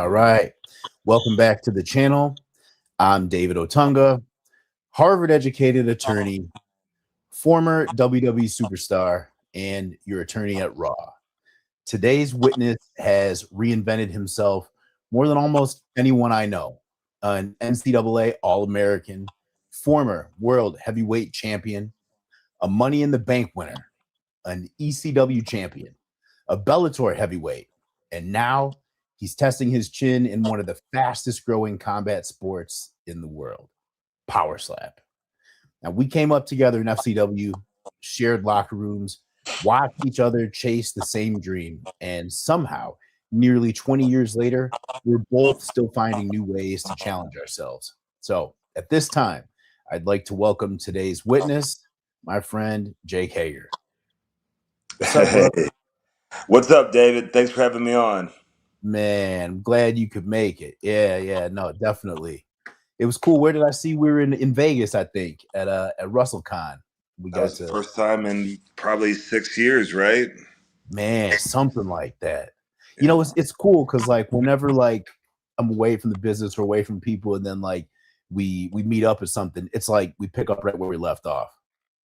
All right. Welcome back to the channel. I'm David Otunga, Harvard educated attorney, former WWE superstar, and your attorney at Raw. Today's witness has reinvented himself more than almost anyone I know. An NCAA All American, former world heavyweight champion, a Money in the Bank winner, an ECW champion, a Bellator heavyweight, and now he's testing his chin in one of the fastest growing combat sports in the world, Powerslap. Now, we came up together in FCW, shared locker rooms, watched each other chase the same dream, and somehow, nearly 20 years later, we're both still finding new ways to challenge ourselves. So, at this time, I'd like to welcome today's witness, my friend Jake Hager. What's up, bro? Hey. What's up, David? Thanks for having me on. Man, I'm glad you could make it. Yeah, no, definitely. It was cool. Where did I see? We were in Vegas, I think, at WrestleCon. We got the first time in probably 6 years, right? Man, something like that. Yeah. You know, it's cool because like whenever like I'm away from the business or away from people, and then like we meet up or something, it's like we pick up right where we left off.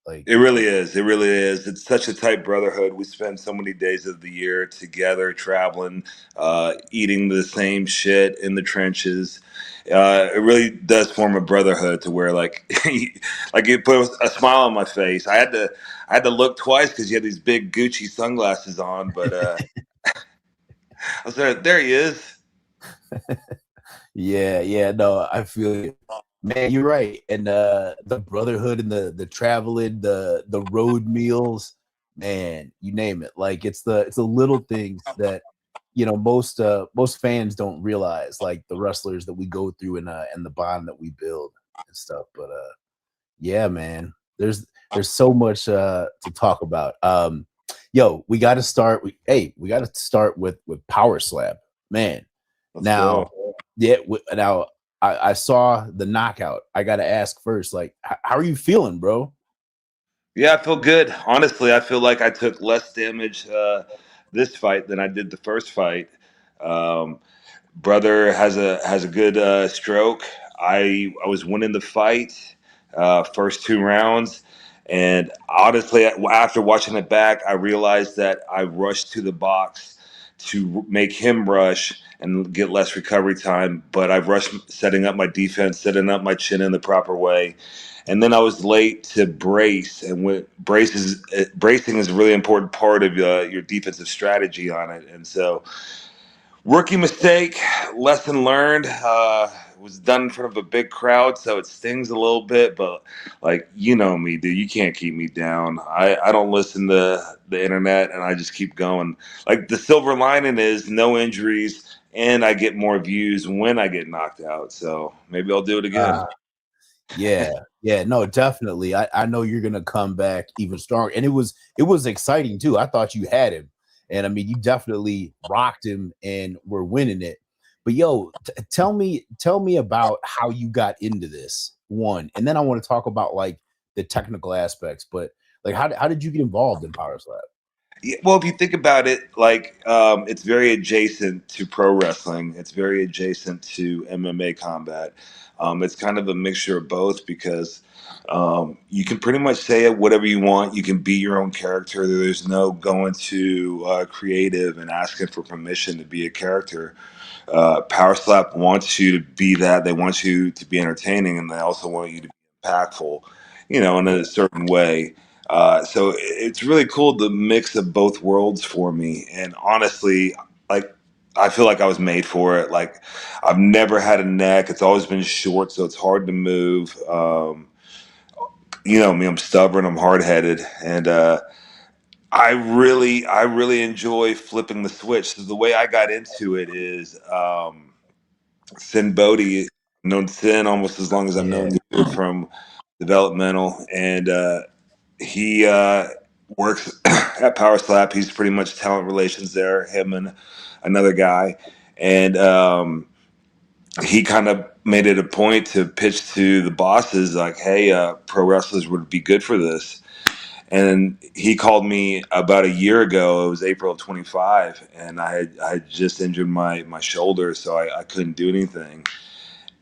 Like it really is. It really is. It's such a tight brotherhood. We spend so many days of the year together, traveling, eating the same shit in the trenches. It really does form a brotherhood to where like like it put a smile on my face. I had to look twice because you had these big Gucci sunglasses on, but I was there he is. Yeah, no, I feel you. Man, you're right. And the brotherhood and the traveling, the road meals, man, you name it. Like it's the little things that most fans don't realize, like the wrestlers that we go through and the bond that we build and stuff. But yeah, man, there's so much to talk about. Yo, we got to start. We got to start with Powerslap, man. Now, I saw the knockout. I got to ask first, like, how are you feeling, bro? Yeah, I feel good. Honestly, I feel like I took less damage this fight than I did the first fight. Brother has a good stroke. I was winning the fight first 2 rounds, and honestly, after watching it back, I realized that I rushed to the box to make him rush and get less recovery time. But I've rushed setting up my defense, setting up my chin in the proper way. And then I was late to brace, and bracing is a really important part of your defensive strategy on it. And so, rookie mistake, lesson learned. Was done in front of a big crowd, so it stings a little bit. But like you know me, dude, you can't keep me down. I don't listen to the internet, and I just keep going. Like the silver lining is no injuries, and I get more views when I get knocked out. So maybe I'll do it again. Yeah, no, definitely. I know you're gonna come back even stronger, and it was exciting too. I thought you had him, and I mean, you definitely rocked him, and we're winning it. But yo, tell me about how you got into this one, and then I want to talk about like the technical aspects. But like, how did you get involved in Powerslap? Yeah, well, if you think about it, like it's very adjacent to pro wrestling. It's very adjacent to MMA combat. It's kind of a mixture of both because you can pretty much say whatever you want. You can be your own character. There's no going to creative and asking for permission to be a character. Powerslap wants you to be that. They want you to be entertaining, and they also want you to be impactful, in a certain way. So it's really cool the mix of both worlds for me. And honestly, like I feel like I was made for it. Like I've never had a neck. It's always been short, so it's hard to move. You know me, I'm stubborn, I'm hard headed, and I really enjoy flipping the switch. So the way I got into it is Sin Bodie, known Sin almost as long as I've known you from developmental, and he works at Powerslap. He's pretty much talent relations there, him and another guy. And he kind of made it a point to pitch to the bosses like, hey, pro wrestlers would be good for this. And he called me about a year ago. It was April of 25, and I had just injured my shoulder, so I couldn't do anything.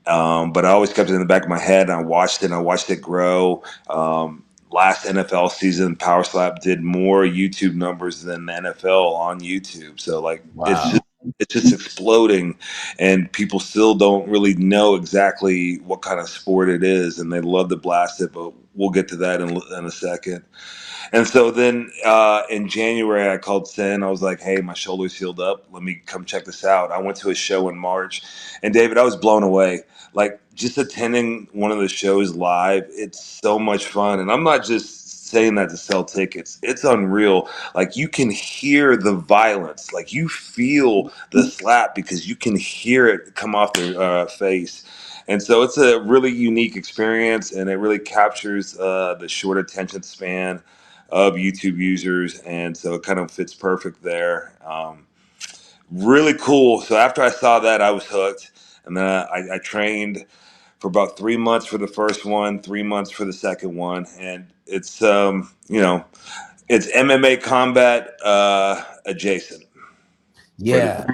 But I always kept it in the back of my head. And I watched it. And I watched it grow. Last NFL season, Powerslap did more YouTube numbers than the NFL on YouTube. So like Wow. it's just exploding, and people still don't really know exactly what kind of sport it is, and they love to blast it. But we'll get to that in a second. And so then in January, I called Sen. I was like, hey, my shoulder's healed up. Let me come check this out. I went to a show in March. And David, I was blown away. Like just attending one of the shows live, it's so much fun. And I'm not just saying that to sell tickets, it's unreal. Like you can hear the violence, like you feel the slap because you can hear it come off their face. And so it's a really unique experience, and it really captures the short attention span of YouTube users, and so it kind of fits perfect there. Really cool. So after I saw that, I was hooked, and then I trained for about 3 months for the first one, 3 months for the second one, and it's it's MMA combat adjacent. Pretty. Yeah.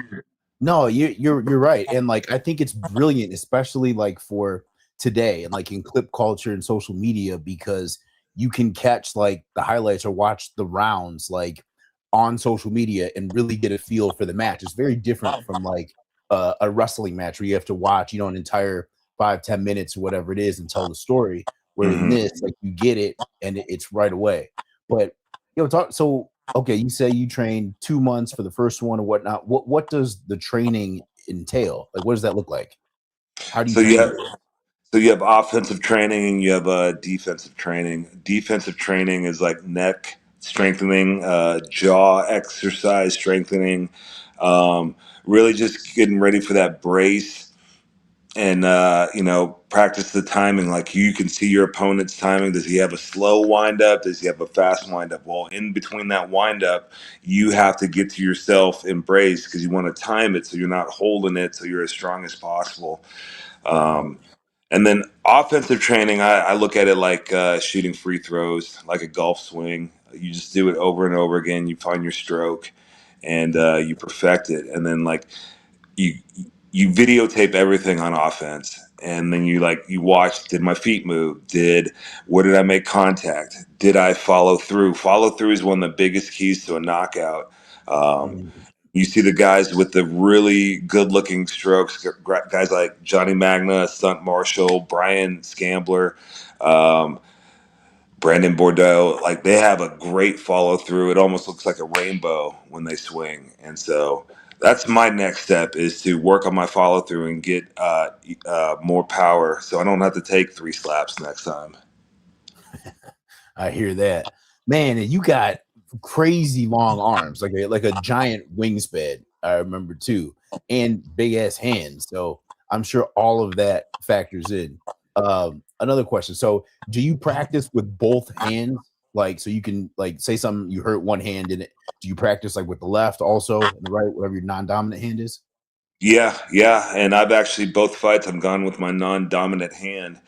No, you're right. And like I think it's brilliant, especially like for today and like in clip culture and social media, because you can catch like the highlights or watch the rounds like on social media and really get a feel for the match. It's very different from like a wrestling match where you have to watch, an entire 5-10 minutes or whatever it is and tell the story. Where in Mhm. this, like you get it and it's right away. But talk so okay, you say you trained 2 months for the first one or whatnot. What does the training entail? Like, what does that look like? How do you So you train have for it? so you have offensive training and you have defensive training. Defensive training is like neck strengthening, jaw exercise strengthening, really just getting ready for that brace, and practice the timing. Like you can see your opponent's timing. Does he have a slow wind up? Does he have a fast wind up? Well, in between that wind up, you have to get to yourself in brace because you want to time it so you're not holding it, so you're as strong as possible. Right. um, and then offensive training, I look at it like shooting free throws, like a golf swing. You just do it over and over again. You find your stroke, and you perfect it. And then like you you videotape everything on offense, and then you watch. Did my feet move? Where did I make contact? Did I follow through is one of the biggest keys to a knockout. um, Mhm. you see the guys with the really good-looking strokes, guys like Johnny Magna, Stunt Marshall, Brian Scambler, um, Brandon Bordeaux. Like they have a great follow-through. It almost looks like a rainbow when they swing. And so that's my next step, is to work on my follow-through and get more power, so I don't have to take 3 slaps next time. I hear that, man. And you got crazy long arms, like a giant wingspan. I remember too, and big ass hands. So I'm sure all of that factors in. Another question. So, do you practice with both hands? Like, so you can like say something you hurt one hand in it. Do you practice like with the left also and the right, whatever your non-dominant hand is? Yeah, yeah, and I've actually both fights I've gone with my non-dominant hand,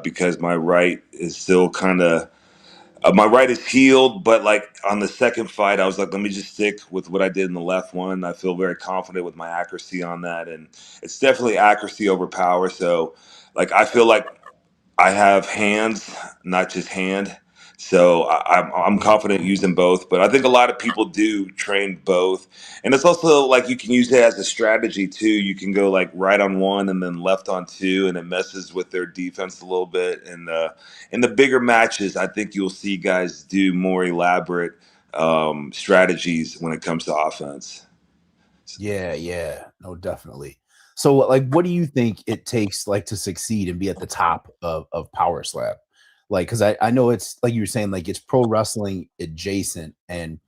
because my right is still kind of my right is healed, but like on the second fight, I was like, let me just stick with what I did in the left one. I feel very confident with my accuracy on that, and it's definitely accuracy over power. So, like, I feel like I have hands, not just hand. So I'm confident using both, but I think a lot of people do train both, and it's also like you can use it as a strategy too. You can go like right on one and then left on two, and it messes with their defense a little bit. And in the bigger matches, I think you'll see guys do more elaborate strategies when it comes to offense. Yeah, yeah. No, definitely. So, like, what do you think it takes, like, to succeed and be at the top of Power Slap? Like, because I know it's like you were saying, like it's pro wrestling adjacent, and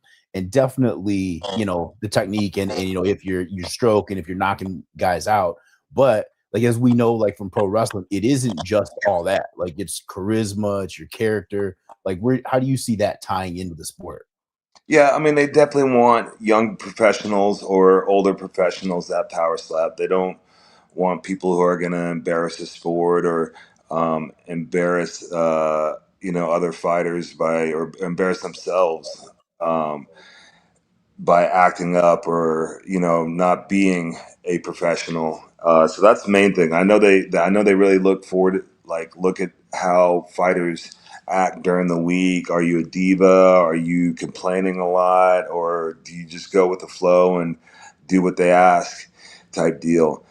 definitely, the technique and if you're stroke and if you're knocking guys out, but like as we know, like from pro wrestling, it isn't just all that. Like it's charisma, it's your character. Like, where how do you see that tying into the sport? Yeah, I mean, they definitely want young professionals or older professionals that power slap. They don't want people who are going to embarrass the sport or embarrass. other fighters or embarrass themselves um, by acting up or not being a professional. So that's the main thing. I know they really look forward, look at how fighters act during the week. Are you a diva? Are you complaining a lot, or do you just go with the flow and do what they ask, type deal?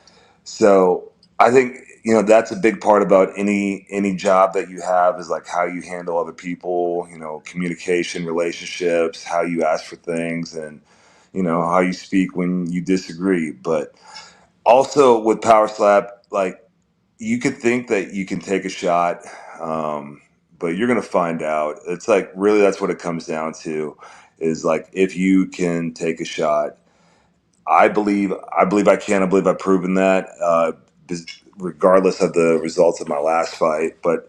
So I think that's a big part about any job that you have is like how you handle other people, communication, relationships, how you ask for things, and how you speak when you disagree. But also with Power Slap, like you could think that you can take a shot, but you're gonna find out. It's like really that's what it comes down to, is like if you can take a shot. I can. I believe I've proven that, regardless of the results of my last fight. But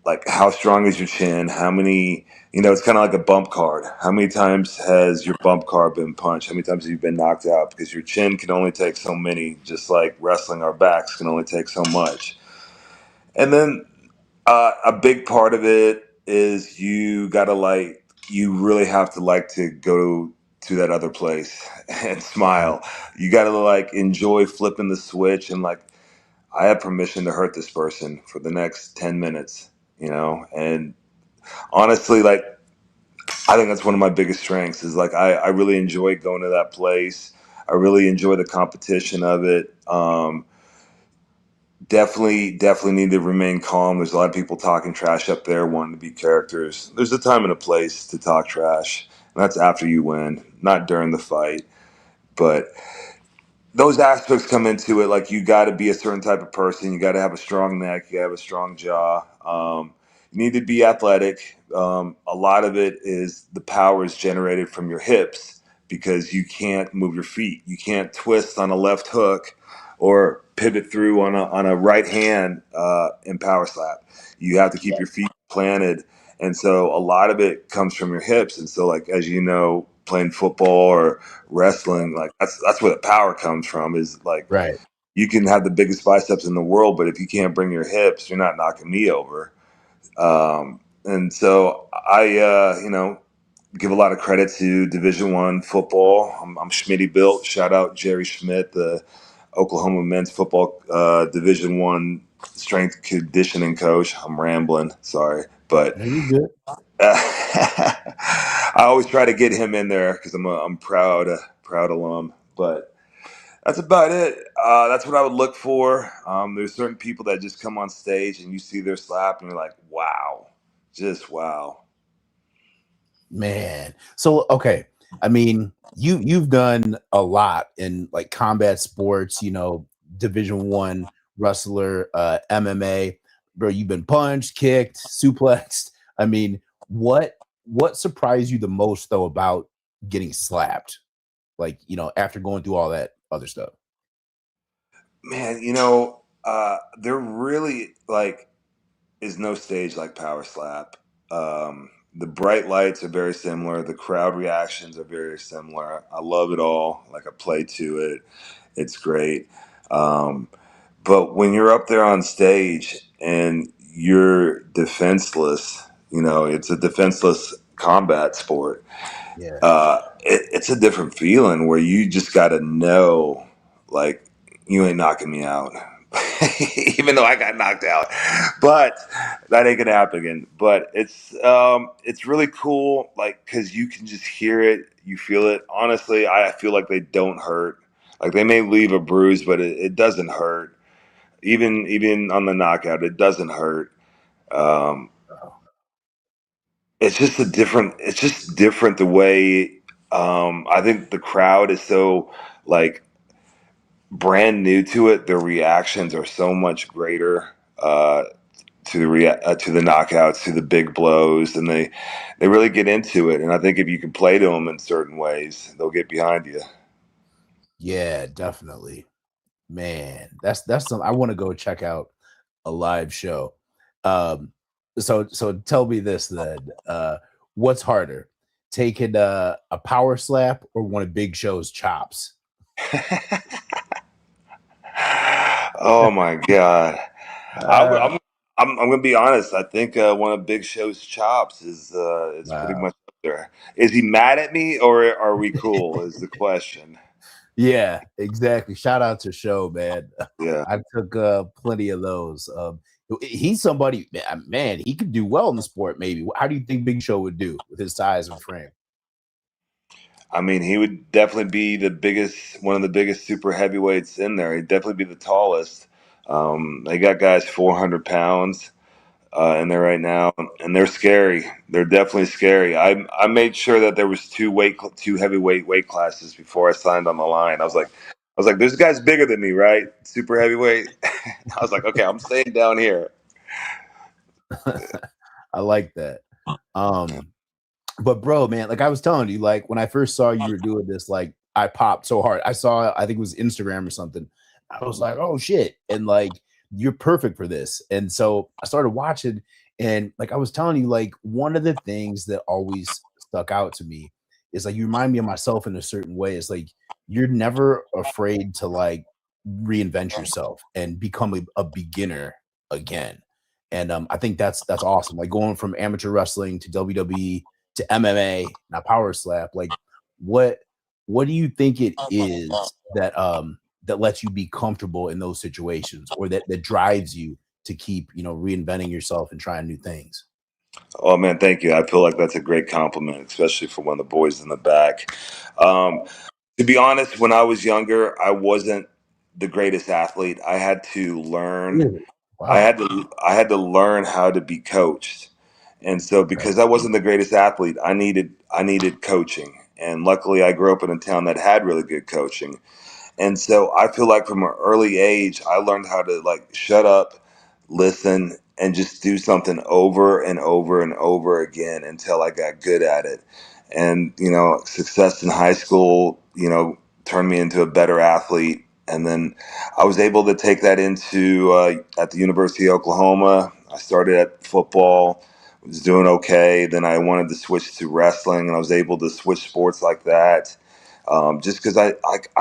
like, how strong is your chin? How many? It's kind of like a bump card. How many times has your bump card been punched? How many times have you been knocked out? Because your chin can only take so many. Just like wrestling, our backs can only take so much. And then a big part of it is you really have to like to go to that other place and smile. You got to like enjoy flipping the switch and like, I have permission to hurt this person for the next 10 minutes, and honestly, like, I think that's one of my biggest strengths is like, I really enjoy going to that place. I really enjoy the competition of it. Definitely need to remain calm. There's a lot of people talking trash up there, wanting to be characters. There's a time and a place to talk trash, and that's after you win, not during the fight. But those aspects come into it. Like, you got to be a certain type of person. You got to have a strong neck. You got to have a strong jaw. You need to be athletic. A lot of it is the power is generated from your hips because you can't move your feet. You can't twist on a left hook or pivot through on a right hand in power slap. You have to keep your feet planted, and so a lot of it comes from your hips. And so, like, as you know, playing football or wrestling, like that's where the power comes from. Is like, Right. you can have the biggest biceps in the world, but if you can't bring your hips, you're not knocking me over. And so I, give a lot of credit to Division I football. I'm Schmitty built. Shout out Jerry Schmidt, the Oklahoma men's football Division I strength conditioning coach. I'm rambling, sorry, but No, you're good. I always try to get him in there because I'm proud alum. But that's about it. That's what I would look for. There's certain people that just come on stage and you see their slap and you're like, wow, just wow. Man. So okay. I mean, you've done a lot in like combat sports, Division I wrestler, MMA. Bro, you've been punched, kicked, suplexed. I mean, what surprised you the most though about getting slapped? Like, after going through all that other stuff. Man, there really like is no stage like Power Slap. The bright lights are very similar. The crowd reactions are very similar. I love it all. Like, I play to it. It's great. Um, but when you're up there on stage and you're defenseless, it's a defenseless combat sport. Yeah. It's a different feeling where you just got to know, like, you ain't knocking me out. Even though I got knocked out, but that ain't gonna happen again. But it's really cool, like, because you can just hear it, you feel it. Honestly, I feel like they don't hurt. Like, they may leave a bruise, but it doesn't hurt. Even on the knockout, it doesn't hurt. Um, it's just different the way. I think the crowd is so, like, brand new to it. Their reactions are so much greater. To the knockouts, to the big blows, and they really get into it. And I think if you can play to them in certain ways, they'll get behind you. Yeah, definitely. Man, that's some I want to go check out a live show. Um, so tell me this then. What's harder? Taking a power slap or one of Big Show's chops? Oh my god, Uh, I'm I'm gonna be honest. I think one of Big Show's chops is pretty Wow. much up there. Is he mad at me or are we cool? Is the question. Yeah, exactly. Shout out to Show, man. Yeah. I took plenty of those. He's somebody, man, he could do well in the sport, maybe. How do you think Big Show would do with his size and frame? I mean, he would definitely be one of the biggest super heavyweights in there. He'd definitely be the tallest. They got guys 400 pounds in there right now, and they're scary. They're definitely scary. I made sure that there was two heavyweight weight classes before I signed on the line. I was like, there's guys bigger than me, right? Super heavyweight. I was like, okay, I'm staying down here. I like that. Um, but bro, man, like I was telling you, like when I first saw you were doing this, like I popped so hard. I think it was Instagram or something. I was like, oh shit. And like you're perfect for this. And so I started watching, and like I was telling you, like one of the things that always stuck out to me is like you remind me of myself in a certain way. It's like you're never afraid to like reinvent yourself and become a beginner again. And I think that's awesome. Like going from amateur wrestling to WWE to MMA, now Powerslap. Like what what do you think it is that that lets you be comfortable in those situations, or that drives you to keep, reinventing yourself and trying new things? Oh man, thank you. I feel like that's a great compliment, especially for one of the boys in the back. Um, to be honest, when I was younger, I wasn't the greatest athlete. I had to learn. Really? I Wow. had to. I had to learn how to be coached, and so Okay. because I wasn't the greatest athlete, I needed coaching. And luckily, I grew up in a town that had really good coaching. And so I feel like from an early age, I learned how to like shut up, listen, and just do something over and over and over again until I got good at it. And, success in high school, turned me into a better athlete. And then I was able to take that into at the University of Oklahoma. I started at football, was doing okay. Then I wanted to switch to wrestling, and I was able to switch sports like that, just because I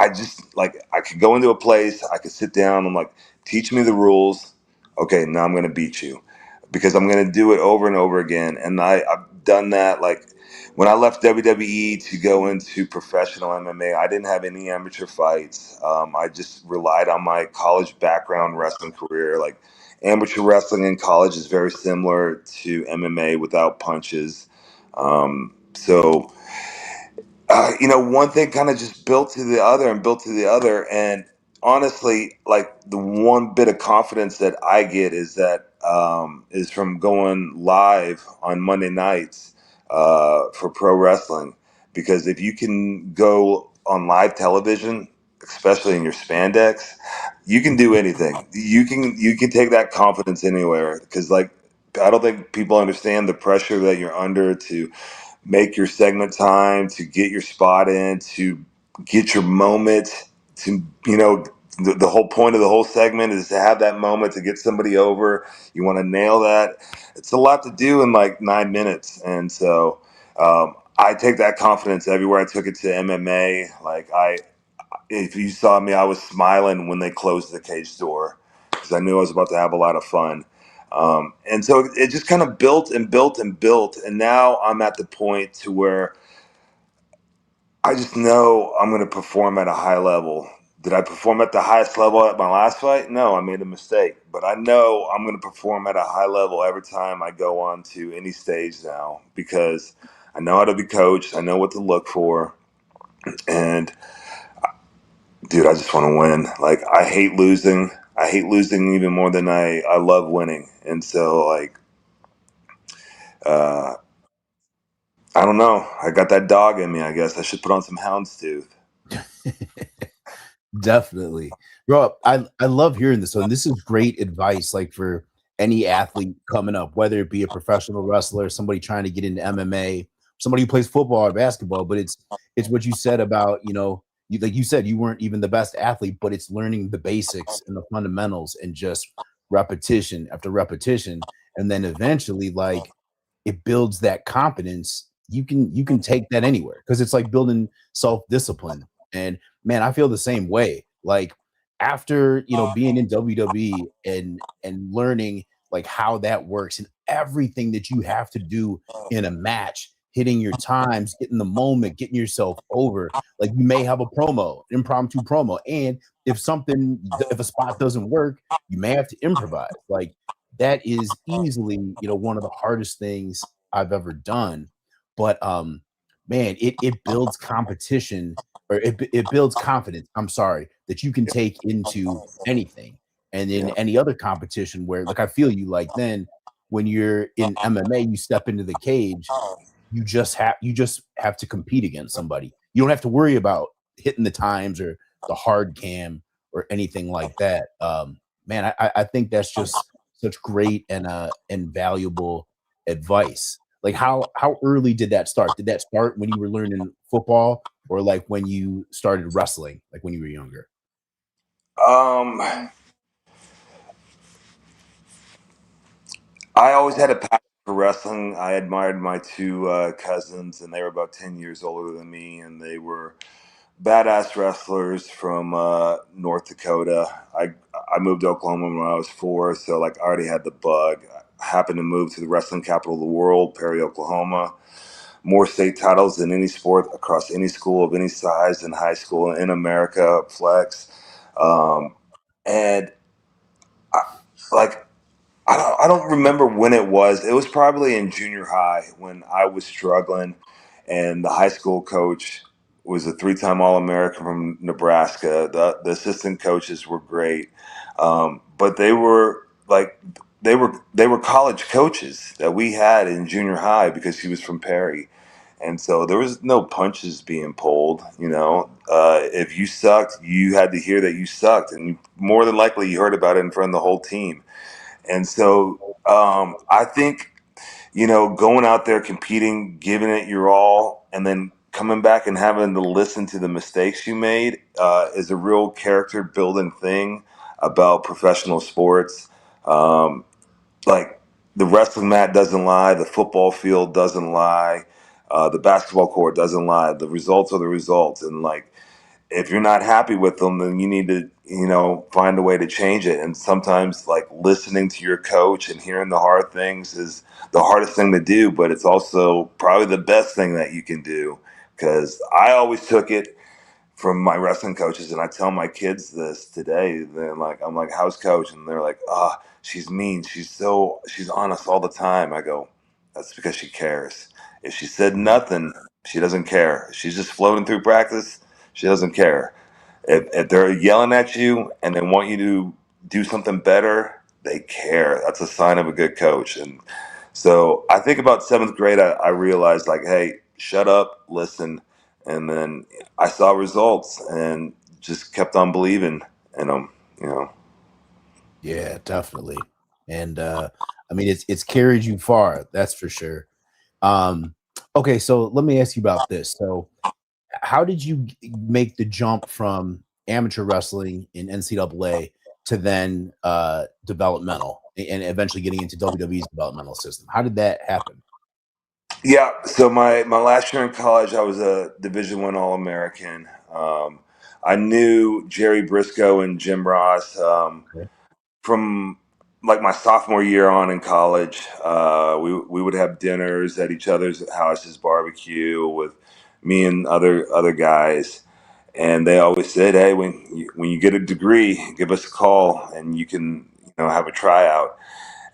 just like I could go into a place, I could sit down, I'm like, teach me the rules. Okay, now I'm gonna beat you because I'm gonna do it over and over again. And I've done that. Like when I left WWE to go into professional MMA, I didn't have any amateur fights. I just relied on my college background wrestling career. Like amateur wrestling in college is very similar to MMA without punches. So one thing kind of just built to the other and built to the other. And honestly, like the one bit of confidence that I get is from going live on Monday nights for pro wrestling. Because if you can go on live television, especially in your spandex, you can do anything. You can take that confidence anywhere. Because like I don't think people understand the pressure that you're under to make your segment time, to get your spot in, to get your moment, to, the whole point of the whole segment is to have that moment to get somebody over. You want to nail that. It's a lot to do in like 9 minutes. And so I take that confidence everywhere. I took it to MMA. If you saw me, I was smiling when they closed the cage door because I knew I was about to have a lot of fun. And so it just kind of built and built and built. And now I'm at the point to where I just know I'm going to perform at a high level. Did I perform at the highest level at my last fight? No, I made a mistake. But I know I'm going to perform at a high level every time I go on to any stage now because I know how to be coached. I know what to look for. And dude, I just want to win. Like I hate losing. I hate losing even more than I love winning. And so uh, I don't know. I got that dog in me. I guess I should put on some houndstooth. Definitely. Bro, I love hearing this. So, and this is great advice, like for any athlete coming up, whether it be a professional wrestler, somebody trying to get into MMA, somebody who plays football or basketball. But it's what you said about, like you said, you weren't even the best athlete, but it's learning the basics and the fundamentals and just repetition after repetition. And then eventually, like it builds that confidence. You can take that anywhere because it's like building self-discipline. And man, I feel the same way. Like after being in WWE and learning like how that works and everything that you have to do in a match, hitting your times, getting the moment, getting yourself over. Like you may have a promo, impromptu promo, and if a spot doesn't work, you may have to improvise. Like that is easily, one of the hardest things I've ever done. But man, it builds competition, or it builds confidence. I'm sorry, that you can take into anything. And in Yeah. any other competition where, like, I feel you, like, then when you're in MMA, you step into the cage, you just have to compete against somebody. You don't have to worry about hitting the times or the hard cam or anything like that. Man, I think that's just such great and valuable advice. Like how early did that start? Did that start when you were learning football, or like when you started wrestling, like when you were younger? Um, I always had a passion for wrestling. I admired my two cousins, and they were about 10 years older than me, and they were badass wrestlers from North Dakota. I moved to Oklahoma when I was 4, so like I already had the bug. I happened to move to the wrestling capital of the world, Perry, Oklahoma. More state titles than any sport across any school of any size in high school in America, flex. Um, and I, like I don't remember when it was. It was probably in junior high when I was struggling, and the high school coach was a 3-time All-American from Nebraska. The assistant coaches were great, but they were college coaches that we had in junior high because he was from Perry. And so there was no punches being pulled. If you sucked, you had to hear that you sucked, and more than likely you heard about it in front of the whole team. And so I think, going out there competing, giving it your all, and then coming back and having to listen to the mistakes you made is a real character building thing about professional sports. Um, like the wrestling mat doesn't lie, the football field doesn't lie, the basketball court doesn't lie. The results are the results. And like, if you're not happy with them, then you need to, find a way to change it. And sometimes, like, listening to your coach and hearing the hard things is the hardest thing to do, but it's also probably the best thing that you can do. Because I always took it from my wrestling coaches, and I tell my kids this today. I'm like, how's coach? And they're like, she's mean. She's honest all the time. I go, that's because she cares. If she said nothing, she doesn't care. She's just floating through practice. She doesn't care. If they're yelling at you and they want you to do something better, they care. That's a sign of a good coach. And so I think about seventh grade, I realized, like, hey, shut up, listen. And then I saw results and just kept on believing in them, you know. Yeah, definitely. And I mean, it's carried you far, that's for sure. Um, okay, so let me ask you about this. So, how did you make the jump from amateur wrestling in NCAA to then developmental and eventually getting into WWE's developmental system? How did that happen? Yeah. So my last year in college, I was a Division 1 All American. I knew Jerry Briscoe and Jim Ross. Okay. From like my sophomore year on in college, we would have dinners at each other's houses, barbecue with me and other guys, and they always said, "Hey, when you get a degree, give us a call, and you can have a tryout."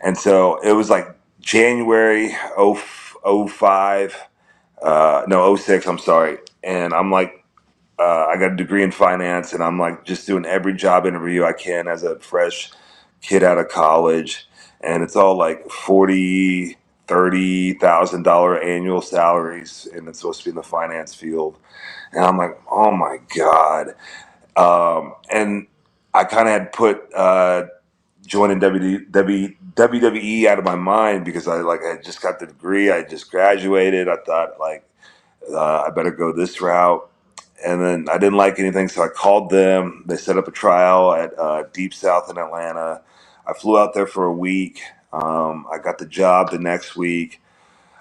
And so it was like January oh 05, no '06. I'm sorry, and I'm like, I got a degree in finance, and I'm like just doing every job interview I can as a fresh kid out of college, and it's all like 30,000 $30,000 annual salaries, and it's supposed to be in the finance field, and I'm like, oh my god, and I kind of had put joining WWE out of my mind because I just got the degree, I just graduated, I thought like I better go this route. And then I didn't like anything, so I called them. They set up a trial at Deep South in Atlanta. I flew out there for a week. I got the job the next week.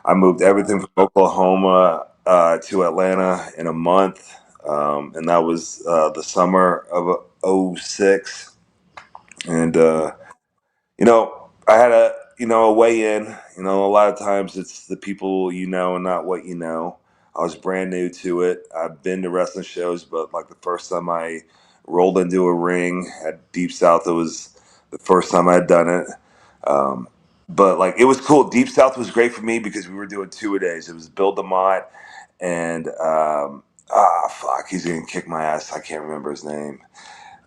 I moved everything from Oklahoma to Atlanta in a month, and that was the summer of '06. And you know, I had a weigh in. A lot of times it's the people and not what you know. I was brand new to it. I've been to wrestling shows, but like the first time I rolled into a ring at Deep South, it was the first time I had done it. Um, but like it was cool. Deep South was great for me because we were doing 2-a-days. It was Bill DeMott and fuck, he's gonna kick my ass. I can't remember his name.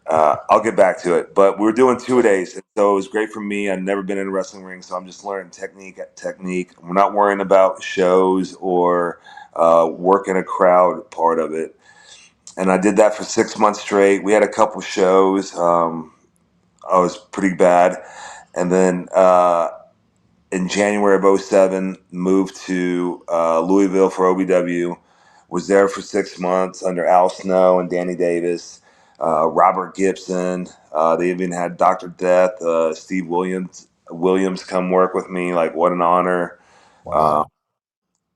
I'll get back to it. But we were doing 2-a-days, and so it was great for me. I'd never been in a wrestling ring, so I'm just learning technique at technique. We're not worrying about shows or working a crowd part of it. And I did that for 6 months straight. We had a couple shows. I was pretty bad, and then in January of '07, moved to Louisville for OVW. Was there for 6 months under Al Snow and Danny Davis, Robert Gibson. They even had Dr. Death, Steve Williams come work with me. Like, what an honor. Wow.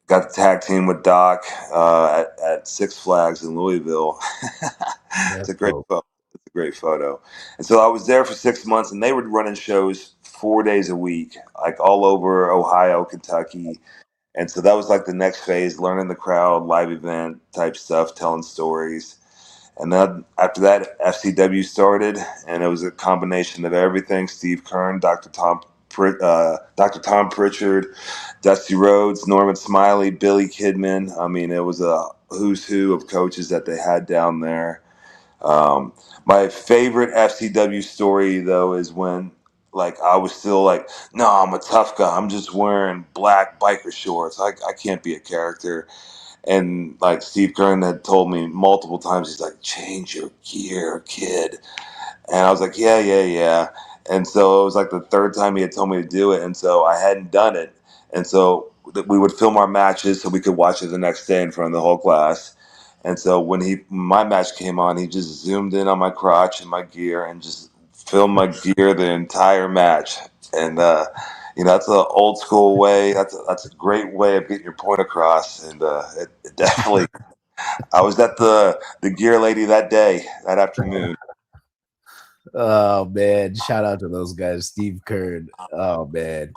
Got the tag team with Doc at Six Flags in Louisville. It's That's a great dope. photo. It's a great photo. And so I was there for 6 months, and they were running shows 4 days a week, like all over Ohio, Kentucky. And so that was like the next phase, learning the crowd, live event type stuff, telling stories. And then after that, FCW started, and it was a combination of everything: Steve Kern, Dr. Tom Pritchard, Dusty Rhodes, Norman Smiley, Billy Kidman. I mean, it was a who's who of coaches that they had down there. My favorite FCW story, though, is when like I was still like, no, I'm a tough guy. I'm just wearing black biker shorts. I can't be a character. And like Steve Kern had told me multiple times, he's like, change your gear, kid. And I was like, yeah, yeah, yeah. And so it was like the third time he had told me to do it. And so I hadn't done it. And so we would film our matches so we could watch it the next day in front of the whole class. And so when my match came on, he just zoomed in on my crotch and my gear and just filmed my gear the entire match. And, that's an old school way. That's a great way of getting your point across. And it definitely, I was at the gear lady that day, that afternoon. Oh man, shout out to those guys, Steve Kern. Oh man,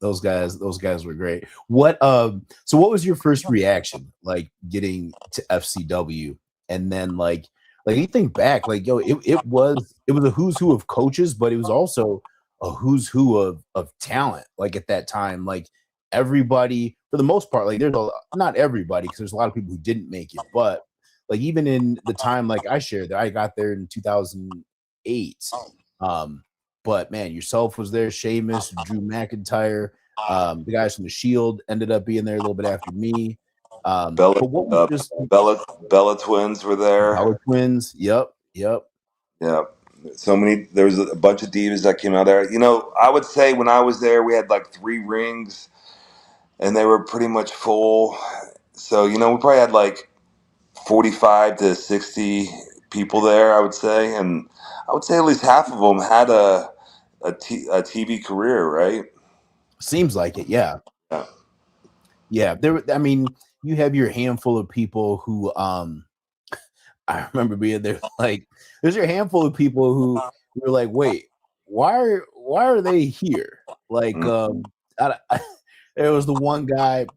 those guys were great. So what was your first reaction like getting to FCW? And then like you think back, like yo, it was a who's who of coaches, but it was also a who's who of talent. Like at that time, like everybody for the most part, like not everybody, because there's a lot of people who didn't make it, but like even in the time like I shared that I got there in 2008. But man, yourself was there, Sheamus, Drew McIntyre, the guys from the Shield ended up being there a little bit after me. Bella, But what was just Bella twins were there. Power Twins? Yep, yep. Yeah. There was a bunch of divas that came out there. I would say when I was there, we had like 3 rings and they were pretty much full. So, we probably had like 45 to 60 people there, I would say. And I would say at least half of them had a TV career, right? Seems like it, yeah. Yeah. Yeah. I mean, you have your handful of people who I remember being there, like there's your handful of people who were like, wait, why are they here? Like there was the one guy,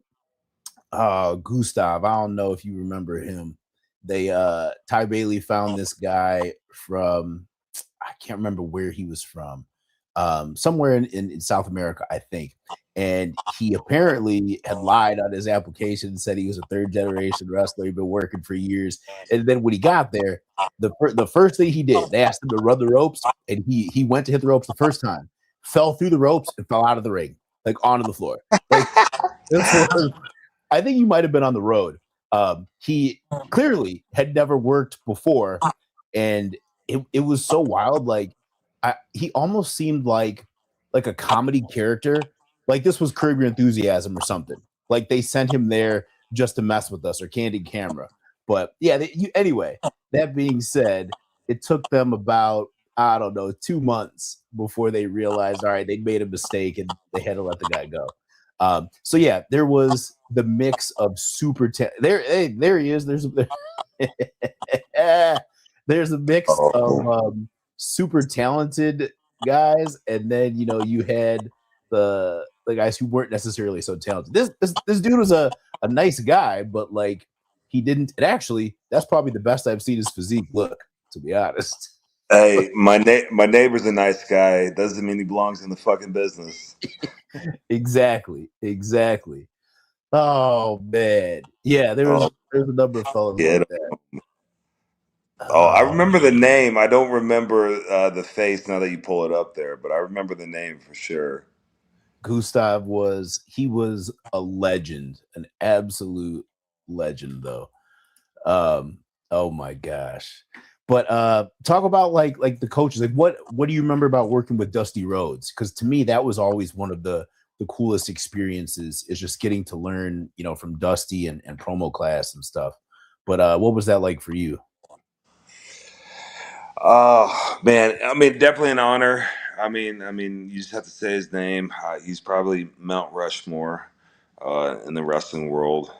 Gustav. I don't know if you remember him. Ty Bailey found this guy from I can't remember where he was from, somewhere in South America, I think. And he apparently had lied on his application and said he was a third generation wrestler. He'd been working for years. And then when he got there, the first thing he did, they asked him to run the ropes, and he went to hit the ropes the first time, fell through the ropes, and fell out of the ring, like onto the floor. Like this was, I think you might have been on the road. He clearly had never worked before, and it was so wild. Like he almost seemed like a comedy character. Like this was Curb Your Enthusiasm or something. Like they sent him there just to mess with us, or Candid Camera. But yeah, anyway. That being said, it took them about I don't know 2 months before they realized, all right, they made a mistake and they had to let the guy go. So yeah, there was the mix of there he is. There's a mix of super talented guys, and then you had the guys who weren't necessarily so talented. This dude was a nice guy, but like he didn't. And actually, that's probably the best I've seen his physique look, to be honest. Hey, my neighbor's a nice guy. Doesn't mean he belongs in the fucking business. Exactly. Oh man, yeah. There's a number of fellas Yeah. like that. Oh, I remember the name. I don't remember the face now that you pull it up there, but I remember the name for sure. Gustav was a legend, an absolute legend, though. Oh my gosh. But talk about like the coaches. Like what do you remember about working with Dusty Rhodes? Because to me, that was always one of the coolest experiences, is just getting to learn, from Dusty and promo class and stuff. But what was that like for you? Oh man, I mean, definitely an honor. I mean, you just have to say his name. He's probably Mount Rushmore in the wrestling world.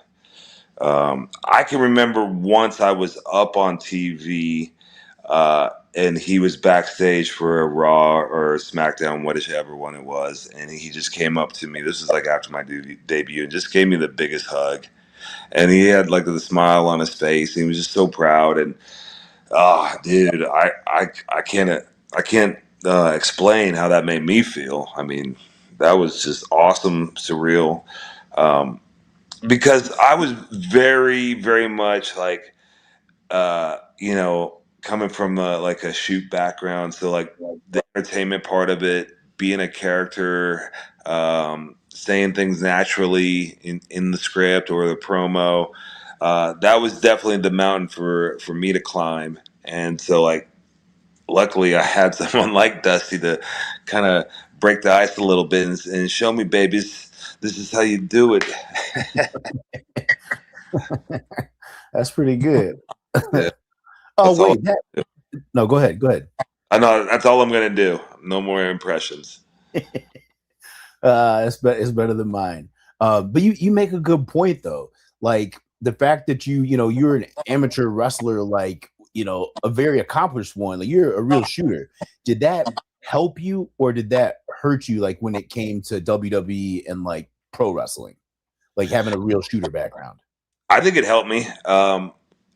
I can remember once I was up on TV, and he was backstage for a Raw or a SmackDown, whatever one it was, and he just came up to me. This was like after my debut, and just gave me the biggest hug. And he had like the smile on his face. And he was just so proud. And dude, I can't explain how that made me feel. I mean, that was just awesome, surreal. Um, because I was very, very much like, coming from like a shoot background, so like the entertainment part of it, being a character, saying things naturally in the script or the promo, that was definitely the mountain for me to climb. And so like, luckily I had someone like Dusty to kind of break the ice a little bit and show me, babies, this is how you do it. That's pretty good. Yeah, Oh that's all. wait, no, go ahead. Go ahead. I know that's all I'm gonna do. No more impressions. It's better than mine. But you make a good point though. Like the fact that you're an amateur wrestler, like a very accomplished one. Like you're a real shooter. Did that help you or did that hurt you? Like when it came to WWE and like pro wrestling, like having a real shooter background. I think it helped me.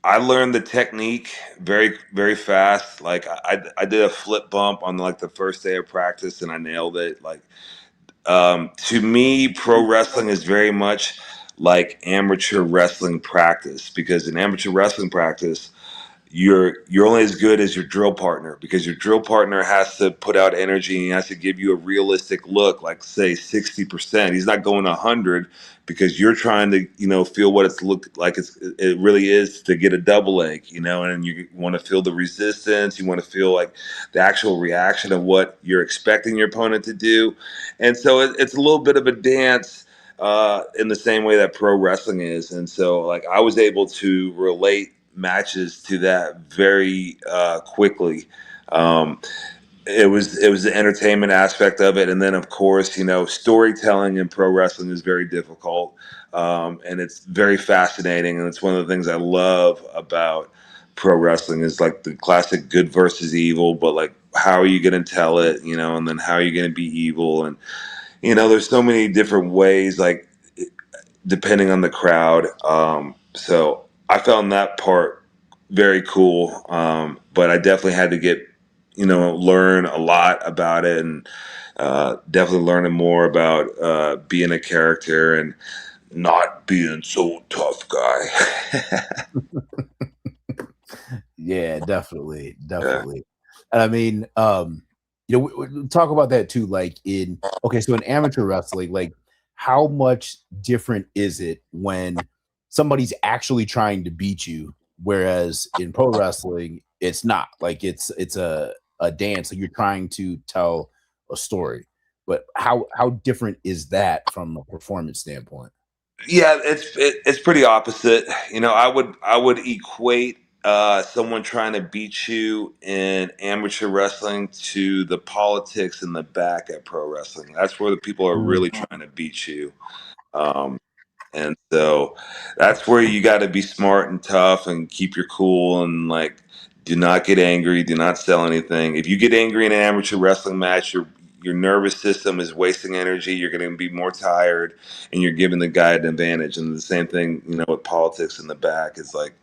I learned the technique very, very fast. Like I did a flip bump on like the first day of practice, and I nailed it. Like, to me, pro wrestling is very much like amateur wrestling practice, because in amateur wrestling practice, you're only as good as your drill partner, because your drill partner has to put out energy and he has to give you a realistic look, like say 60%. He's not going 100, because you're trying to feel what it's look like it really is to get a double leg, and you want to feel the resistance, you want to feel like the actual reaction of what you're expecting your opponent to do. And so it's a little bit of a dance, in the same way that pro wrestling is. And so like I was able to relate matches to that very quickly. Um, it was the entertainment aspect of it, and then of course storytelling in pro wrestling is very difficult, and it's very fascinating, and it's one of the things I love about pro wrestling is like the classic good versus evil, but like how are you going to tell it, and then how are you going to be evil, and there's so many different ways, like depending on the crowd. So I found that part very cool. But I definitely had to learn a lot about it, and definitely learning more about being a character and not being so tough guy. Yeah, definitely, Yeah. definitely. And I mean, we talk about that too. Like so in amateur wrestling, like how much different is it when somebody's actually trying to beat you, whereas in pro wrestling, it's not. Like it's a dance. Like you're trying to tell a story. But how different is that from a performance standpoint? Yeah, it's pretty opposite. I would equate someone trying to beat you in amateur wrestling to the politics in the back at pro wrestling. That's where the people are Mm. really trying to beat you. Um, and so that's where you got to be smart and tough and keep your cool and like Do not get angry. Do not sell anything. If you get angry in an amateur wrestling match, your nervous system is wasting energy. You're going to be more tired, and you're giving the guy an advantage. And the same thing, with politics in the back. It's like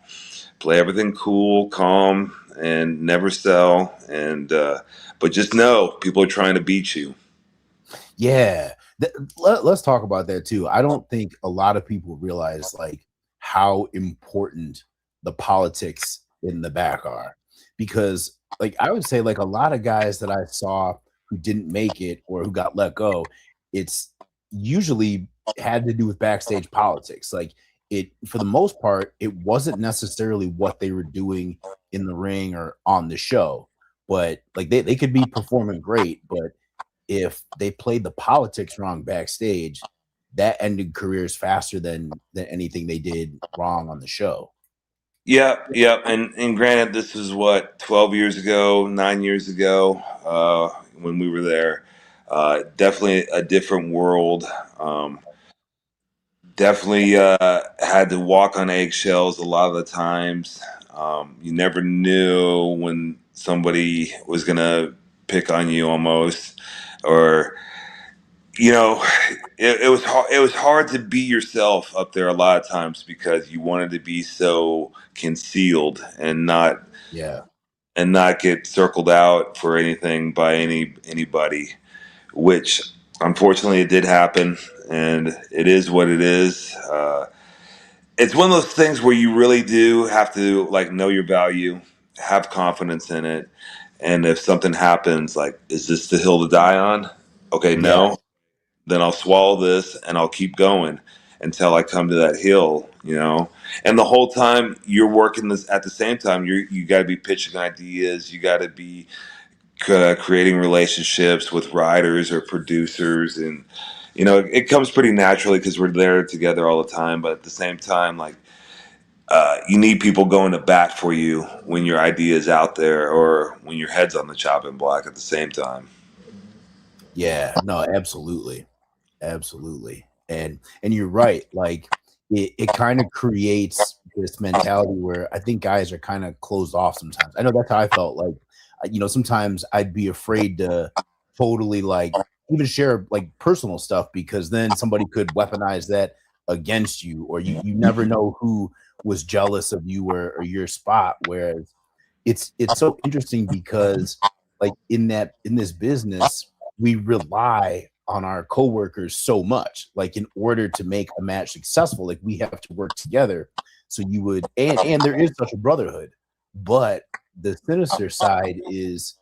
play everything cool, calm, and never sell. And but just know people are trying to beat you. Yeah. Let's talk about that too. I don't think a lot of people realize like how important the politics in the back are, because like I would say like a lot of guys that I saw who didn't make it or who got let go, it's usually had to do with backstage politics. Like it, for the most part, it wasn't necessarily what they were doing in the ring or on the show, but like they could be performing great, but if they played the politics wrong backstage, that ended careers faster than anything they did wrong on the show. Yeah. And granted, this is what 12 years ago, 9 years ago, when we were there. Definitely a different world. Definitely had to walk on eggshells a lot of the times. You never knew when somebody was gonna pick on you almost, or it was hard. It was hard to be yourself up there a lot of times because you wanted to be so concealed Yeah. and not get circled out for anything by anybody. Which unfortunately it did happen, and it is what it is. It's one of those things where you really do have to like know your value, have confidence in it, and if something happens, like, is this the hill to die on? Okay, Yeah. no, then I'll swallow this and I'll keep going until I come to that hill. And the whole time you're working this at the same time, you got to be pitching ideas, you got to be creating relationships with writers or producers, and it comes pretty naturally because we're there together all the time. But at the same time, like, you need people going to bat for you when your idea is out there or when your head's on the chopping block at the same time. Yeah. No, absolutely. Absolutely. And you're right. Like it kind of creates this mentality where I think guys are kind of closed off sometimes. I know that's how I felt. Like, sometimes I'd be afraid to totally like even share like personal stuff because then somebody could weaponize that against you, or you never know who was jealous of you or your spot. Whereas it's so interesting because like in this business, we rely on our coworkers so much. Like in order to make a match successful, like we have to work together. So you would, and there is such a brotherhood, but the sinister side is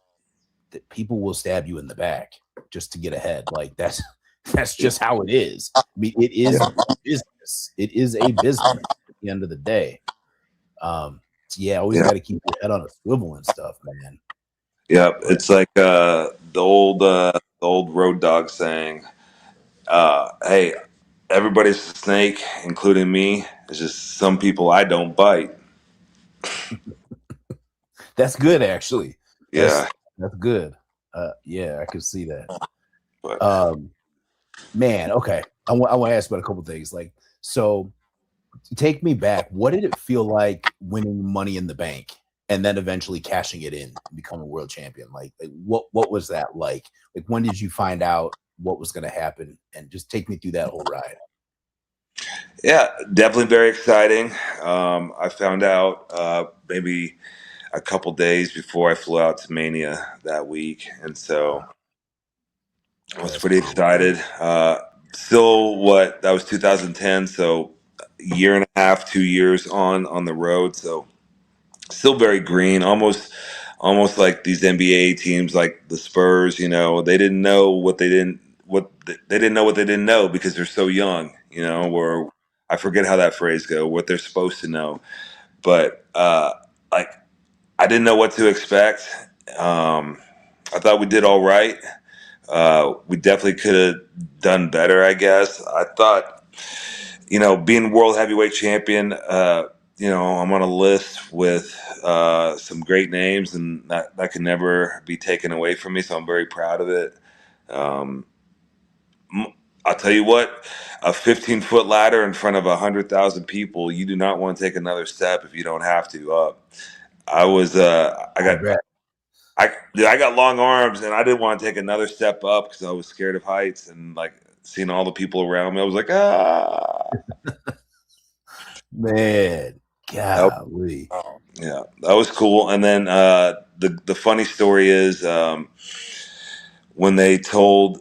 that people will stab you in the back just to get ahead. Like that's just how it is. I mean, it is business. It is a business at the end of the day. So yeah, always got to keep your head on a swivel and stuff, man. Yeah, But it's like the old road dog saying, "Hey, everybody's a snake, including me. It's just some people I don't bite." that's good, actually. Yeah, That's good. Yeah, I could see that. but Um, man, okay. I want to ask about a couple things. Like, so take me back. What did it feel like winning Money in the Bank and then eventually cashing it in and becoming a world champion? Like what was that like? Like, when did you find out what was going to happen? And just take me through that whole ride. yeah, definitely very exciting. I found out maybe a couple days before I flew out to Mania that week, and so I was That's pretty cool. excited. Still, what that was 2010, so a year and a half, 2 years on the road, so still very green, almost like these NBA teams, like the Spurs. They didn't know what they didn't know what they didn't know because they're so young. Or I forget how that phrase go. What they're supposed to know, but like I didn't know what to expect. I thought we did all right. We definitely could have done better, I guess. I thought, being world heavyweight champion, I'm on a list with some great names, and that can never be taken away from me. So I'm very proud of it. Um, I'll tell you what, a 15-foot ladder in front of 100,000 people, you do not want to take another step if you don't have to up. I was I bet. I got long arms, and I didn't want to take another step up because I was scared of heights, and like seeing all the people around me, I was like, ah. Man, That, golly. yeah, that was cool. And then the funny story is when they told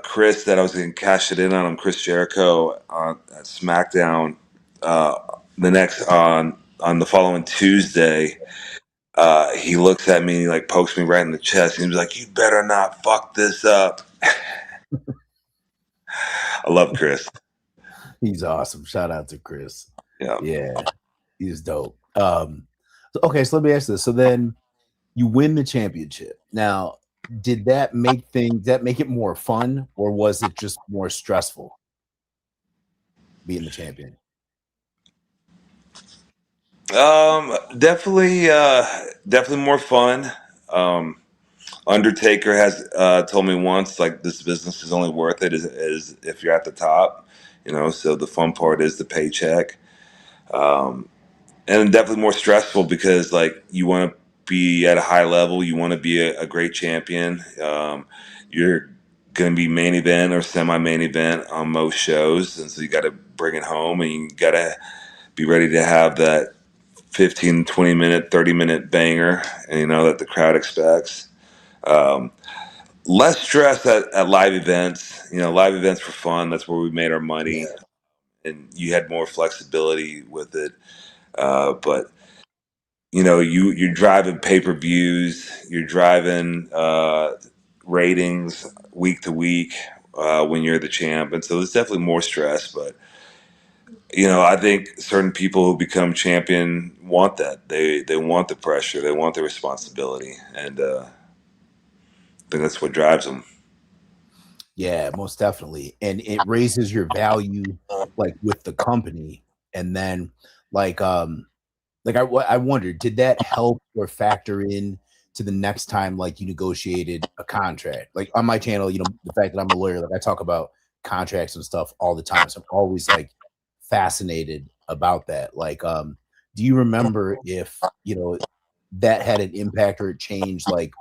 Chris that I was going to cash it in on him, Chris Jericho on at SmackDown uh, the next on the following Tuesday. He looks at me, like pokes me right in the chest, and he was like, "You better not fuck this up." I love Chris. He's awesome. Shout out to Chris. Yeah. Yeah, he's dope. Okay, so let me ask this. So then you win the championship. Now, did that make it more fun, or was it just more stressful being the champion? Definitely more fun. Um, Undertaker has told me once, like, this business is only worth it is if you're at the top, So the fun part is the paycheck, and definitely more stressful because like you want to be at a high level, you want to be a great champion. You're going to be main event or semi-main event on most shows, and so you got to bring it home, and you got to be ready to have that 15, 20-minute, 30-minute banger, and that the crowd expects. Um, Less stress at live events. Live events for fun. That's where we made our money, Yeah, and you had more flexibility with it. But you're driving pay-per-views, you're driving ratings week to week when you're the champ, and so it's definitely more stress. But I think certain people who become champion want that. They want the pressure, they want the responsibility, and I think that's what drives them. yeah, most definitely. And it raises your value like with the company. And then like I wondered, did that help or factor in to the next time like you negotiated a contract? Like on my channel, the fact that I'm a lawyer, like I talk about contracts and stuff all the time. So I'm always like fascinated about that. Like, do you remember if that had an impact or it changed like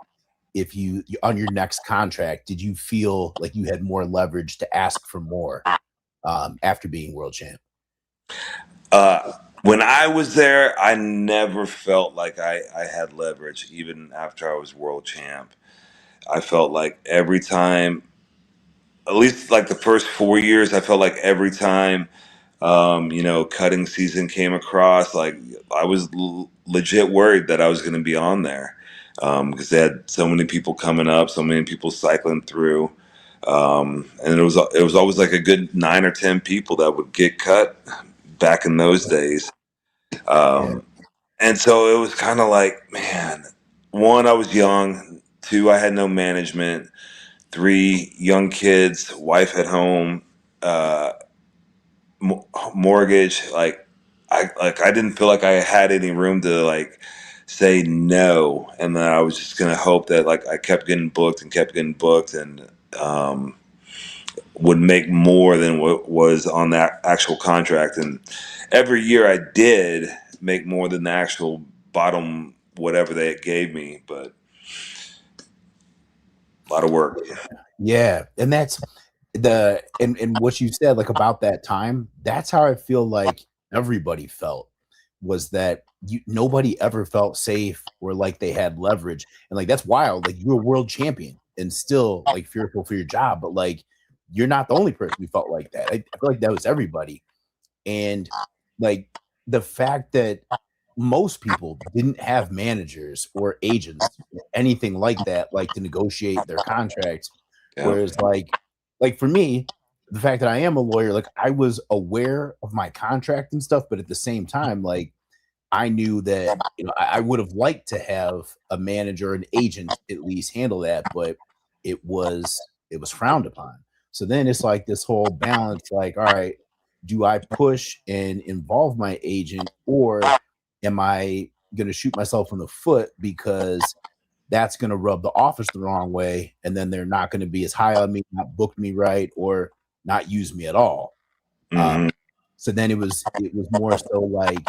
if you on your next contract, did you feel like you had more leverage to ask for more after being world champ? When I was there, I never felt like I had leverage, even after I was world champ. I felt like every time, at least like the first 4 years, I felt like every time, cutting season came across, like I was legit worried that I was going to be on there because they had so many people coming up, so many people cycling through. And it was always like a good 9 or 10 people that would get cut back in those days. Yeah, And so it was kind of like, man, one, I was young. Two, I had no management. Three, young kids, wife at home, uh, mortgage. I didn't feel like I had any room to like say no, and then I was just gonna hope that like I kept getting booked and kept getting booked, and um, would make more than what was on that actual contract. And every year I did make more than the actual bottom whatever they gave me, but a lot of work. yeah, and that's and what you said like about that time. That's how I feel like everybody felt was that nobody ever felt safe or like they had leverage, and like that's wild. Like you're a world champion and still like fearful for your job, but like you're not the only person who felt like that. I feel like that was everybody. And like the fact that most people didn't have managers or agents or anything like that, like to negotiate their contracts. Yeah. Whereas like for me, the fact that I am a lawyer, like I was aware of my contract and stuff, but at the same time, like I knew that I would have liked to have a manager, an agent at least handle that, but it was frowned upon. So then it's like this whole balance, like, all right, do I push and involve my agent, or am I going to shoot myself in the foot because that's going to rub the office the wrong way, and then they're not going to be as high on me, not book me right, or not use me at all. Hmm. So then it was more so like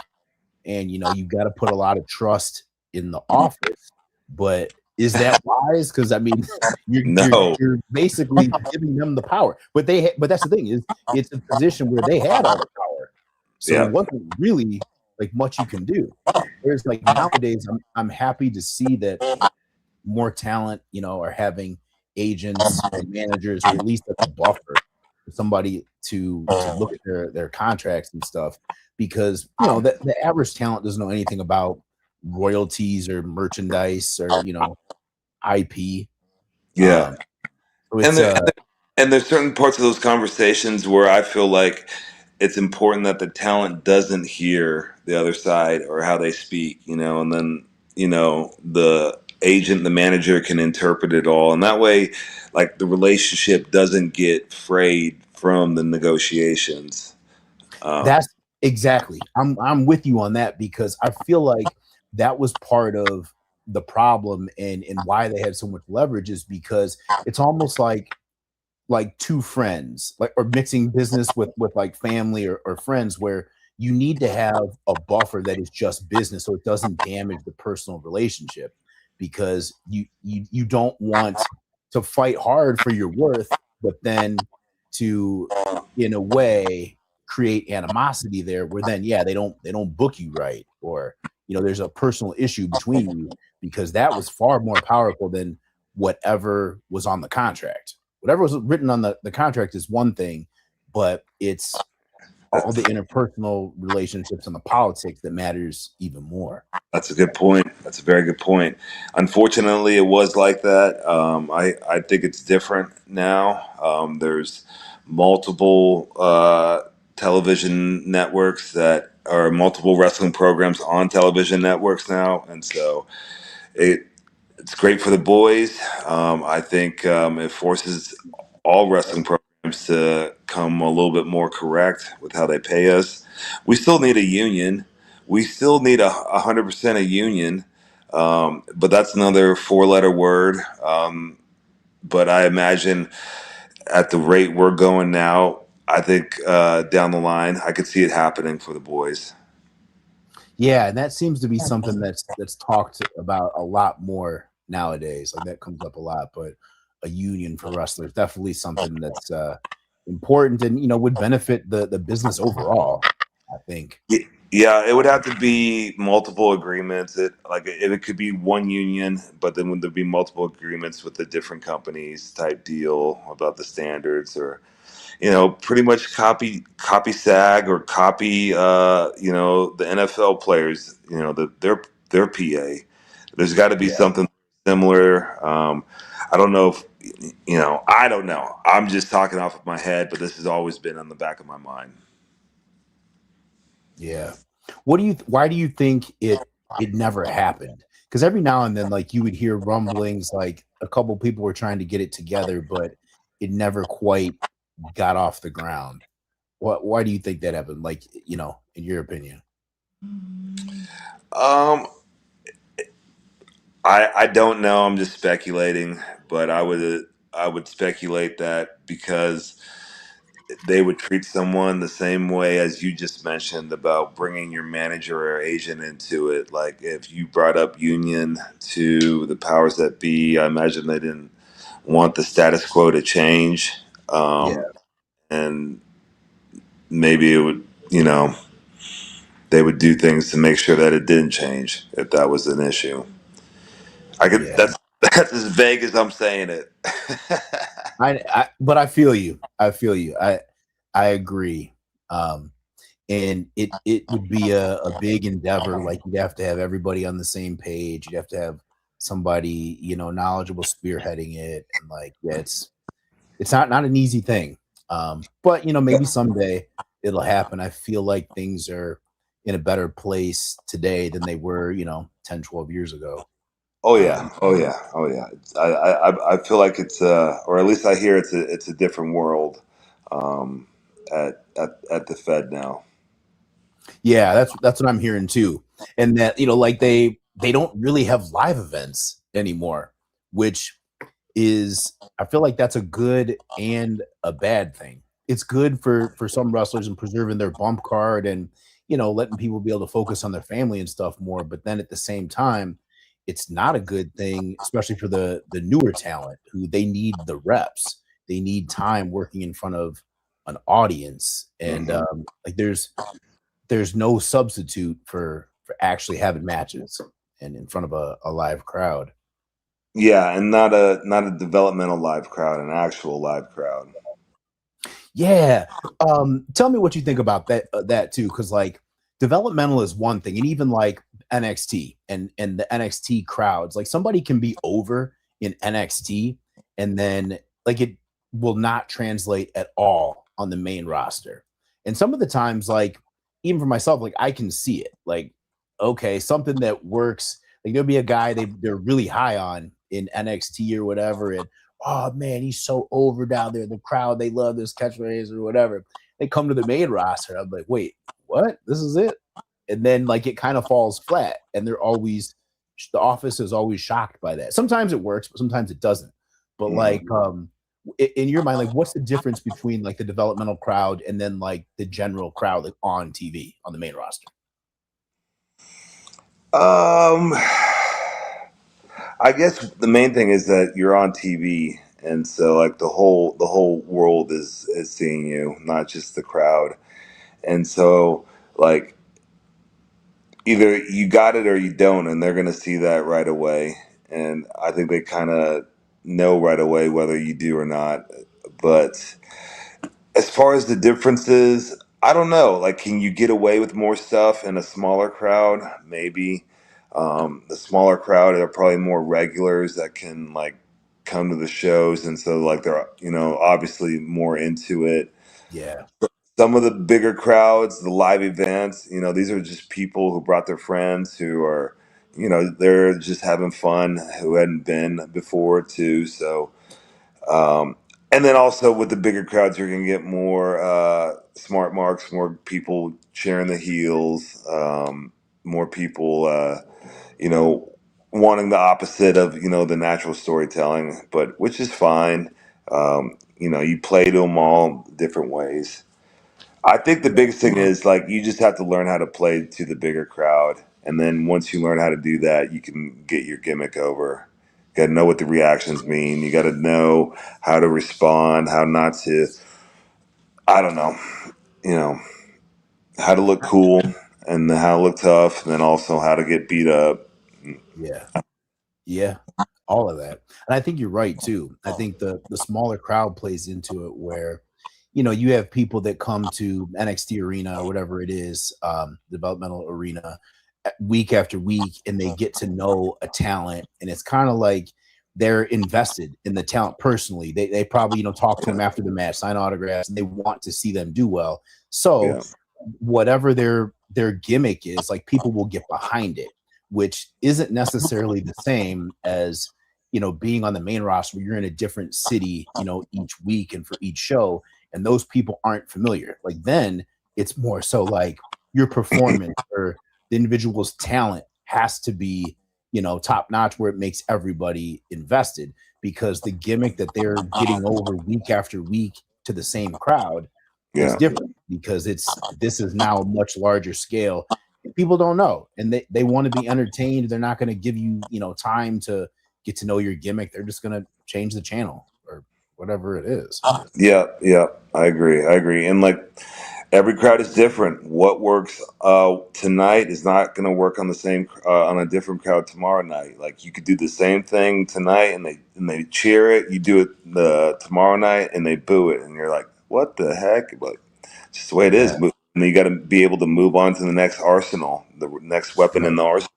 and you've got to put a lot of trust in the office. But is that wise? Because I mean, No. you're basically giving them the power. But but that's the thing, is it's a position where they had all the power, so there Yeah. wasn't really like much you can do. Whereas like nowadays, I'm happy to see that more talent, are having agents or managers, or at least a buffer, somebody to look at their contracts and stuff, because the average talent doesn't know anything about royalties or merchandise or IP. Yeah. So And it's there, and there's certain parts of those conversations where I feel like it's important that the talent doesn't hear the other side or how they speak, and then, the agent, the manager can interpret it all. And that way, like, the relationship doesn't get frayed from the negotiations. That's exactly. I'm with you on that, because I feel like that was part of the problem, and why they had so much leverage, is because it's almost like two friends, like, or mixing business with like family or friends, where you need to have a buffer that is just business, so it doesn't damage the personal relationship, because you don't want to fight hard for your worth, but then to, in a way, create animosity there, where then they don't book you right, or there's a personal issue between you, because that was far more powerful than whatever was on the contract. Whatever was written on the contract is one thing, but it's all the interpersonal relationships and the politics that matters even more. That's a good point. That's a very good point. Unfortunately, it was like that. I think it's different now. There's multiple television networks that are multiple wrestling programs on television networks now, and so it it's great for the boys. I think it forces all wrestling programs to come a little bit more correct with how they pay us. We still need a union. We still need 100% a union, but that's another four-letter word. But I imagine at the rate we're going now, I think down the line, I could see it happening for the boys. Yeah, and that seems to be something that's talked about a lot more nowadays. Like, that comes up a lot, but a union for wrestlers, definitely something that's important, and would benefit the business overall, I think. Yeah, it would have to be multiple agreements. It could be one union, but then would there be multiple agreements with the different companies type deal about the standards, or pretty much copy SAG, or copy the NFL players, their PA. There's got to be Yeah, something similar. I don't know if I don't know. I'm just talking off of my head, but this has always been on the back of my mind. yeah. Why do you think it never happened? Because every now and then, like, you would hear rumblings, like a couple people were trying to get it together, but it never quite got off the ground. Why do you think that happened? Like, in your opinion? Um, I don't know. I'm just speculating, but I would speculate that because they would treat someone the same way as you just mentioned about bringing your manager or agent into it. Like, if you brought up union to the powers that be, I imagine they didn't want the status quo to change, Yeah, and maybe it would, they would do things to make sure that it didn't change if that was an issue. I could. yeah. That's as vague as I'm saying it. But I feel you. I feel you. I agree. Um, and it would be a big endeavor. Like, you'd have to have everybody on the same page. You'd have to have somebody knowledgeable spearheading it, and like, yeah, it's not an easy thing. But maybe someday it'll happen. I feel like things are in a better place today than they were 10, 12 years ago. Oh um, yeah, oh yeah, oh yeah. I feel like it's or at least I hear it's a different world, um, at the Fed now. Yeah, that's what I'm hearing too. And that, like, they don't really have live events anymore, which is, I feel like that's a good and a bad thing. It's good for some wrestlers and preserving their bump card, and letting people be able to focus on their family and stuff more. But then at the same time, it's not a good thing, especially for the newer talent who they need the reps. They need time working in front of an audience, and like there's no substitute for actually having matches and in front of a live crowd. Yeah, and not a developmental live crowd, an actual live crowd. Yeah. Tell me what you think about that too, because like developmental is one thing, and even like NXT and the NXT crowds, like somebody can be over in NXT, and then like it will not translate at all on the main roster. And some of the times, like even for myself, like I can see it. Like, okay, something that works. Like there'll be a guy they're really high on in NXT or whatever, and oh man, he's so over down there. The crowd, they love this catchphrase or whatever. They come to the main roster. I'm like, wait, what? This is it? And then like it kind of falls flat. And the office is always shocked by that. Sometimes it works, but sometimes it doesn't. But like in your mind, like what's the difference between like the developmental crowd and then like the general crowd like on TV on the main roster? I guess the main thing is that you're on TV, and so like the whole world is seeing you, not just the crowd. And so like either you got it or you don't, and they're gonna see that right away. And I think they kind of know right away whether you do or not. But as far as the differences, I don't know. Like, can you get away with more stuff in a smaller crowd? Maybe. The smaller crowd are probably more regulars that can like come to the shows, and so like they're obviously more into it. Yeah. Some of the bigger crowds, the live events, these are just people who brought their friends who are, they're just having fun who hadn't been before too. So um, and then also with the bigger crowds, you're gonna get more smart marks, more people cheering the heels, more people, you know, wanting the opposite of the natural storytelling, but which is fine. You play to them all different ways. I think the biggest thing is like you just have to learn how to play to the bigger crowd, and then once you learn how to do that, you can get your gimmick over. Got to know what the reactions mean. You got to know how to respond, how not to. I don't know, you know, how to look cool and how to look tough, and then also how to get beat up. Yeah. Yeah, all of that. And I think you're right too. I think the smaller crowd plays into it where, you have people that come to NXT arena or whatever it is, developmental arena week after week, and they get to know a talent, and it's kind of like they're invested in the talent personally. They probably, talk to them after the match, sign autographs, and they want to see them do well. So Yeah, whatever their gimmick is, like people will get behind it, which isn't necessarily the same as being on the main roster where you're in a different city each week and for each show, and those people aren't familiar. Like then it's more so like your performance or the individual's talent has to be top notch where it makes everybody invested, because the gimmick that they're getting over week after week to the same crowd is yeah, different, because this is now a much larger scale. People don't know, and they want to be entertained. They're not going to give you time to get to know your gimmick. They're just going to change the channel or whatever it is. yeah, yeah. I agree. I agree. And like every crowd is different. What works tonight is not going to work on the same on a different crowd tomorrow night. Like you could do the same thing tonight, and they cheer it. You do it the tomorrow night, and they boo it, and you're like, what the heck? But it's just the way it is. Yeah, And you got to be able to move on to the next arsenal, the next weapon in right. the arsenal.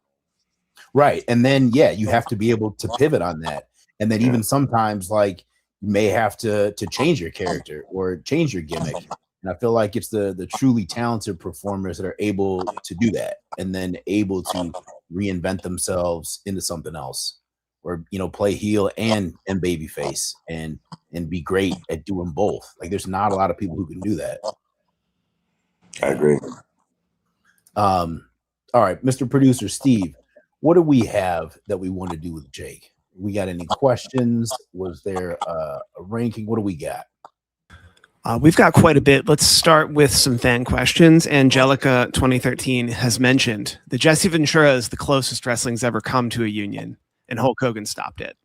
Right. And then yeah, you have to be able to pivot on that. And then Yeah, even sometimes like you may have to change your character or change your gimmick. And I feel like it's the truly talented performers that are able to do that and then able to reinvent themselves into something else, or play heel and babyface and be great at doing both. Like there's not a lot of people who can do that. I Yeah. agree. All right, Mr. Producer Steve, what do we have that we want to do with Jake? We got any questions? Was there a ranking? What do we got? We've got quite a bit. Let's start with some fan questions. Angelica 2013 has mentioned that Jesse Ventura is the closest wrestling's ever come to a union, and Hulk Hogan stopped it.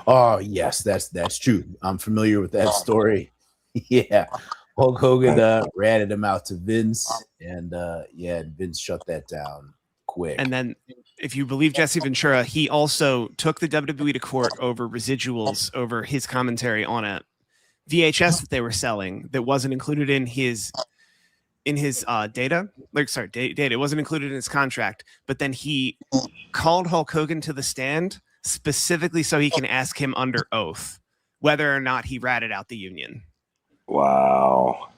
Oh yes, that's true. I'm familiar with that story. Yeah, Hulk Hogan ratted him out to Vince, and Vince shut that down quick. And then, if you believe Jesse Ventura, he also took the WWE to court over residuals over his commentary on a VHS that they were selling that wasn't included in his data. Data. It wasn't included in his contract. But then he called Hulk Hogan to the stand specifically so he can ask him under oath whether or not he ratted out the union. Wow.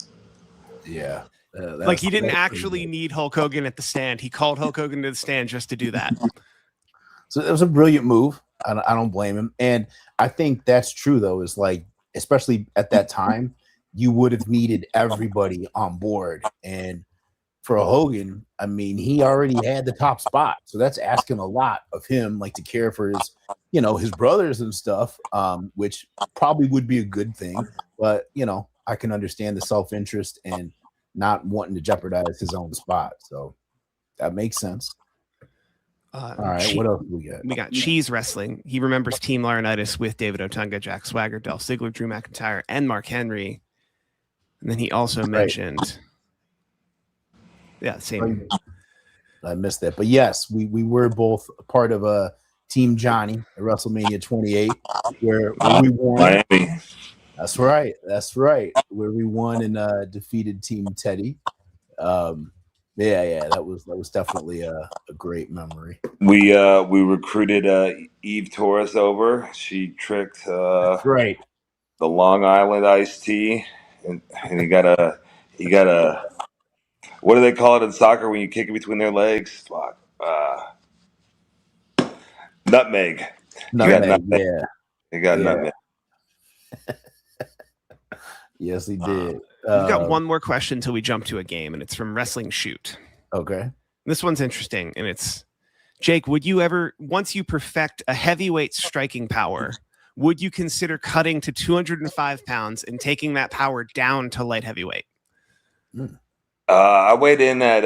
Yeah. Like he didn't actually need Hulk Hogan at the stand. He called Hulk Hogan to the stand just to do that. So it was a brilliant move. I don't blame him. And I think that's true, though, is like, especially at that time, you would have needed everybody on board. And for a Hogan, I mean, he already had the top spot. So that's asking a lot of him, like to care for his, his brothers and stuff, which probably would be a good thing. But, I can understand the self-interest and not wanting to jeopardize his own spot. So that makes sense. All right, what else we got? We got Cheese Wrestling. He remembers Team Laurinaitis with David Otunga, Jack Swagger, Dolph Ziggler, Drew McIntyre, and Mark Henry. And then he also mentioned, same. I missed that, but yes, we were both part of a Team Johnny at WrestleMania 28, where we won. Miami. That's right. Where we won and defeated Team Teddy. That was definitely a great memory. We recruited Eve Torres over. She tricked right. the Long Island iced tea, and he got a what do they call it in soccer when you kick it between their legs? Fuck. Nutmeg. Nutmeg. Yeah. He got nutmeg. Yes, he did. We've got one more question until we jump to a game, and it's from Wrestling Shoot. Okay. This one's interesting, and it's, Jake, would you ever, once you perfect a heavyweight striking power, would you consider cutting to 205 pounds and taking that power down to light heavyweight? I weighed in at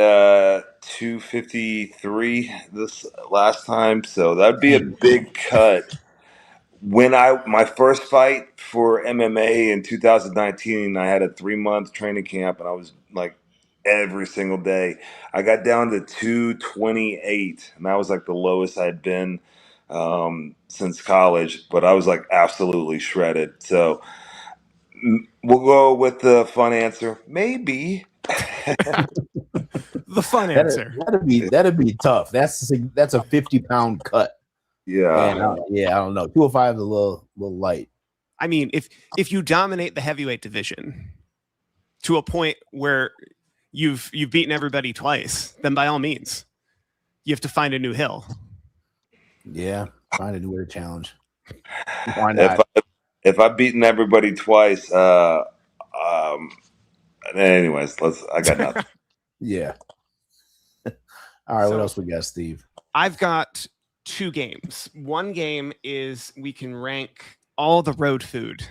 253 this last time, so that'd be a big cut. When my first fight for MMA in 2019, I had a 3-month training camp, and I was like every single day. I got down to 228, and that was like the lowest I'd been since college. But I was like absolutely shredded. So we'll go with the fun answer, maybe. The fun answer. That'd be tough. That's a 50-pound cut. Yeah. And, I don't know. 205 is a little light. I mean, if you dominate the heavyweight division to a point where you've beaten everybody twice, then by all means, you have to find a new hill. Yeah, find a new way to challenge. Why not? If I've beaten everybody twice, anyways, I got nothing. Yeah. All right, what else we got, Steve? I've got 2 games. One game is we can rank all the road food.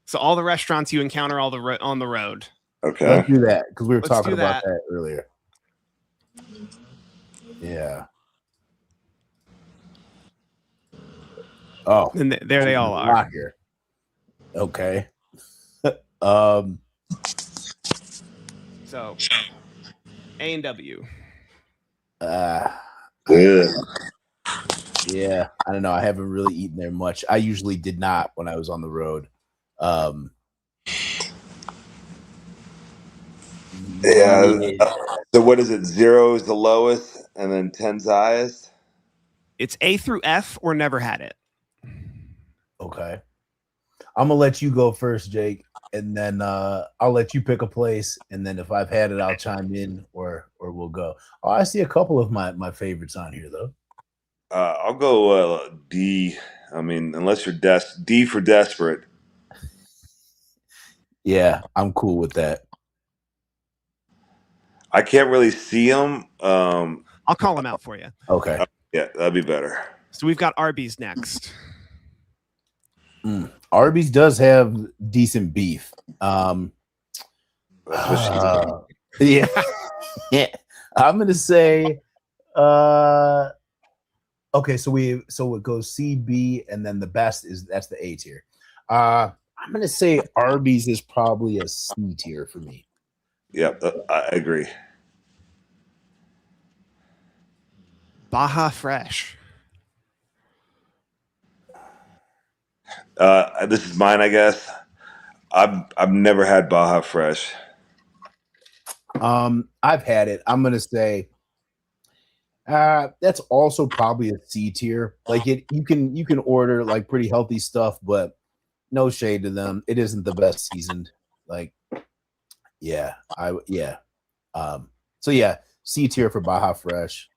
So all the restaurants you encounter on the road. Okay. Let's do that because we were talking about that earlier. Yeah. Oh. And there they all are. Here. Okay. So A&W. Yeah, I don't know. I haven't really eaten there much. I usually did not when I was on the road. So what is it? 0 is the lowest, and then 10's the highest. It's A through F or never had it. Okay, I'm gonna let you go first, Jake, and then I'll let you pick a place, and then if I've had it, I'll chime in, or we'll go. Oh, I see a couple of my favorites on here though. I'll go D. I mean, unless you're D for desperate. Yeah, I'm cool with that. I can't really see them. I'll call them out for you. Okay. Yeah, that'd be better. So we've got Arby's next. Arby's does have decent beef. That's what she said. Yeah. Yeah. I'm gonna say okay, so it goes C, B, and then the best that's the A tier. I'm gonna say Arby's is probably a C tier for me. Yeah, I agree. Baja Fresh. This is mine, I guess. I've never had Baja Fresh. I've had it. I'm gonna say that's also probably a C tier. Like you can order like pretty healthy stuff, but no shade to them. It isn't the best seasoned. Like, yeah. So yeah, C tier for Baja Fresh.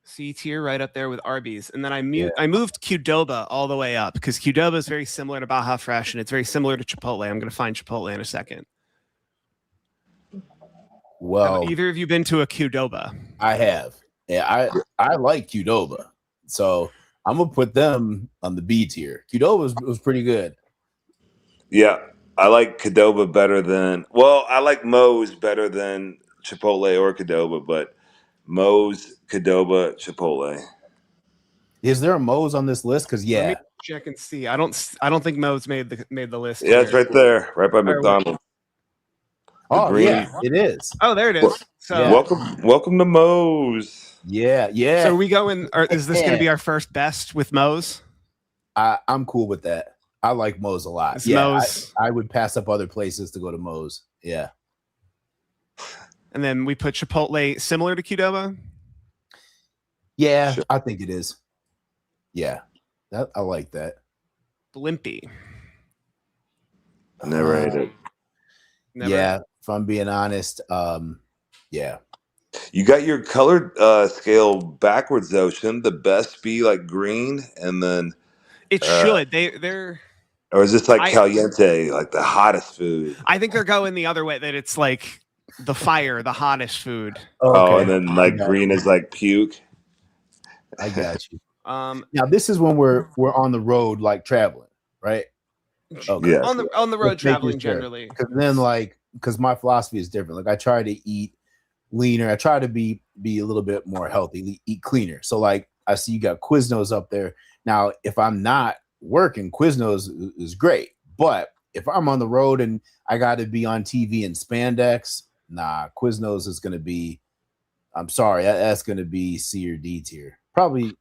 C tier right up there with Arby's. And then I moved Qdoba all the way up because Qdoba is very similar to Baja Fresh and it's very similar to Chipotle. I'm going to find Chipotle in a second. Well, have either of you been to a Qdoba? I have. Yeah, I like Qdoba. So I'm going to put them on the B tier. Qdoba was pretty good. Yeah, I like Qdoba better than, well, I like Moe's better than Chipotle or Qdoba, but Moe's, Qdoba, Chipotle. Is there a Moe's on this list? Because Let me check and see. I don't think Moe's made the list. Yeah, it's right there, right by McDonald's. Oh yeah, it is. Oh, there it is. So welcome to Moe's. Yeah. So are we going? Or is this going to be our first best with Moe's? I'm cool with that. I like Moe's a lot. It's Moe's. I would pass up other places to go to Moe's. Yeah. And then we put Chipotle similar to Qdoba. Yeah, sure. I think it is. Yeah, I like that. Blimpie. Never ate it. Never. Yeah, if I'm being honest, yeah. You got your color scale backwards though. Shouldn't the best be like green and then it should. They're or is this like caliente, like the hottest food? I think they're going the other way, that it's like the fire, the hottest food. Oh, and then like green is like puke. I got you. Now this is when we're on the road, like traveling, right? Okay. Yeah. On the road traveling generally. Because my philosophy is different. Like I try to eat leaner. I try to be a little bit more healthy, eat cleaner. So like I see you got Quiznos up there. Now, if I'm not working, Quiznos is great. But if I'm on the road and I got to be on TV in spandex, nah, Quiznos is going to be, I'm sorry, that's going to be C or D tier. Probably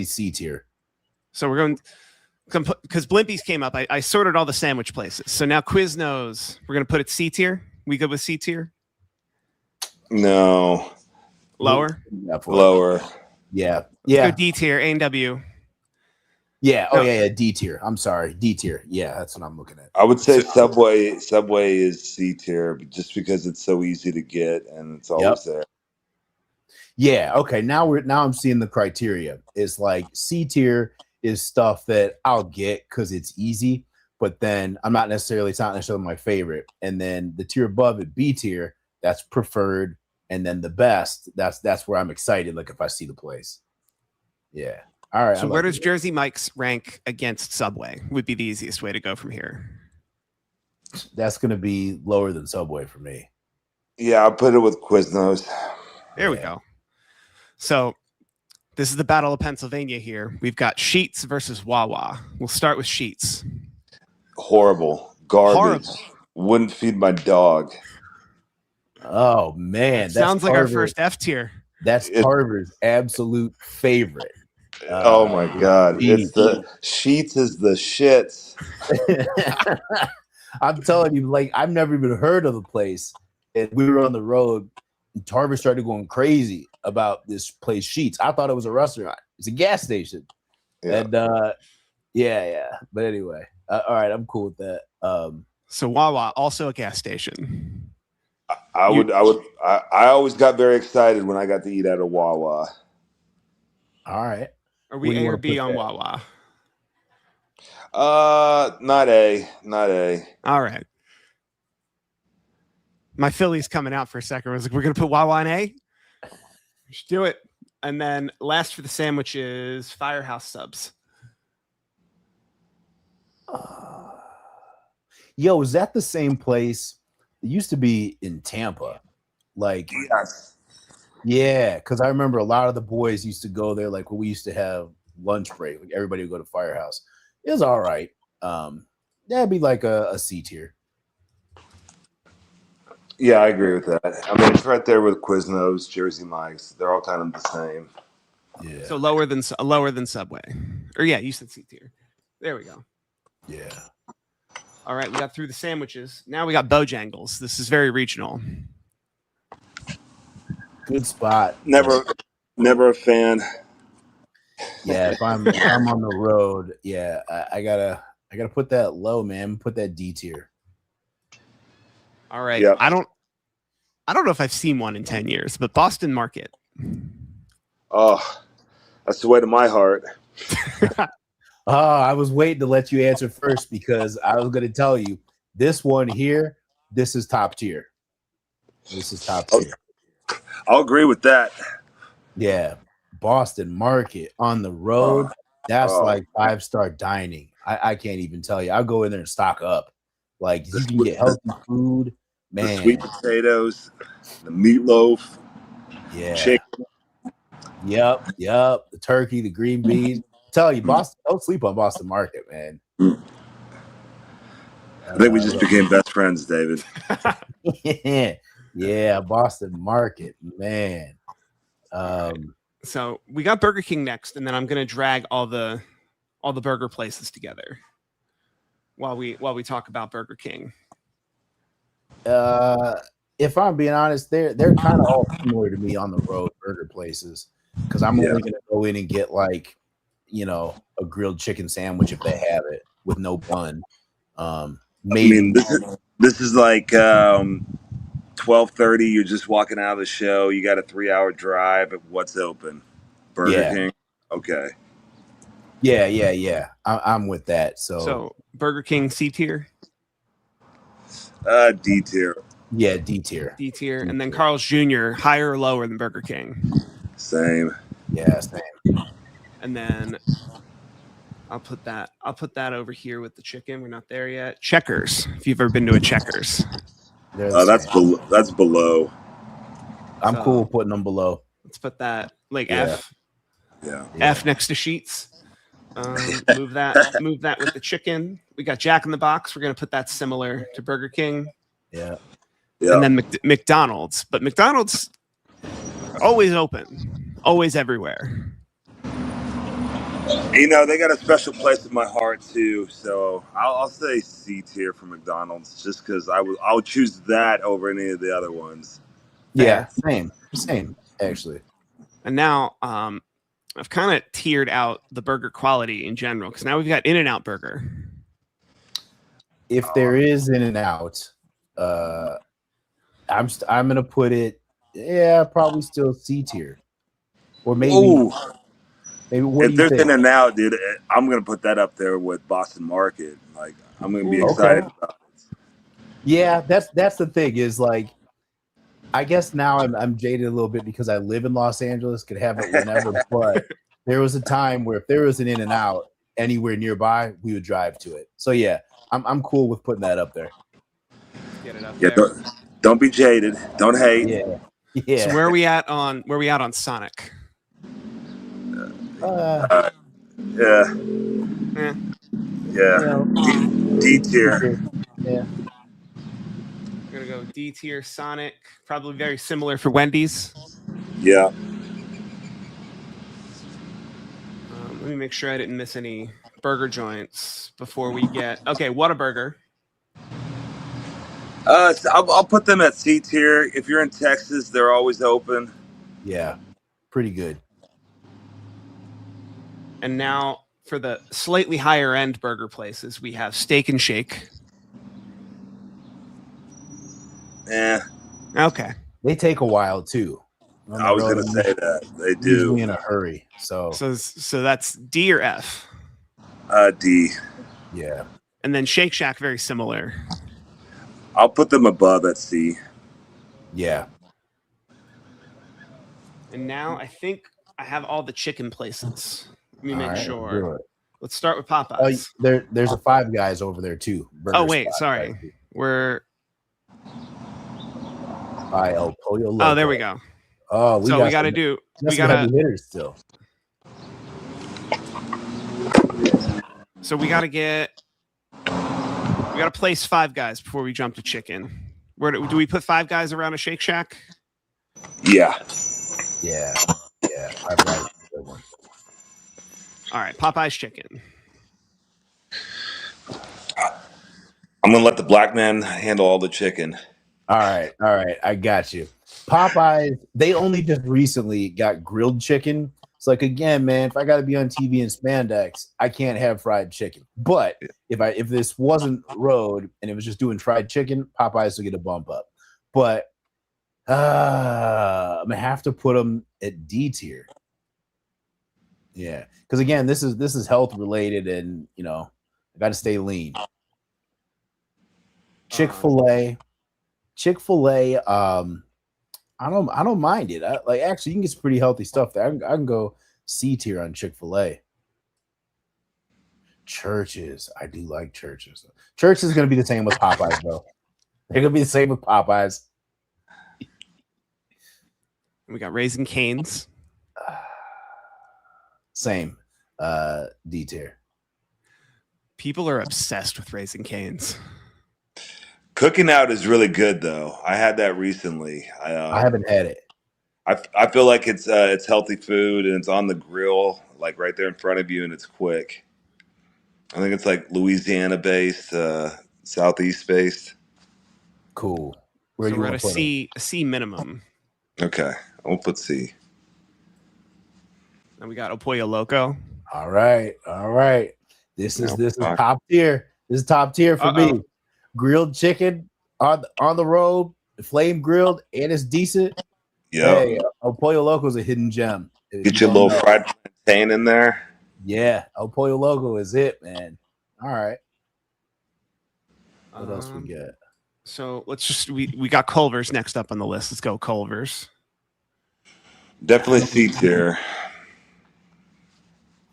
C tier. So we're going, because Blimpies came up, I sorted all the sandwich places. So now Quiznos, we're going to put it C tier. We good with C tier? No. Lower? Lower. Yeah. Let's go D tier, A&W. Yeah. Oh, yeah. D tier. I'm sorry. D tier. Yeah, that's what I'm looking at. I would say Subway is C tier just because it's so easy to get and it's always there. Yeah. Okay. Now I'm seeing the criteria. It's like C tier is stuff that I'll get because it's easy, but then it's not necessarily my favorite. And then the tier above it, B tier, that's preferred. And then the best, that's where I'm excited. Like if I see the place. Yeah. All right. So where does Jersey Mike's rank against Subway? Would be the easiest way to go from here. That's going to be lower than Subway for me. Yeah, I'll put it with Quiznos. There we go. So this is the Battle of Pennsylvania here. We've got Sheetz versus Wawa. We'll start with Sheetz. Horrible. Garbage. Wouldn't feed my dog. Oh, man. That sounds like our first F tier. That's Carver's absolute favorite. Oh my God. It's the Sheetz is the shits. I'm telling you, like, I've never even heard of the place. And we were on the road, and Tarver started going crazy about this place, Sheetz. I thought it was a restaurant. It's a gas station. Yeah. And yeah. But anyway, all right, I'm cool with that. So Wawa, also a gas station. I always got very excited when I got to eat at a Wawa. All right. Are we A or B on Wawa? Not A. All right. My Philly's coming out for a second. I was like, we're going to put Wawa in A? We should do it. And then last for the sandwiches, Firehouse Subs. Yo, is that the same place? It used to be in Tampa. Like, Yes. yeah, because I remember a lot of the boys used to go there. Like when we used to have lunch break, like everybody would go to Firehouse. It was all right. That'd be like a C tier. Yeah, I agree with that. I mean, it's right there with Quiznos, Jersey Mike's. They're all kind of the same. Yeah. So lower than Subway, or yeah, you said C tier. There we go. Yeah. All right, we got through the sandwiches. Now we got Bojangles. This is very regional. Good spot. Never a fan. Yeah, if I'm on the road, yeah, I gotta put that low, man. Put that D tier. All right. Yep. I don't know if I've seen one in 10 years, but Boston Market. Oh, that's the way to my heart. Oh, I was waiting to let you answer first because I was gonna tell you this one here, this is top tier. This is top tier. I'll agree with that. Yeah. Boston Market on the road. That's like 5-star dining. I can't even tell you. I'll go in there and stock up. Like you can get healthy food, man. The sweet potatoes, the meatloaf, Yeah. chicken. Yep. The turkey, the green beans. Tell you, Boston. Don't sleep on Boston Market, man. I think we just became best friends, David. Yeah, Boston Market, man. So we got Burger King next, and then I'm gonna drag all the burger places together while we talk about Burger King. If I'm being honest, they're kind of all similar to me on the road burger places because I'm only gonna go in and get like, a grilled chicken sandwich if they have it with no bun. Maybe. I mean, this is like 12:30. You're just walking out of the show. You got a 3-hour drive. What's open? Burger King. Okay. Yeah. I'm with that. So Burger King C tier. D tier. Yeah, D tier. D tier, and then Carl's Jr. higher or lower than Burger King? Same. Yeah, same. And then I'll put that over here with the chicken. We're not there yet. Checkers. If you've ever been to a Checkers. That's below. I'm cool putting them below. Let's put that like F. Yeah. F next to Sheets. Move that with the chicken. We got Jack in the Box. We're gonna put that similar to Burger King. Yeah. And then McDonald's, but McDonald's always open, always everywhere. They got a special place in my heart too. So I'll say C tier for McDonald's, just because I would choose that over any of the other ones. Yeah, same actually. And now I've kind of tiered out the burger quality in general because now we've got In-N-Out Burger. If there is In-N-Out, I'm gonna put it, probably still C tier, or maybe. Ooh. Maybe what if there's In-N-Out, dude, I'm gonna put that up there with Boston Market. Like I'm gonna be excited about it. Yeah, that's the thing is like, I guess now I'm jaded a little bit because I live in Los Angeles, could have it whenever, but there was a time where if there was an In-N-Out anywhere nearby, we would drive to it. So yeah, I'm cool with putting that up there. Get it up there. Don't be jaded. Don't hate. Yeah. So where are we at on Sonic? Yeah. D tier. Yeah. We're gonna go D tier Sonic. Probably very similar for Wendy's. Yeah. Let me make sure I didn't miss any burger joints before we get. Okay, Whataburger. I'll put them at C tier. If you're in Texas, they're always open. Yeah, pretty good. And now for the slightly higher end burger places, we have Steak and Shake. Yeah. Okay. They take a while too. I was going to say that. They do. Usually in a hurry. So that's D or F? D. Yeah. And then Shake Shack, very similar. I'll put them above at C. Yeah. And now I think I have all the chicken places. Let me make sure. Let's start with Popeyes. There's a Five Guys over there too. Oh wait, sorry. We're by El Pollo Loco. Oh, there we go. Oh, we got to do. We got heavy hitters still. So we got to place Five Guys before we jump to chicken. Where do we put Five Guys around a Shake Shack? Yeah. Five Guys is a good one. All right, Popeye's chicken. I'm gonna let the black man handle all the chicken. All right, I got you. Popeyes, they only just recently got grilled chicken. It's like, again, man, if I got to be on TV in spandex, I can't have fried chicken. But if this wasn't road and it was just doing fried chicken, Popeyes would get a bump up. But I'm gonna have to put them at D tier. Yeah, because again, this is health related, and I got to stay lean. Chick-fil-A, I don't mind it. Actually, you can get some pretty healthy stuff there. I can go C tier on Chick-fil-A. Churches, I do like Churches. Church is gonna be the same with Popeyes, bro. They're gonna be the same with Popeyes. We got Raising Cane's. Same. D tier. People are obsessed with Raising Cane's. Cooking out is really good, though. I had that recently. I haven't had it. I feel like it's healthy food and it's on the grill, like right there in front of you, and it's quick. I think it's like Louisiana based, Southeast based. Cool. So we're at a C minimum. Okay, I'll put C. And we got O Pollo Loco. All right. This is top tier. This is top tier for me. Grilled chicken on the road, flame grilled, and it's decent. Yeah. Hey, El Pollo Loco is a hidden gem. Get your little fried plantain in there. Yeah, El Pollo Loco is it, man. All right. What else we got? So we got Culver's next up on the list. Let's go Culver's. Definitely C tier.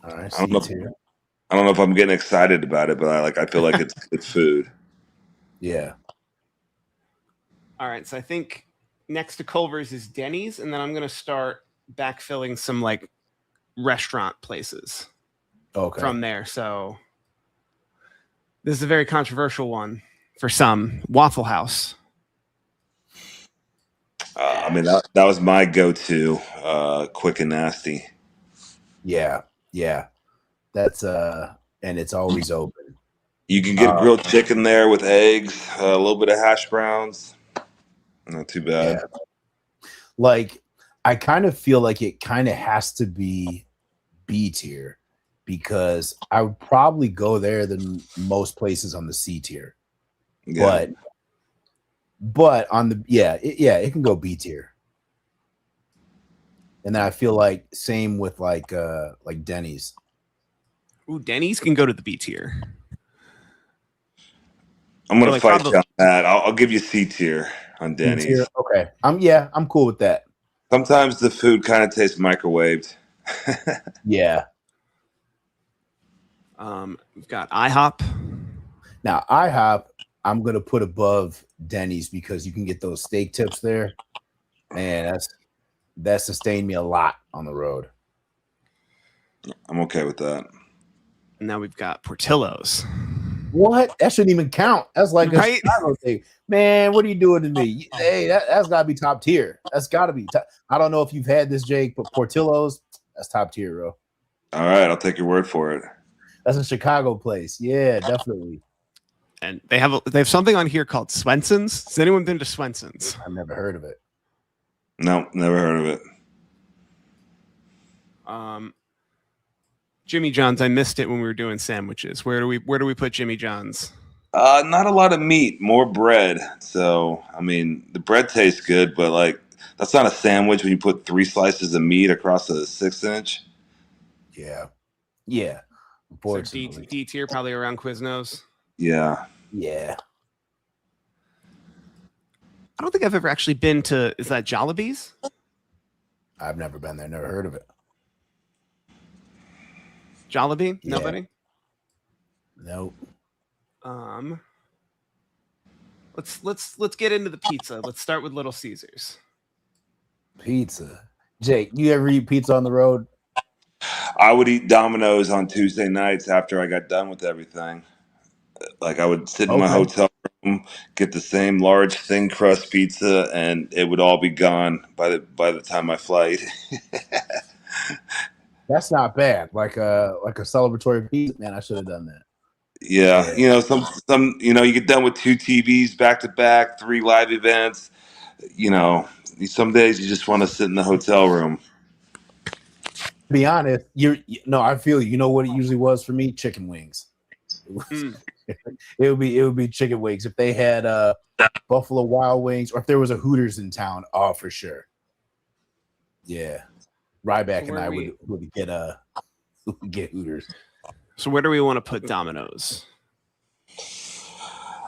All right, I don't know if I'm getting excited about it, but I feel like it's good food. Yeah. All right, so I think next to Culver's is Denny's, and then I'm gonna start backfilling some like restaurant places. Okay. From there. So this is a very controversial one for some. Waffle House. I mean that was my go-to, quick and nasty. Yeah. That's and it's always open. You can get grilled chicken there with eggs, a little bit of hash browns. Not too bad. Yeah. Like, I kind of feel like it kind of has to be B tier because I would probably go there than most places on the C tier. Yeah. But on the it can go B tier. And then I feel like same with like Denny's. Ooh, Denny's can go to the B tier. I'm gonna fight you on that. I'll give you C tier on Denny's. C-tier? Okay. I'm cool with that. Sometimes the food kind of tastes microwaved. Yeah. We've got IHOP. Now IHOP, I'm gonna put above Denny's because you can get those steak tips there. Man, that sustained me a lot on the road. I'm okay with that. And now we've got Portillo's. What? That shouldn't even count. That's like a right? Chicago thing. Man, what are you doing to me? Hey, that's got to be top tier. That's got to be top. I don't know if you've had this, Jake, but Portillo's, that's top tier, bro. All right, I'll take your word for it. That's a Chicago place. Yeah, definitely. And they have something on here called Swenson's. Has anyone been to Swenson's? I've never heard of it. No, never heard of it. Jimmy John's. I missed it when we were doing sandwiches. Where do we put Jimmy John's? Not a lot of meat, more bread. So I mean, the bread tastes good, but like that's not a sandwich when you put 3 slices of meat across a 6-inch. Yeah. So D tier, probably around Quiznos. Yeah. I don't think I've ever actually been to. Is that Jollibee's? I've never been there. Never heard of it. Jollibee? Yeah. Nobody? Nope. Let's get into the pizza. Let's start with Little Caesars. Pizza. Jake, you ever eat pizza on the road? I would eat Domino's on Tuesday nights after I got done with everything. Like I would sit in my hotel room, get the same large thin crust pizza, and it would all be gone by the time my flight. That's not bad. Like a celebratory pizza. Man, I should have done that. Yeah, you know, some you get done with 2 TVs back to back, 3 live events. You know, some days you just want to sit in the hotel room. To be honest, I feel you know what it usually was for me? Chicken wings. It would be chicken wings. If they had Buffalo Wild Wings, or if there was a Hooters in town, oh for sure. Yeah. Ryback and I would get Hooters. So where do we want to put Domino's?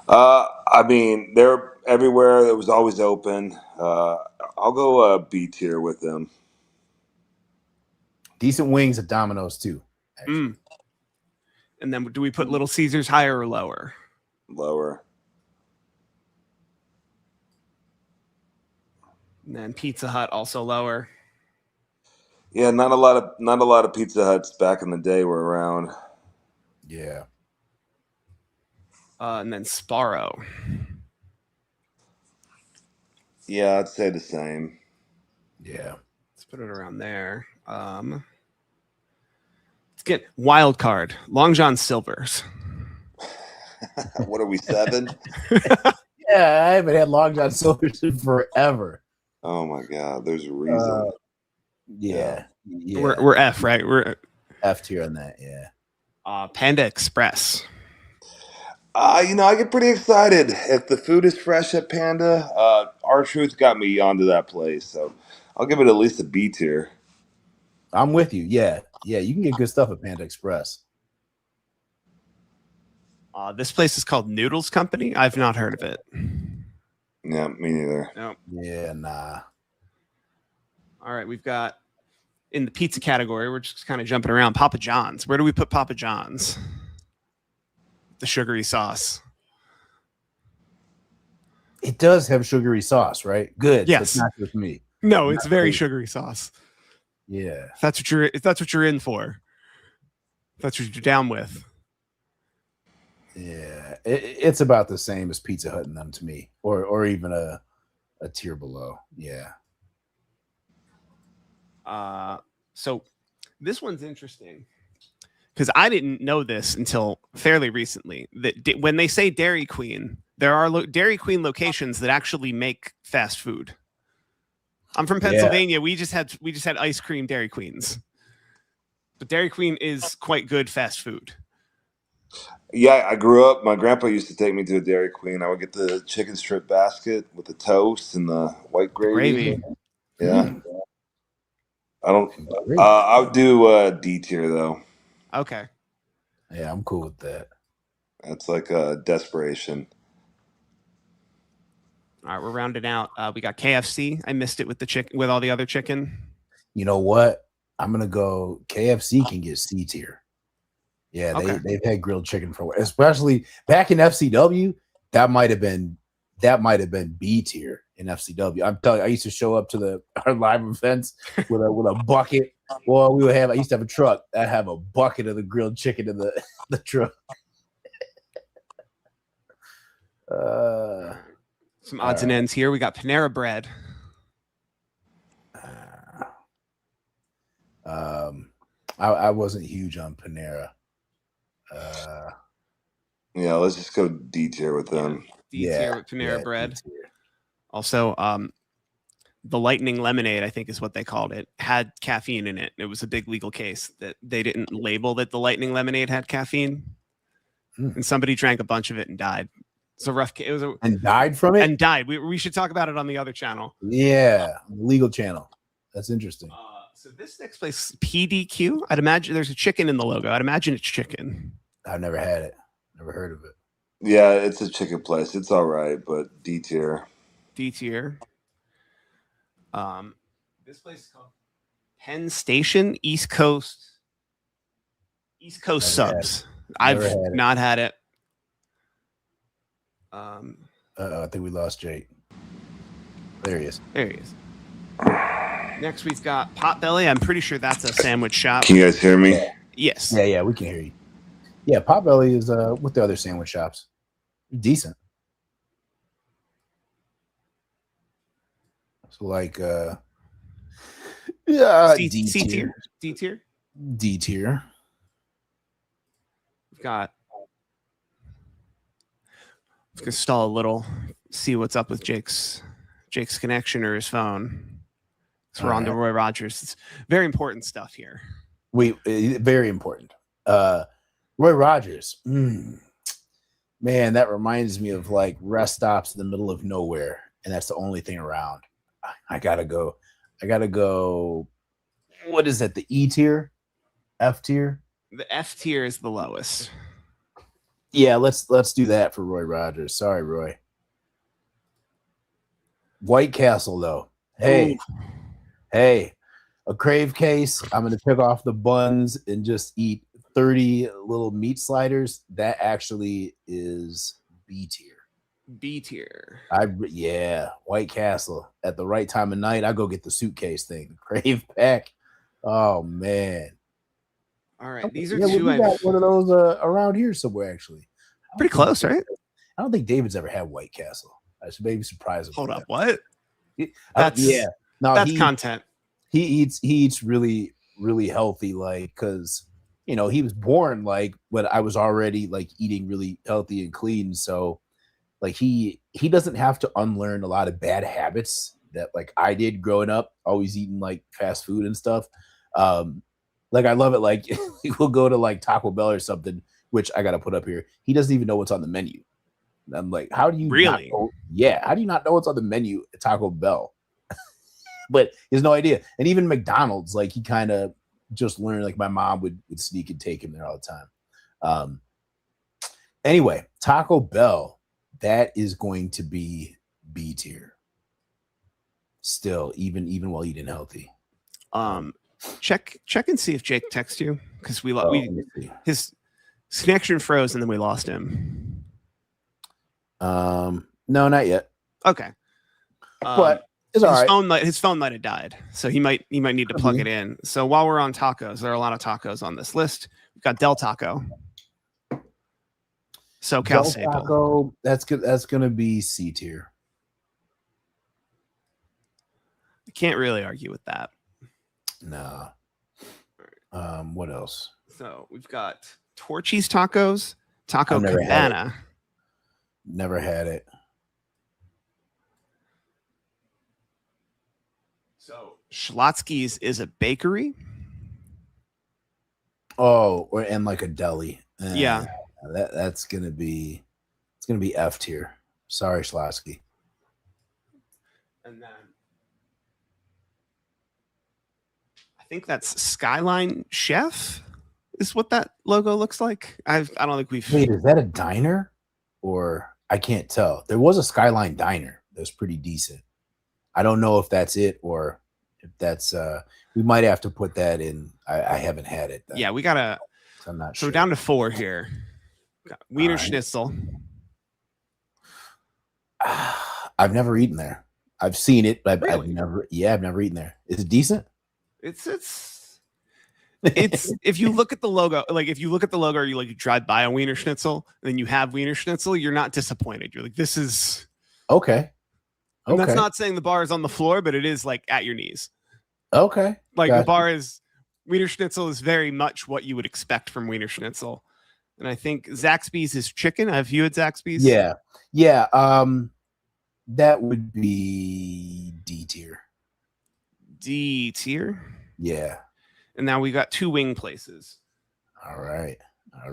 I mean, they're everywhere. It was always open. I'll go B tier with them. Decent wings at Domino's too. And then do we put Little Caesars higher or lower? Lower. And then Pizza Hut also lower. Yeah, not a lot of Pizza Huts back in the day were around. Yeah. And then Sparrow. Yeah, I'd say the same. Yeah. Let's put it around there. Let's get Wild Card. Long John Silver's. What are we, 7? Yeah, I haven't had Long John Silver's in forever. Oh my God, there's a reason. Yeah. We're F, right? We're F tier on that. Yeah. Panda Express. I get pretty excited if the food is fresh at Panda. R-Truth got me onto that place, so I'll give it at least a B tier. I'm with you. Yeah, you can get good stuff at Panda Express. This place is called Noodles Company. I've not heard of it. Yeah, me neither. No. Yeah, nah. All right, we've got in the pizza category. We're just kind of jumping around. Papa John's. Where do we put Papa John's? The sugary sauce. It does have sugary sauce, right? Good. Yes. It's not just me. No, it's very sugary sauce. Yeah. If that's what you're in for. If that's what you're down with. Yeah. It's about the same as Pizza Hut and them to me. Or even a tier below. Yeah. So this one's interesting. Because I didn't know this until fairly recently. That when they say Dairy Queen, there are Dairy Queen locations that actually make fast food. I'm from Pennsylvania. Yeah. We just had ice cream Dairy Queens, but Dairy Queen is quite good fast food. Yeah, I grew up. My grandpa used to take me to a Dairy Queen. I would get the chicken strip basket with the toast and the white gravy. Yeah. I would do D tier though. Okay. Yeah, I'm cool with that. That's like a desperation. All right, we're rounding out. We got KFC. I missed it with the chicken, with all the other chicken. You know what? I'm gonna go. KFC can get C tier. Yeah, okay. They've had grilled chicken for a while, especially back in FCW. That might have been B tier in FCW. I'm telling you, I used to show up to our live events with a bucket. Well, I used to have a truck. I'd have a bucket of the grilled chicken in the truck. Some odds and ends here. We got Panera Bread. I wasn't huge on Panera. Yeah, let's just go D tier with them. D tier with Panera Bread. D-tier. Also, the Lightning Lemonade, I think is what they called it, had caffeine in it. It was a big legal case that they didn't label that the Lightning Lemonade had caffeine, and somebody drank a bunch of it and died. It's a rough case. And died from it? And died. We should talk about it on the other channel. Yeah, legal channel. That's interesting. So this next place, PDQ. I'd imagine there's a chicken in the logo. I'd imagine it's chicken. I've never had it. Never heard of it. Yeah, it's a chicken place. It's all right, but D tier. D tier. This place is called Penn Station East Coast Subs. I've not had it. I think we lost Jake. There he is. There he is. Next, we've got Potbelly. I'm pretty sure that's a sandwich shop. Can you guys hear me? Yes. Yeah, we can hear you. Yeah, Potbelly is with the other sandwich shops. Decent. So like D tier. D tier. D tier. We've got. Let's go stall a little. See what's up with Jake's connection or his phone. So we're on to Roy Rogers. It's very important stuff here. Very important. Roy Rogers. Man, that reminds me of like rest stops in the middle of nowhere, and that's the only thing around. I gotta go. What is that? The E tier? F tier? The F tier is the lowest. Yeah, let's do that for Roy Rogers. Sorry, Roy. White Castle, though. Hey, a crave case. I'm gonna pick off the buns and just eat 30 little meat sliders. That actually is B tier. B tier. White Castle. At the right time of night, I go get the suitcase thing, the crave pack. Oh man. All right, these are two. We got one of those around here somewhere, actually. Pretty close, right? I don't think David's ever had White Castle. I should maybe surprise him. Hold up, what? That's content. He eats really, really healthy, like, because he was born like when I was already like eating really healthy and clean. So like he doesn't have to unlearn a lot of bad habits that like I did growing up, always eating like fast food and stuff. Like I love it. Like we'll go to like Taco Bell or something, which I gotta put up here. He doesn't even know what's on the menu. I'm like, how do you really? How do you not know what's on the menu at Taco Bell? But he has no idea. And even McDonald's, like he kind of just learned. Like my mom would sneak and take him there all the time. Anyway, Taco Bell, that is going to be B tier. Still, even while eating healthy. Check and see if Jake texted you, because his connection froze and then we lost him. No, not yet. Okay. But it's all right. His phone might have died, so he might need to plug it in. So while we're on tacos, there are a lot of tacos on this list. We've got Del Taco. SoCal staple. Taco, that's good. That's gonna be C tier. I can't really argue with that. Nah. What else? So we've got Torchy's Tacos, Taco Cabana. Never had it. So Schlotsky's is a bakery. Oh, and like a deli. Yeah. It's gonna be F tier. Sorry, Schlotsky. And then I think that's Skyline Chef is what that logo looks like. I don't think we've. Wait, is that a diner? Or I can't tell. There was a Skyline Diner that was pretty decent. I don't know if that's it or if that's we might have to put that in. I haven't had it. Yeah, we gotta. So I'm not sure. So we're down to 4 here. Got Wiener Schnitzel. I've never eaten there. I've seen it, but really? I've never eaten there. Is it decent? It's if you look at the logo, or you like drive by a Wiener Schnitzel, and then you have Wiener Schnitzel, you're not disappointed. You're like, this is okay. And that's not saying the bar is on the floor, but it is like at your knees. Okay. Like the bar is Wiener Schnitzel is very much what you would expect from Wiener Schnitzel. And I think Zaxby's is chicken. Have you had Zaxby's? Yeah. Yeah. That would be D tier. D tier? Yeah. And now we got 2 wing places. All right. I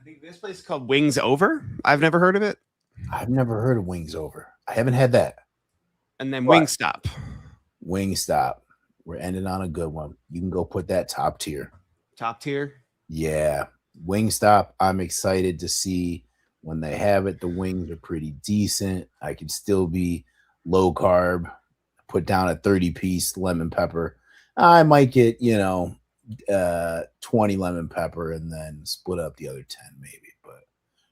think this place is called Wings Over. I've never heard of it. I've never heard of Wings Over. I haven't had that. And then Wingstop. Wingstop. We're ending on a good one. You can go put that top tier. Top tier? Yeah. Wingstop, I'm excited to see when they have it. The wings are pretty decent. I can still be low carb. Put down a 30-piece lemon pepper. I might get, 20 lemon pepper, and then split up the other 10 maybe. But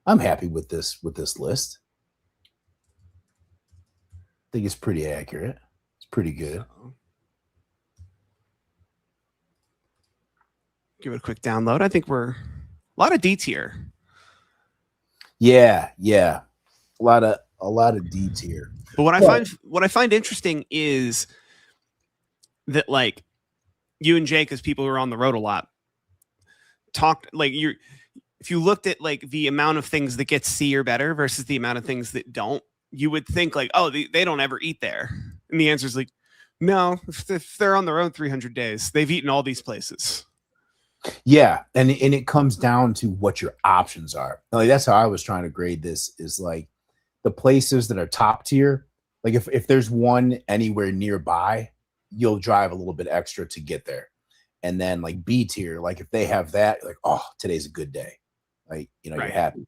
I'm happy with this list. I think it's pretty accurate. It's pretty good. Give it a quick download. I think we're a lot of D tier. Yeah. A lot of D tier. But what I find interesting is that, like, you and Jake, as people who are on the road a lot, talked like if you looked at like the amount of things that get C or better versus the amount of things that don't, you would think like, oh, they don't ever eat there. And the answer is like, no, if they're on their own 300 days, they've eaten all these places. Yeah. And it comes down to what your options are. Like, that's how I was trying to grade this, is like the places that are top tier. Like if there's one anywhere nearby, you'll drive a little bit extra to get there. And then like B tier, like if they have that, you're like, oh, today's a good day. Like, you're happy.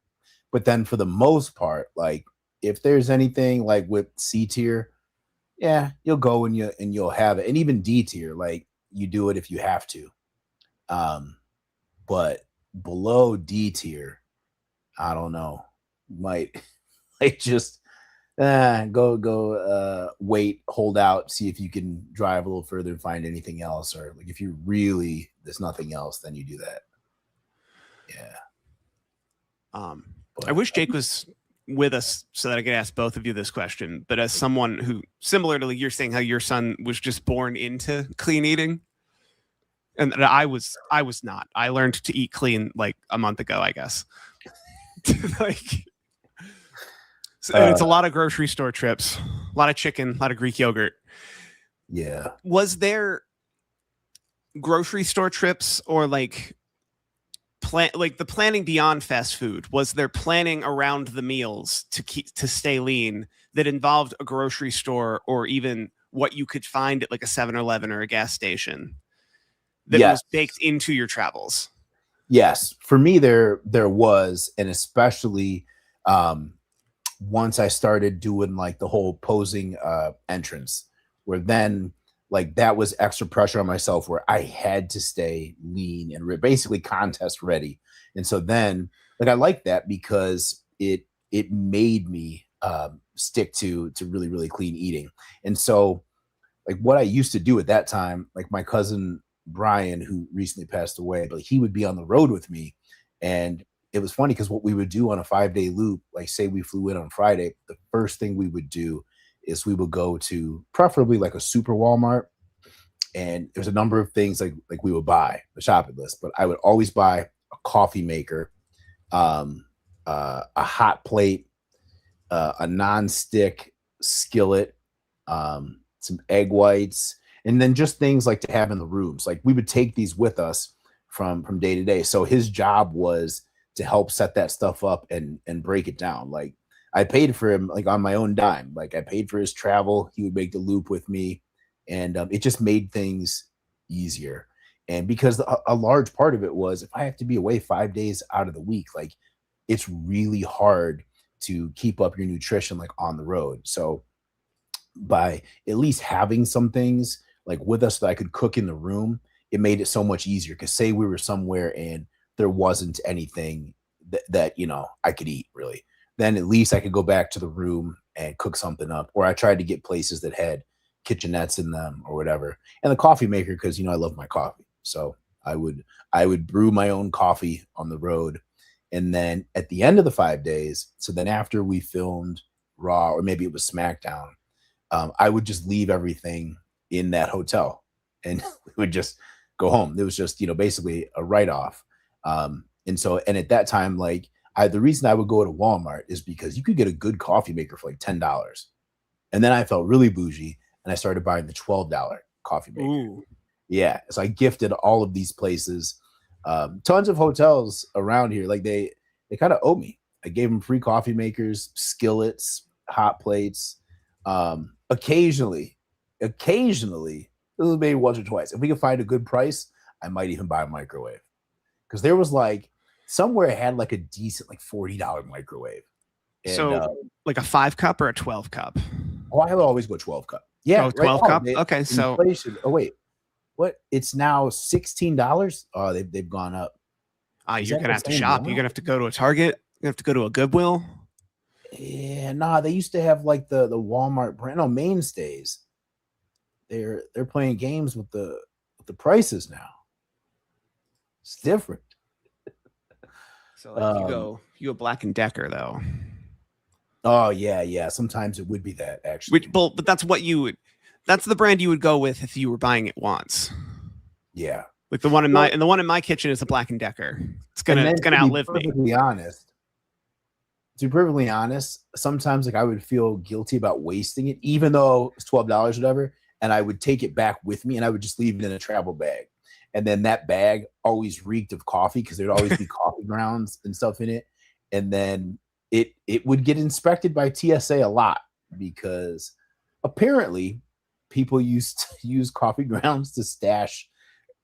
But then for the most part, like if there's anything like with C tier, yeah, you'll go and you'll have it. And even D tier, like you do it if you have to. But below D tier, I don't know, might just go wait, hold out, see if you can drive a little further and find anything else. Or like if you really, there's nothing else, then you do that. Yeah. I wish Jake was with us so that I could ask both of you this question. But as someone who, similar to like you're saying how your son was just born into clean eating, and I was not. I learned to eat clean like a month ago, I guess. Like, and it's a lot of grocery store trips, a lot of chicken, a lot of Greek yogurt. Yeah. Was there grocery store trips or like the planning beyond fast food? Was there planning around the meals to stay lean that involved a grocery store or even what you could find at like a 7-Eleven or a gas station that was baked into your travels? Yes. For me, there was, and especially once I started doing like the whole posing entrance, where then like that was extra pressure on myself, where I had to stay lean and basically contest ready. And so then like I like that because it made me stick to really, really clean eating. And so like what I used to do at that time, like my cousin Brian, who recently passed away, but he would be on the road with me. And it was funny because what we would do on a 5-day loop, like say we flew in on Friday, the first thing we would do is we would go to preferably like a super Walmart. And there's a number of things like we would buy, the shopping list, but I would always buy a coffee maker, a hot plate, a non-stick skillet, some egg whites, and then just things like to have in the rooms. Like we would take these with us from day to day. So his job was to help set that stuff up and break it down. Like I paid for him like on my own dime. Like I paid for his travel. He would make the loop with me, and it just made things easier. And because a large part of it was, if I have to be away 5 days out of the week, like it's really hard to keep up your nutrition like on the road. So by at least having some things like with us that I could cook in the room, it made it so much easier. Because say we were somewhere and there wasn't anything that I could eat really, then at least I could go back to the room and cook something up. Or I tried to get places that had kitchenettes in them or whatever. And the coffee maker, because I love my coffee, so I would brew my own coffee on the road. And then at the end of the 5 days, so then after we filmed Raw, or maybe it was SmackDown, I would just leave everything in that hotel and we would just go home. It was just basically a write-off. And at that time, like the reason I would go to Walmart is because you could get a good coffee maker for like $10. And then I felt really bougie and I started buying the $12 coffee maker. Ooh. Yeah. So I gifted all of these places, tons of hotels around here. Like they kind of owe me. I gave them free coffee makers, skillets, hot plates. Occasionally, this is maybe once or twice. If we can find a good price, I might even buy a microwave. Because there was like somewhere had like a decent like $40 microwave. And, so like a 5 cup or a 12 cup? Oh, I would always go 12 cup. Yeah, 12 cup. Okay, so inflation. Oh wait, What? It's now $16. Oh, they've gone up. You're gonna have to shop. You're gonna have to go to a Target. You have to go to a Goodwill. Yeah, nah. They used to have like the Walmart brand. No, Mainstays. They're playing games with the prices now. It's different. So like you go Black and Decker though. Oh yeah. Sometimes it would be that actually. But that's what you would. That's the brand you would go with if you were buying it once. Yeah. Like the one in my kitchen is a Black and Decker. It's gonna outlive me. To be perfectly honest, sometimes like I would feel guilty about wasting it, even though it's $12 or whatever, and I would take it back with me and I would just leave it in a travel bag. And then that bag always reeked of coffee because there'd always be coffee grounds and stuff in it. And then it would get inspected by TSA a lot because apparently people used to use coffee grounds to stash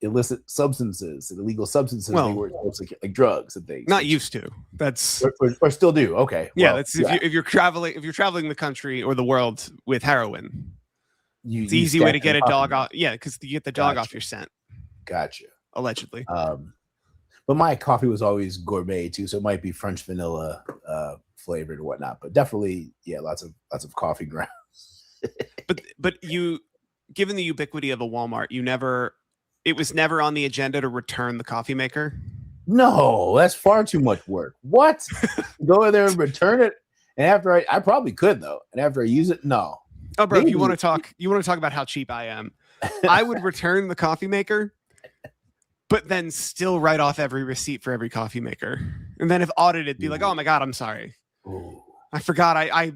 illicit substances and illegal substances. They were like drugs and things. Not used to. That's or still do. Okay. Yeah, that's if you're traveling the country or the world with heroin. It's the easy way to get a dog off. Yeah, because you get the dog off your scent. Gotcha. Allegedly. But my coffee was always gourmet too, so it might be French vanilla flavored or whatnot. But definitely, yeah, lots of coffee grounds. but you, given the ubiquity of a Walmart, it was never on the agenda to return the coffee maker. No, that's far too much work. What? Go in there and return it, and after I probably could though, and after I use it, no. Oh, bro, if you want to talk about how cheap I am, I would return the coffee maker, but then still write off every receipt for every coffee maker, and then if audited, be like, oh my god, I'm sorry, I forgot I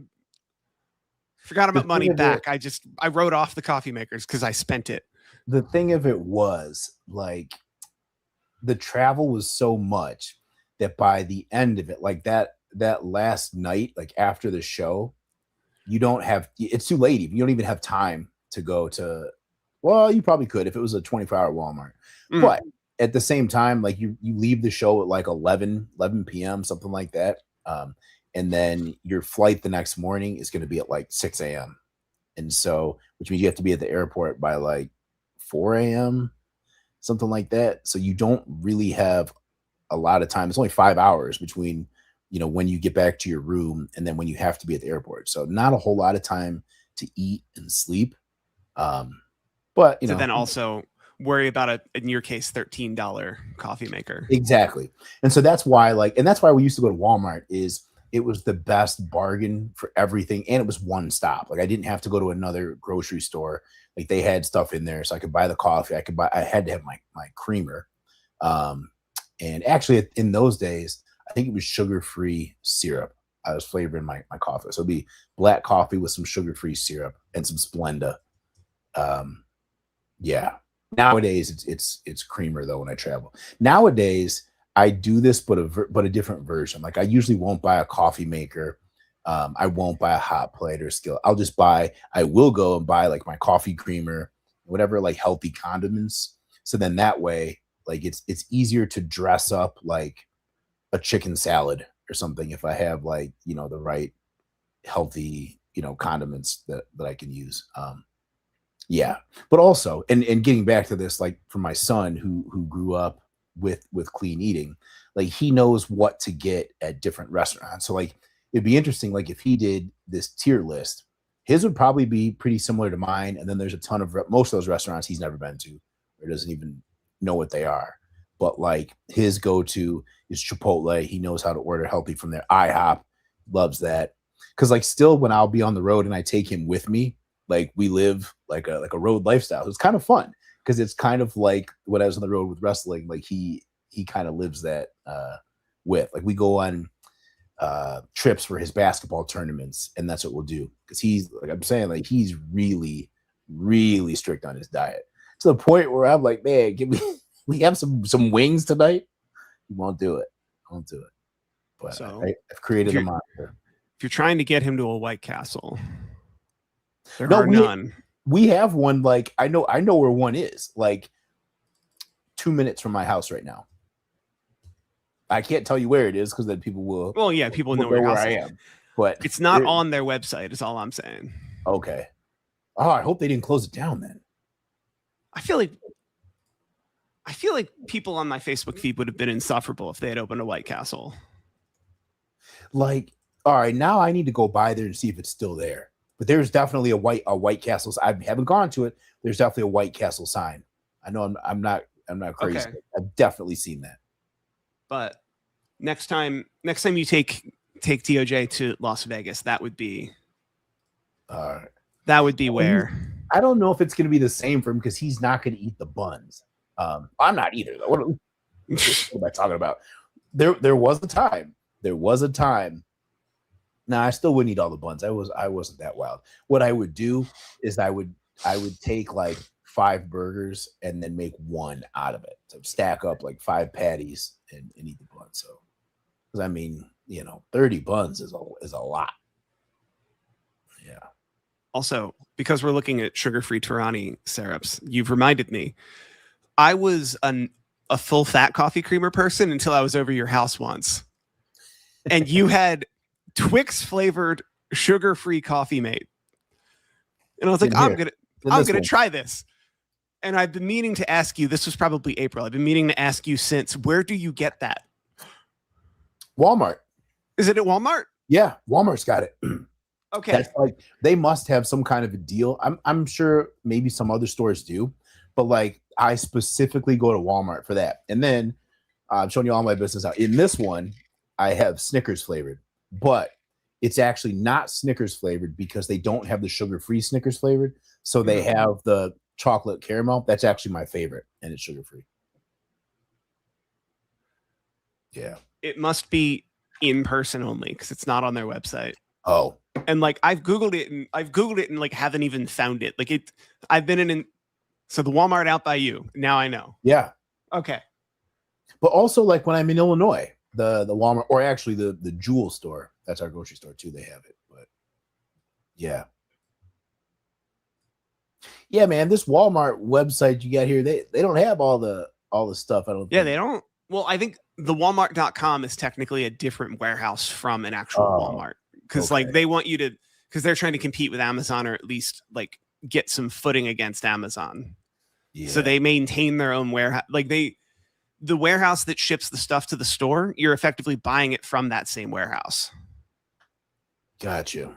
forgot about money back. I wrote off the coffee makers because I spent it. The thing of it was like the travel was so much that by the end of it, like that last night, like after the show, it's too late. You don't even have time to go to, well, you probably could if it was a 24-hour Walmart. But at the same time, like you leave the show at like 11 p.m., something like that. And then your flight the next morning is going to be at like 6 a.m. And so, which means you have to be at the airport by like 4 a.m., something like that. So you don't really have a lot of time. It's only 5 hours between, when you get back to your room and then when you have to be at the airport. So not a whole lot of time to eat and sleep. But, so then also worry about in your case, $13 coffee maker. Exactly. And so that's why we used to go to Walmart it was the best bargain for everything. And it was one stop. Like I didn't have to go to another grocery store. Like they had stuff in there. So I could buy the coffee. I had to have my creamer. And actually in those days, I think it was sugar-free syrup. I was flavoring my coffee. So it'd be black coffee with some sugar-free syrup and some Splenda. Yeah. Nowadays it's creamer though when I travel. Nowadays I do this, but a different version. Like I usually won't buy a coffee maker. I won't buy a hot plate or skill. I will go and buy like my coffee creamer, whatever, like healthy condiments. So then that way, like it's easier to dress up like a chicken salad or something if I have like, the right healthy, condiments that I can use. Yeah. But also, and getting back to this, like for my son who grew up with clean eating, like he knows what to get at different restaurants. So like it'd be interesting, like if he did this tier list, his would probably be pretty similar to mine. And then there's a ton of most of those restaurants he's never been to or doesn't even know what they are. But like his go-to is Chipotle. He knows how to order healthy from there. IHOP, loves that. Because like still when I'll be on the road and I take him with me, like we live like a road lifestyle. It's kind of fun because it's kind of like when I was on the road with wrestling, like he kind of lives that with. Like we go on trips for his basketball tournaments, and that's what we'll do. Because he's like I'm saying, like he's really, really strict on his diet to the point where I'm like, man, we have some wings tonight. He won't do it. But so I've created a monster. If you're trying to get him to a White Castle, there are none. We have one. Like I know where one is. Like 2 minutes from my house right now. I can't tell you where it is because then people will. Well, yeah, people know where I am, but it's not on their website. Is all I'm saying. Okay. Oh, I hope they didn't close it down then. I feel like I feel like people on my Facebook feed would have been insufferable if they had opened a White Castle. Like, all right, now I need to go by there and see if it's still there. But there's definitely a White Castle. I haven't gone to it. There's definitely a White Castle sign. I know I'm not crazy. Okay. I've definitely seen that. But next time you take DOJ to Las Vegas, that would be where. I don't know if it's going to be the same for him because he's not going to eat the buns. I'm not either though. What am I talking about? There was a time. Now I still wouldn't eat all the buns. I wasn't that wild. What I would do is I would take like 5 burgers and then make one out of it. So stack up like 5 patties and eat the buns. So, because I mean, 30 buns is a lot. Yeah. Also, because we're looking at sugar-free Torani syrups, you've reminded me. I was a full fat coffee creamer person until I was over your house once, and you had Twix flavored sugar-free Coffee Mate, and I was like, I'm gonna try this. And I've been meaning to ask you. This was probably April. I've been meaning to ask you since. Where do you get that? Walmart. Is it at Walmart? Yeah, Walmart's got it. Okay. That's like they must have some kind of a deal. I'm sure maybe some other stores do, but like I specifically go to Walmart for that. And then I'm showing you all my business out. In this one, I have Snickers flavored, but it's actually not Snickers flavored because they don't have the sugar-free Snickers flavored. So they have the chocolate caramel. That's actually my favorite, and it's sugar-free. Yeah. It must be in person only because it's not on their website. Oh. And like I've Googled it and like haven't even found it. Like I've been in so the Walmart out by you. Now I know. Yeah. Okay. But also like when I'm in Illinois, the Walmart, or actually the Jewel store, that's our grocery store too. They have it. But yeah. Yeah, man, this Walmart website you got here, they don't have all the stuff. I don't think. Yeah, they don't. Well, I think the Walmart.com is technically a different warehouse from an actual Walmart. Because like they want you to, because they're trying to compete with Amazon or at least like get some footing against Amazon. Yeah. So they maintain their own warehouse. Like the warehouse that ships the stuff to the store, you're effectively buying it from that same warehouse. Gotcha.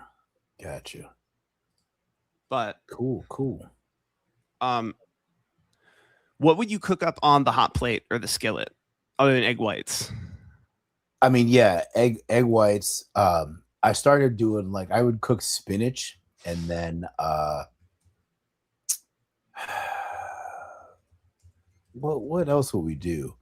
But cool. What would you cook up on the hot plate or the skillet other than egg whites? I mean, yeah, egg whites. I started doing like I would cook spinach and then what else would we do?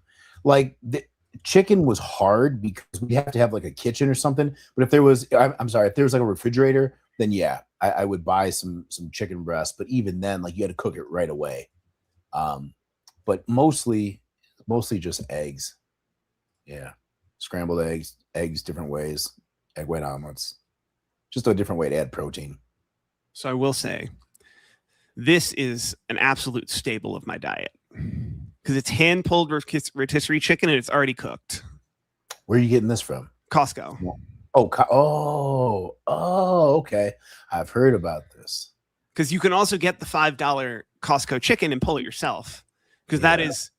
Like the chicken was hard because we have to have like a kitchen or something. But if there was, I'm sorry, if there was like a refrigerator, then yeah, I would buy some chicken breast. But even then, like you had to cook it right away. But mostly just eggs. Yeah, scrambled eggs different ways. Egg white omelets, just a different way to add protein. So I will say, this is an absolute staple of my diet because it's hand-pulled rotisserie chicken and it's already cooked. Where are you getting this from? Costco. Oh, okay. I've heard about this. Because you can also get the $5 Costco chicken and pull it yourself. Because that is,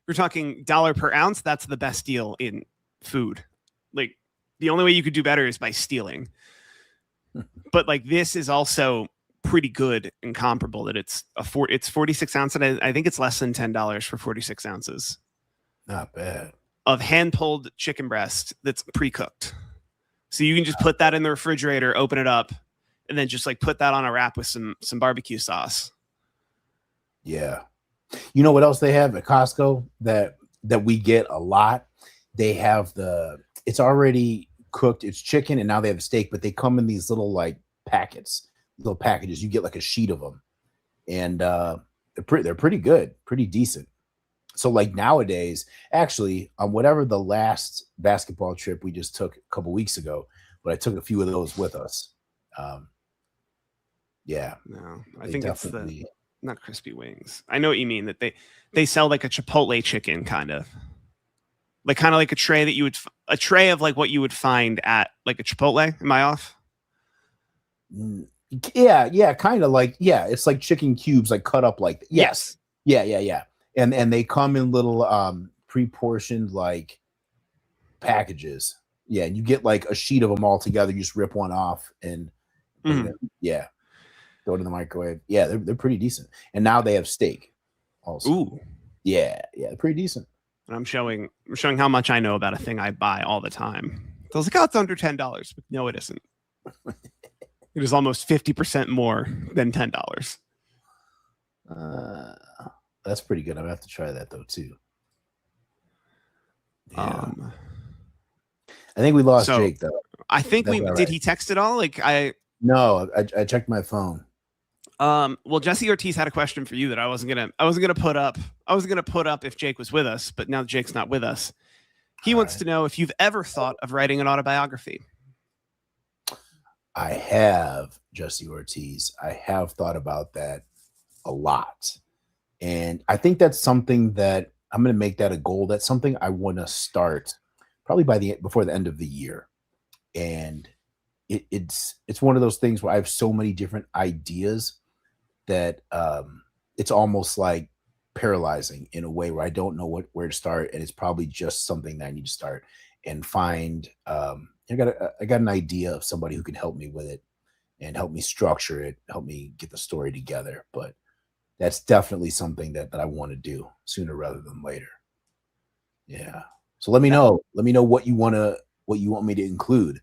we're talking $1 per ounce. That's the best deal in food. Like, the only way you could do better is by stealing. But like this is also pretty good and comparable that it's 46 ounces. And I think it's less than $10 for 46 ounces. Not bad. Of hand-pulled chicken breast that's pre-cooked. So you can just put that in the refrigerator, open it up, and then just like put that on a wrap with some barbecue sauce. Yeah. You know what else they have at Costco that we get a lot? They have it's already cooked. It's chicken, and now they have steak, but they come in these little like little packages. You get like a sheet of them, and they're pretty good, pretty decent. So like nowadays, actually, on whatever the last basketball trip we just took a couple weeks ago, but I took a few of those with us. Yeah, no, I think it's not crispy wings. I know what you mean, that they sell like a Chipotle chicken kind of like a tray that a tray of like what you would find at like a Chipotle. Am I off? Yeah, kind of like, yeah, it's like chicken cubes like cut up like yes. Yeah. and they come in little pre-portioned like packages. Yeah, and you get like a sheet of them all together. You just rip one off and put it in. Yeah, throw it in the microwave. Yeah, they're pretty decent. And now they have steak also. Ooh, yeah, they're pretty decent. And I'm showing how much I know about a thing I buy all the time. So I was like, oh, it's under $10, but no, it isn't. It is almost 50% more than $10. That's pretty good. I'm gonna have to try that though too. Yeah. I think we lost Jake though. I think did he text at all? No, I checked my phone. Well, Jesse Ortiz had a question for you that I wasn't gonna put up. I was gonna put up if Jake was with us, but now Jake's not with us. He wants to know if you've ever thought of writing an autobiography. I have, Jesse Ortiz. I have thought about that a lot. And I think that's something that I'm going to make that a goal. That's something I want to start probably before the end of the year. And it's one of those things where I have so many different ideas that it's almost like paralyzing in a way where I don't know where to start. And it's probably just something that I need to start and find. I got an idea of somebody who can help me with it and help me structure it, help me get the story together. But that's definitely something that I want to do sooner rather than later. Yeah. So let me know. Let me know what you want me to include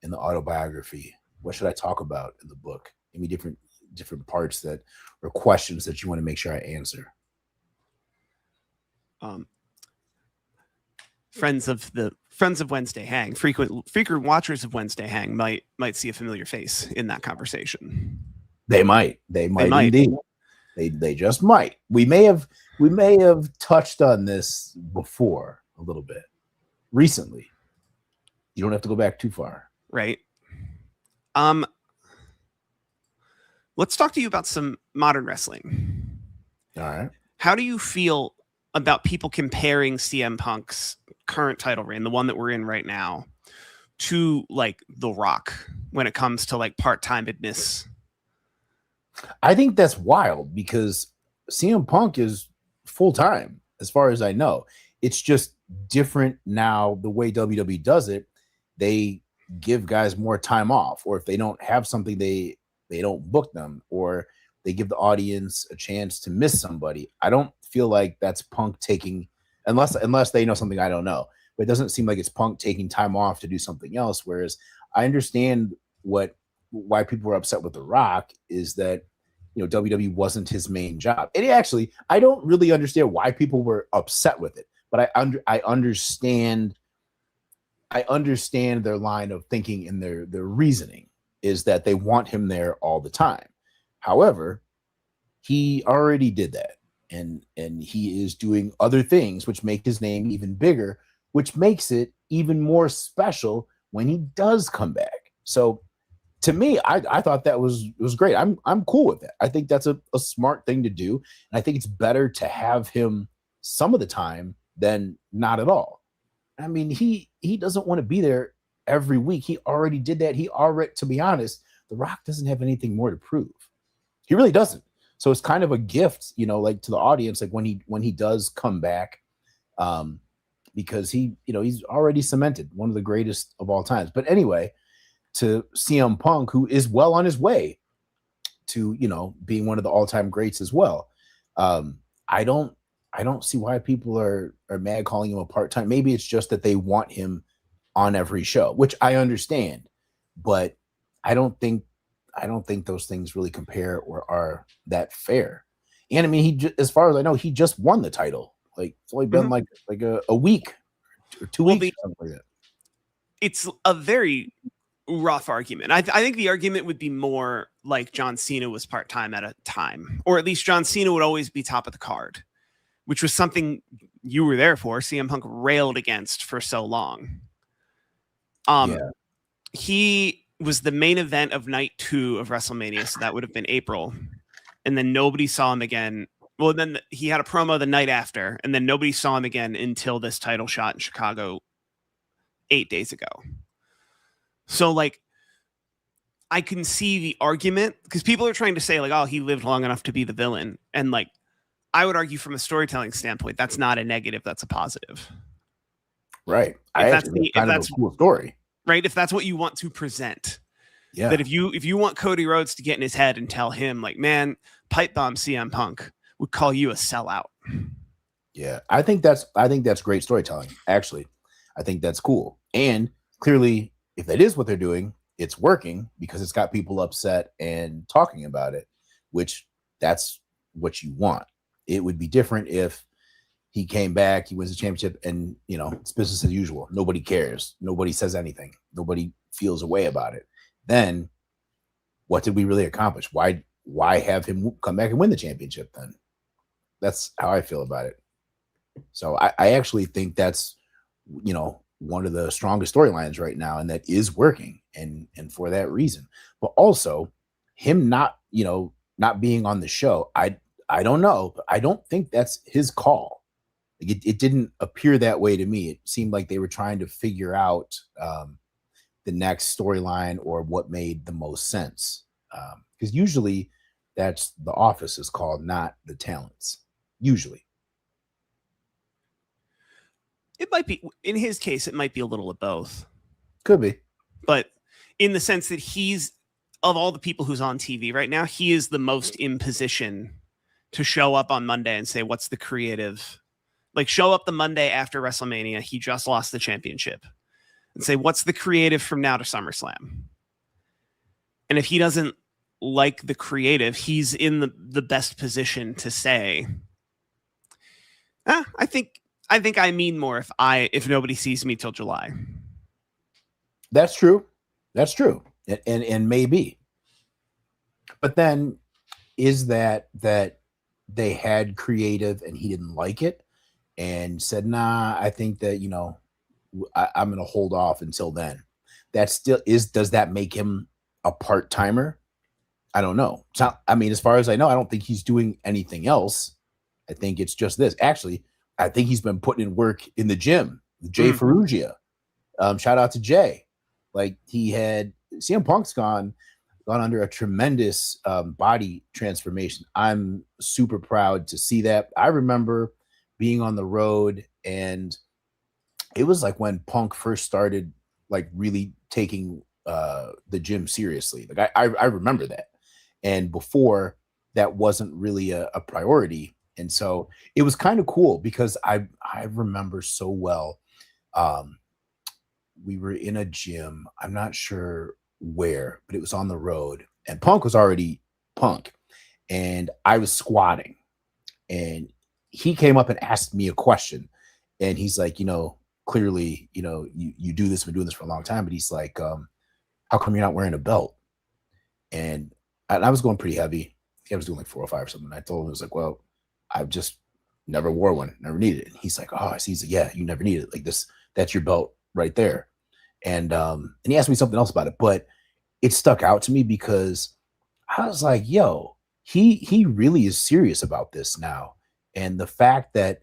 in the autobiography. What should I talk about in the book? Give me different parts or questions that you want to make sure I answer. Friends of Wednesday Hang, frequent watchers of Wednesday Hang might see a familiar face in that conversation. They might indeed. They just might. We may have touched on this before a little bit recently. You don't have to go back too far. Right. Let's talk to you about some modern wrestling. All right. How do you feel about people comparing CM Punk's current title reign, the one that we're in right now, to like The Rock when it comes to like part-timedness? I think that's wild because CM Punk is full-time as far as I know. It's just different now. The way WWE does it, they give guys more time off, or if they don't have something, they don't book them, or they give the audience a chance to miss somebody. I don't feel like that's Punk taking, unless they know something I don't know, but it doesn't seem like it's Punk taking time off to do something else. Whereas I understand why people were upset with The Rock is that, WWE wasn't his main job. And actually, I don't really understand why people were upset with it, but I understand their line of thinking and their reasoning is that they want him there all the time. However, he already did that, and he is doing other things which make his name even bigger, which makes it even more special when he does come back. So to me, I thought that was great. I'm cool with that. I think that's a smart thing to do, and I think it's better to have him some of the time than not at all. I mean, he doesn't want to be there every week. He already did that. To be honest, The Rock doesn't have anything more to prove. He really doesn't. So it's kind of a gift, like to the audience, like when he does come back, because he's already cemented one of the greatest of all times. But anyway, to CM Punk, who is well on his way to, being one of the all-time greats as well. I don't see why people are mad calling him a part-time. Maybe it's just that they want him on every show, which I understand, but I don't think those things really compare or are that fair. And I mean, as far as I know, he just won the title. Like it's only been like a week or 2 weeks, or something like that. It's a very rough argument. I think the argument would be more like John Cena was part-time at a time, or at least John Cena would always be top of the card, which was something you were there for. CM Punk railed against for so long. He was the main event of night 2 of WrestleMania, so that would have been April, and then nobody saw him again. Well, then he had a promo the night after, and then nobody saw him again until this title shot in Chicago 8 days ago. So, like, I can see the argument because people are trying to say, like, oh, he lived long enough to be the villain. And, like, I would argue from a storytelling standpoint, that's not a negative, that's a positive. Right. That's kind of a cool story. Right. If that's what you want to present. Yeah. That if you want Cody Rhodes to get in his head and tell him, like, man, pipe bomb CM Punk would call you a sellout. Yeah. I think that's great storytelling. Actually, I think that's cool. And clearly, if that is what they're doing, it's working because it's got people upset and talking about it, which that's what you want. It would be different if he came back, he wins the championship, and it's business as usual. Nobody cares. Nobody says anything. Nobody feels a way about it. Then what did we really accomplish? Why have him come back and win the championship then? That's how I feel about it. So I actually think that's one of the strongest storylines right now, and that is working, and for that reason. But also him not being on the show, I don't know, but I don't think that's his call. Like it didn't appear that way to me. It seemed like they were trying to figure out the next storyline or what made the most sense. Because usually that's the office is called, not the talents. Usually. It might be, in his case, it might be a little of both. Could be. But in the sense that he's, of all the people who's on TV right now, he is the most in position to show up on Monday and say, what's the creative? Like, show up the Monday after WrestleMania, he just lost the championship, and say, what's the creative from now to SummerSlam? And if he doesn't like the creative, he's in the best position to say, I think I mean more if nobody sees me till July. That's true. That's true. And maybe. But then is that they had creative and he didn't like it and said, nah, I think that, I'm going to hold off until then. That still is, does that make him a part-timer? I don't know. So, I mean, as far as I know, I don't think he's doing anything else. I think it's just this. Actually, I think he's been putting in work in the gym. Jay Ferrugia. Shout out to Jay. Like, he had CM Punk's gone under a tremendous body transformation. I'm super proud to see that. I remember being on the road, and it was like when Punk first started like really taking the gym seriously. Like I remember that. And before, that wasn't really a priority. And so it was kind of cool because I remember so well. We were in a gym. I'm not sure where, but it was on the road, and Punk was already Punk, and I was squatting, and he came up and asked me a question, and he's like, clearly, you do this, been doing this for a long time, but he's like, how come you're not wearing a belt? And I was going pretty heavy. I was doing like 405 or something. I told him, I was like, well, I've just never wore one, never needed it. And he's like, oh, I see. He's like, yeah, you never needed it. Like this, that's your belt right there. And he asked me something else about it, but it stuck out to me because I was like, yo, he really is serious about this now. And the fact that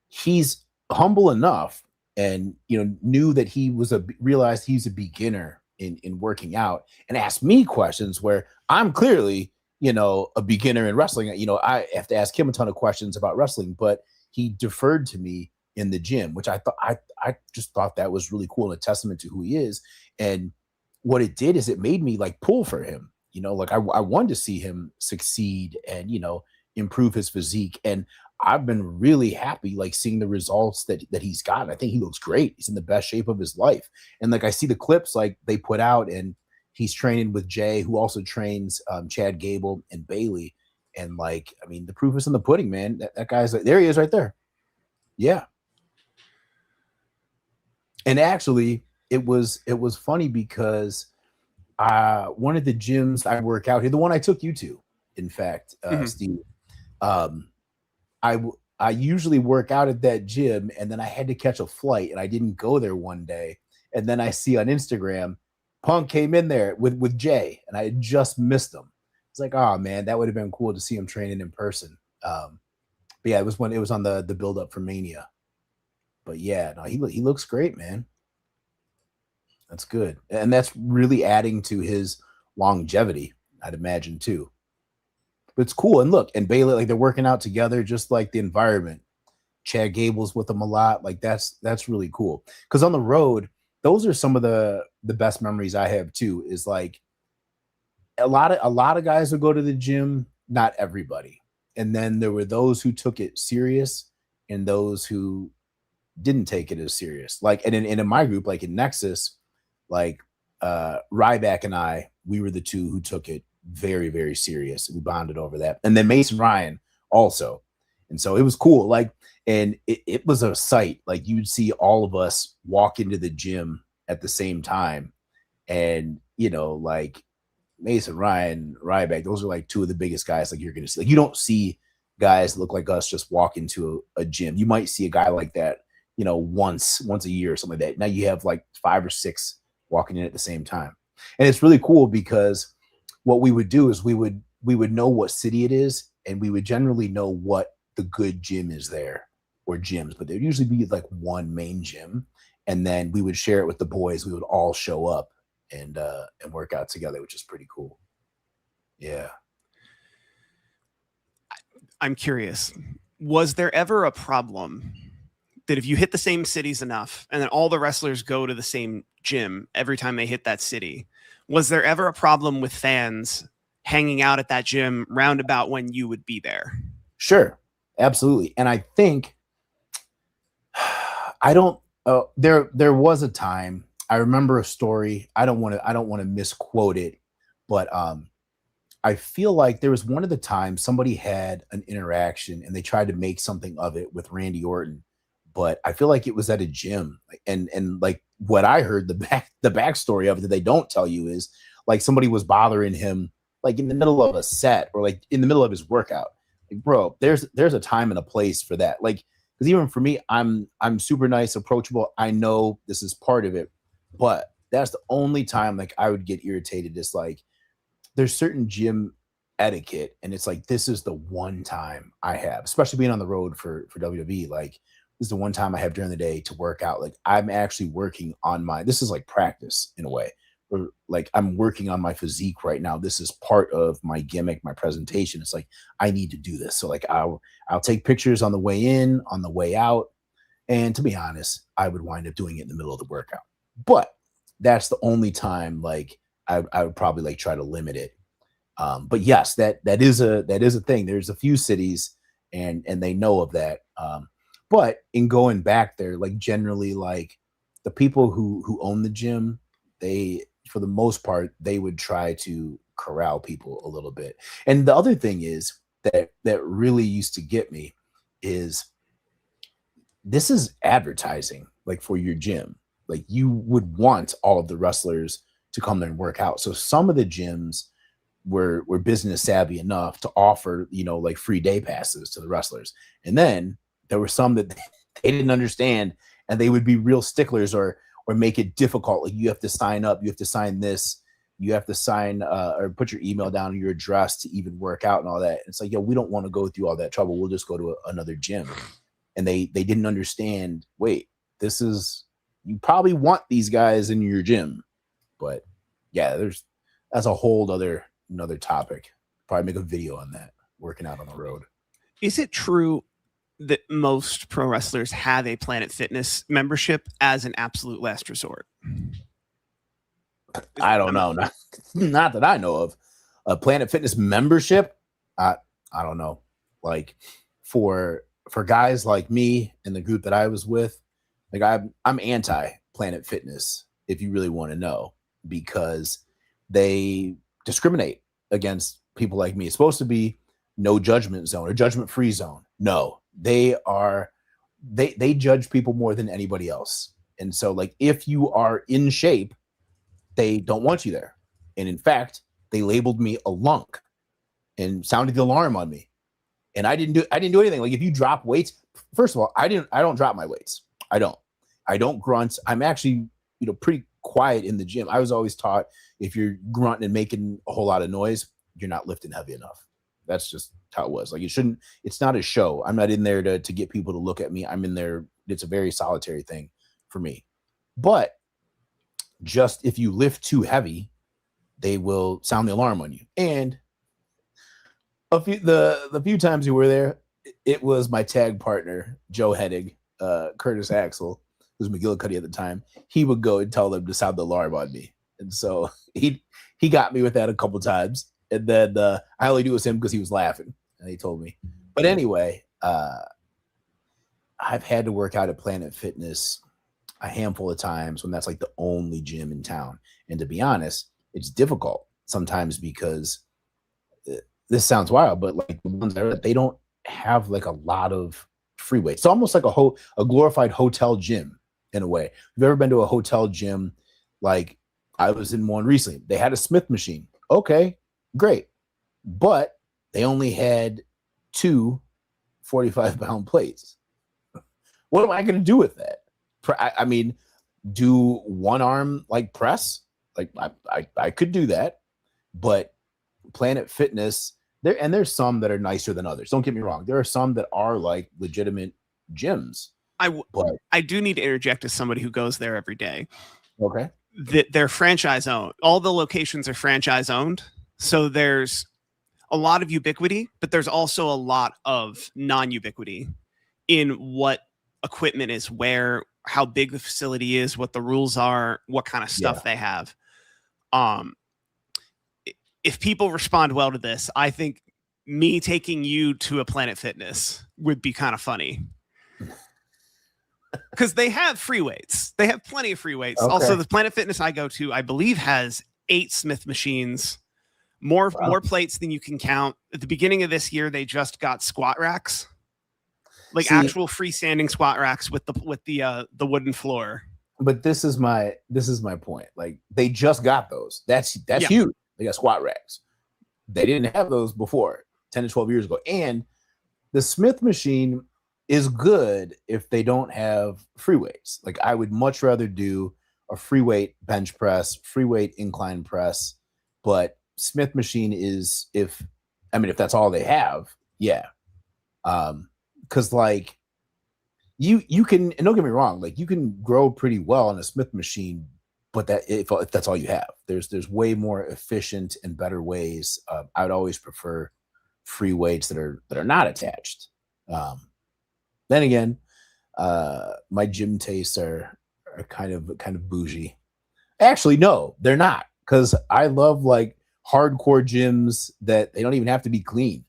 he's humble enough and, knew that realized he's a beginner in working out, and asked me questions where I'm clearly, a beginner in wrestling. I have to ask him a ton of questions about wrestling, but he deferred to me in the gym, which I just thought that was really cool and a testament to who he is. And what it did is it made me like pull for him, like I wanted to see him succeed and, improve his physique. And I've been really happy, like seeing the results that he's gotten. I think he looks great. He's in the best shape of his life. And like, I see the clips like they put out, and he's training with Jay, who also trains Chad Gable and Bailey. And like, I mean, the proof is in the pudding, man. That guy's like, there he is right there. Yeah. And actually, it was funny because one of the gyms I work out here, the one I took you to, in fact, Steve, I usually work out at that gym, and then I had to catch a flight, and I didn't go there one day. And then I see on Instagram, Punk came in there with Jay, and I had just missed him. It's like, oh man, that would have been cool to see him training in person. But yeah, it was when it was on the build up for Mania. But yeah, no, he looks great, man. That's good. And that's really adding to his longevity, I'd imagine, too. But it's cool. And look, and Baylor, like they're working out together, just like the environment. Chad Gable's with them a lot. Like that's really cool. Because on the road, those are some of the best memories I have too. Is like a lot of guys would go to the gym, not everybody. And then there were those who took it serious and those who didn't take it as serious. Like, and in my group, like in Nexus, like Ryback and I, we were the two who took it very, very serious. We bonded over that. And then Mason Ryan also. And so it was cool. Like, and it was a sight. Like you'd see all of us walk into the gym at the same time. And, you know, like Mason Ryan, Ryback, those are like two of the biggest guys like you're going to see. Like you don't see guys that look like us just walk into a gym. You might see a guy like that, you know, once a year or something like that. Now you have like 5 or 6 walking in at the same time. And it's really cool because what we would do is we would know what city it is, and we would generally know what the good gym is there, or gyms, but there'd usually be like one main gym, and then we would share it with the boys. We would all show up and work out together, which is pretty cool. Yeah. I'm curious, was there ever a problem that if you hit the same cities enough and then all the wrestlers go to the same gym every time they hit that city, was there ever a problem with fans hanging out at that gym roundabout when you would be there? Sure. Absolutely. And I think there was a time, I remember a story. I don't want to misquote it, but I feel like there was one of the times somebody had an interaction and they tried to make something of it with Randy Orton, but I feel like it was at a gym. And like what I heard, the backstory of it that they don't tell you is like somebody was bothering him like in the middle of a set or like in the middle of his workout. Like, bro, there's a time and a place for that. Like, because even for me, I'm super nice, approachable. I know this is part of it, but that's the only time like I would get irritated. It's like there's certain gym etiquette, and it's like this is the one time I have, especially being on the road for WWE. Like this is the one time I have during the day to work out. Like I'm actually working on this is like practice in a way. Or like I'm working on my physique right now. This is part of my gimmick, my presentation. It's like I need to do this. So like I'll take pictures on the way in, on the way out. And to be honest, I would wind up doing it in the middle of the workout. But that's the only time like I would probably like try to limit it. But yes, that is a thing. There's a few cities and they know of that. But in going back there, like generally like the people who own the gym, they, for the most part, they would try to corral people a little bit. And the other thing is that really used to get me is this is advertising like for your gym. Like you would want all of the wrestlers to come there and work out. So some of the gyms were business savvy enough to offer, you know, like free day passes to the wrestlers. And then there were some that they didn't understand and they would be real sticklers or make it difficult. Like you have to sign up, you have to sign this, you have to sign or put your email down, your address to even work out and all that. It's like, yo, we don't want to go through all that trouble. We'll just go to another gym. And they didn't understand, wait, this is, you probably want these guys in your gym. But yeah, that's a whole another topic. Probably make a video on that, working out on the road. Is it true that most pro wrestlers have a Planet Fitness membership as an absolute last resort? I don't know. Not that I know of. A Planet Fitness membership? I don't know. Like for guys like me and the group that I was with, like I'm anti Planet Fitness, if you really want to know, because they discriminate against people like me. It's supposed to be no judgment zone or judgment-free zone. No, they judge people more than anybody else. And so like if you are in shape, they don't want you there. And in fact, they labeled me a lunk and sounded the alarm on me. And I didn't do anything. Like if you drop weights, first of all, I don't drop my weights. I don't grunt. I'm actually, you know, pretty quiet in the gym. I was always taught if you're grunting and making a whole lot of noise, you're not lifting heavy enough. That's just how it was. Like it's not a show. I'm not in there to get people to look at me. I'm in there. It's a very solitary thing for me. But just if you lift too heavy, they will sound the alarm on you. And the few times we were there, it was my tag partner, Joe Hennig, Curtis Axel, who's McGillicuddy at the time. He would go and tell them to sound the alarm on me. And so he got me with that a couple times. And then I only knew it was him because he was laughing. And he told me. But anyway, I've had to work out at Planet Fitness a handful of times when that's like the only gym in town. And to be honest, it's difficult sometimes because this sounds wild, but like the ones that they don't have like a lot of free weights. It's almost like a glorified hotel gym in a way. If you've ever been to a hotel gym, like I was in one recently, they had a Smith machine. Okay, great. But they only had 2 45-pound plates. What am I going to do with that? I mean, do one arm like press? Like I could do that, but Planet Fitness, there's some that are nicer than others. Don't get me wrong. There are some that are like legitimate gyms. I do need to interject as somebody who goes there every day. Okay. They're franchise owned. All the locations are franchise owned. So there's a lot of ubiquity, but there's also a lot of non-ubiquity in what equipment is where, how big the facility is, what the rules are, what kind of stuff they have. If people respond well to this, I think me taking you to a Planet Fitness would be kind of funny. Because they have free weights. They have plenty of free weights. Okay. Also, the Planet Fitness I go to, I believe, has 8 Smith machines, more plates than you can count. At the beginning of this year, they just got squat racks, like actual freestanding squat racks with the wooden floor. But this is my point. Like they just got those. That's huge. They got squat racks. They didn't have those before 10 to 12 years ago. And the Smith machine is good if they don't have free weights. Like I would much rather do a free weight bench press, free weight incline press, but Smith machine is if that's all they have, yeah. Because like you can, and don't get me wrong, like you can grow pretty well on a Smith machine, but that if that's all you have, there's way more efficient and better ways. I would always prefer free weights that are not attached. Then again, my gym tastes are kind of bougie. Actually, no, they're not, because I love like hardcore gyms that they don't even have to be clean,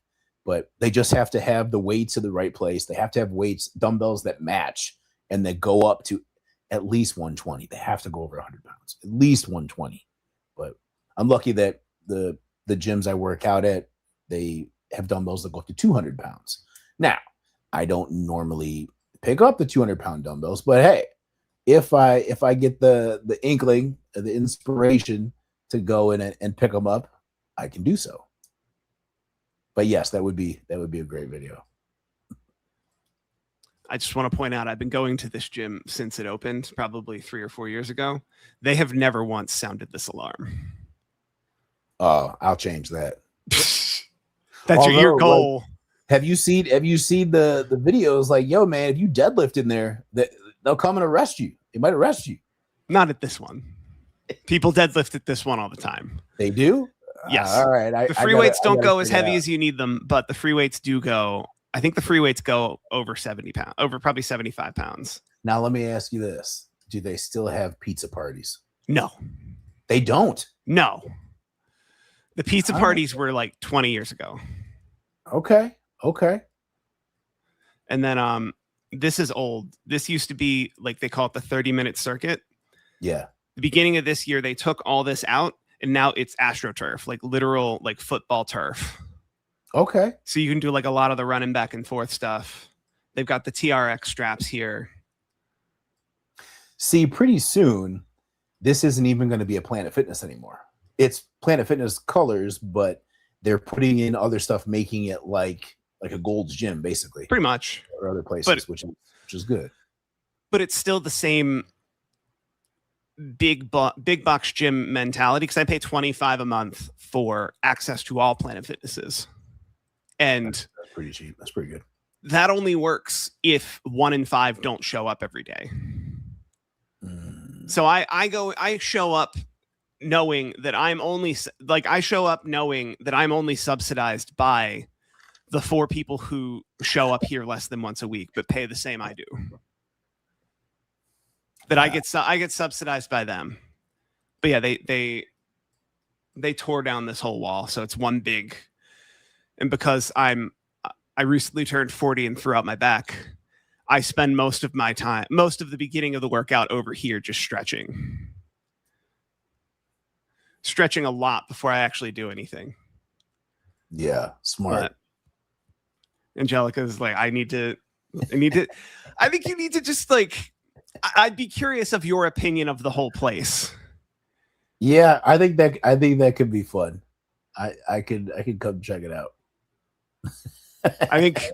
but they just have to have the weights in the right place. They have to have weights, dumbbells that match and that go up to at least 120. They have to go over 100 pounds, at least 120. But I'm lucky that the gyms I work out at, they have dumbbells that go up to 200 pounds. Now, I don't normally pick up the 200-pound dumbbells, but hey, if I get the inkling, the inspiration to go in and pick them up, I can do so. But yes, that would be a great video. I just want to point out, I've been going to this gym since it opened, probably 3 or 4 years ago. They have never once sounded this alarm. Oh, I'll change that. That's your goal. Like, have you seen the videos? Like, yo, man, if you deadlift in there, they'll come and arrest you. They might arrest you. Not at this one. People deadlift at this one all the time. They do? Yes. All right. The free weights don't go as heavy as you need them, but the free weights do go. I think the free weights go over 70 pounds, over probably 75 pounds. Now, let me ask you this. Do they still have pizza parties? No. They don't? No. The pizza parties were like 20 years ago. Okay. And then this is old. This used to be like, they call it the 30-minute circuit. Yeah. The beginning of this year, they took all this out, and now it's AstroTurf, like literal like football turf. Okay. So you can do like a lot of the running back and forth stuff. They've got the TRX straps here. See, pretty soon, this isn't even going to be a Planet Fitness anymore. It's Planet Fitness colors, but they're putting in other stuff, making it like a Gold's Gym, basically. Pretty much. Or other places, which is good. But it's still the same big box gym mentality, because I pay $25 a month for access to all Planet Fitnesses. And that's pretty cheap. That's pretty good. That only works if 1 in 5 don't show up every day. So I show up knowing that I'm only subsidized by the 4 people who show up here less than once a week but pay the same I do. That I get subsidized by them. But yeah, they tore down this whole wall, so it's one big. And because I recently turned 40 and threw out my back, I spend most of the beginning of the workout over here just stretching a lot before I actually do anything. Yeah, smart. But Angelica's like, I think you need to just like, I'd be curious of your opinion of the whole place. Yeah, I think that could be fun. I could come check it out. I think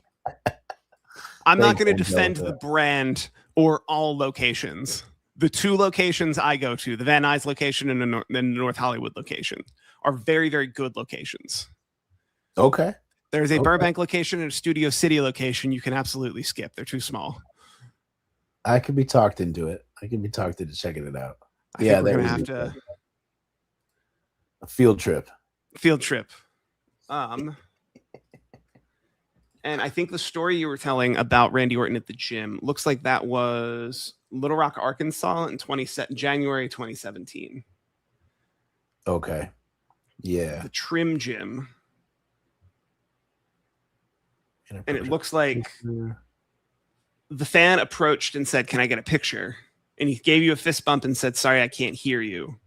I'm not going to defend the brand or all locations. The 2 locations I go to, the Van Nuys location and the North Hollywood location, are very, very good locations. Okay. There's a Burbank location and a Studio City location you can absolutely skip. They're too small. I could be talked into it. I could be talked into checking it out. I think we're going to have to... A field trip. And I think the story you were telling about Randy Orton at the gym looks like that was Little Rock, Arkansas in January 2017. Okay. Yeah. The Trim Gym. And it looks like the fan approached and said, "Can I get a picture?" And he gave you a fist bump and said, "Sorry, I can't hear you."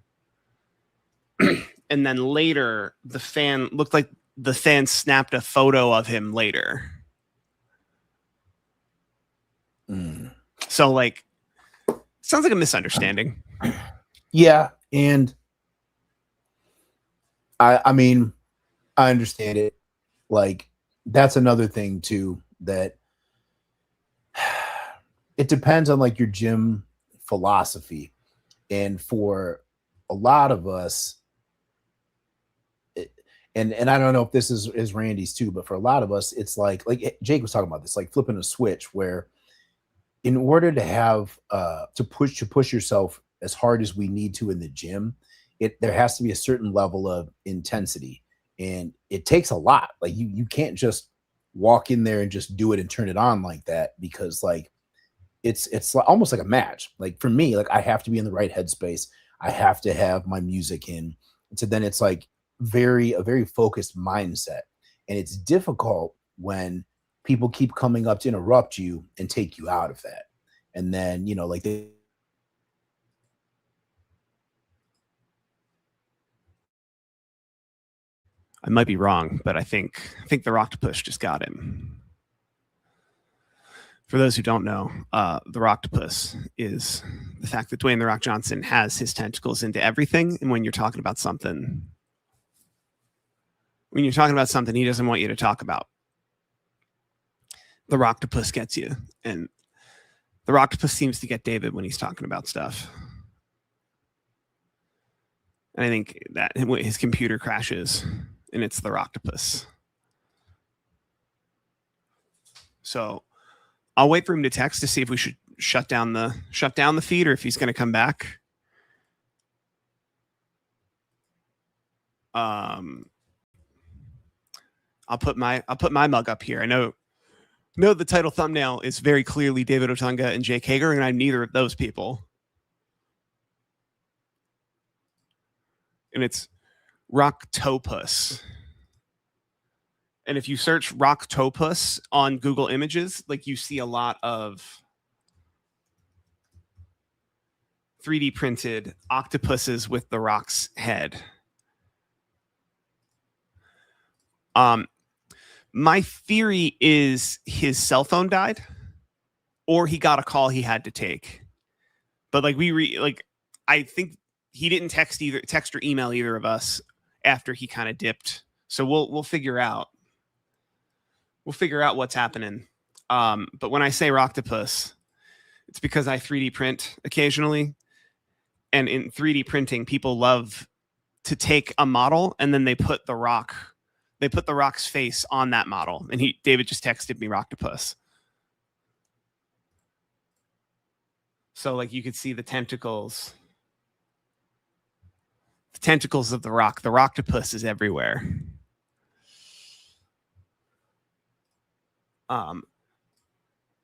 And then later, the fan snapped a photo of him later. So, like, sounds like a misunderstanding. Yeah, and I mean, I understand it. Like, that's another thing too, that it depends on like your gym philosophy. And for a lot of us, and I don't know if this is Randy's too, but for a lot of us, it's like Jake was talking about this, like flipping a switch, where in order to have to push yourself as hard as we need to in the gym, there has to be a certain level of intensity, and it takes a lot. Like you can't just walk in there and just do it and turn it on like that, because like it's almost like a match. Like for me, like I have to be in the right headspace. I have to have my music in. And so then it's like a very focused mindset. And it's difficult when people keep coming up to interrupt you and take you out of that. And then, you know, like I might be wrong, but I think the Rocktopus just got him. For those who don't know, the Rocktopus is the fact that Dwayne "The Rock" Johnson has his tentacles into everything. And when you're talking about something he doesn't want you to talk about, the Rocktopus gets you. And the Rocktopus seems to get David when he's talking about stuff. And I think that his computer crashes, and it's the Rocktopus. So I'll wait for him to text to see if we should shut down the feed or if he's going to come back. I'll put my mug up here. I know the title thumbnail is very clearly David Otunga and Jake Hager, and I'm neither of those people. And it's Rocktopus. And if you search Rocktopus on Google Images, like you see a lot of 3D printed octopuses with the Rock's head. My theory is his cell phone died, or he got a call he had to take. But like I think he didn't text or email either of us after he kind of dipped. So we'll figure out. We'll figure out what's happening. But when I say Rocktopus, it's because I 3D print occasionally. And in 3D printing, people love to take a model and then they put the Rock's face on that model. And David just texted me Rocktopus. So like you could see the tentacles. The tentacles of the Rock. The Rocktopus is everywhere.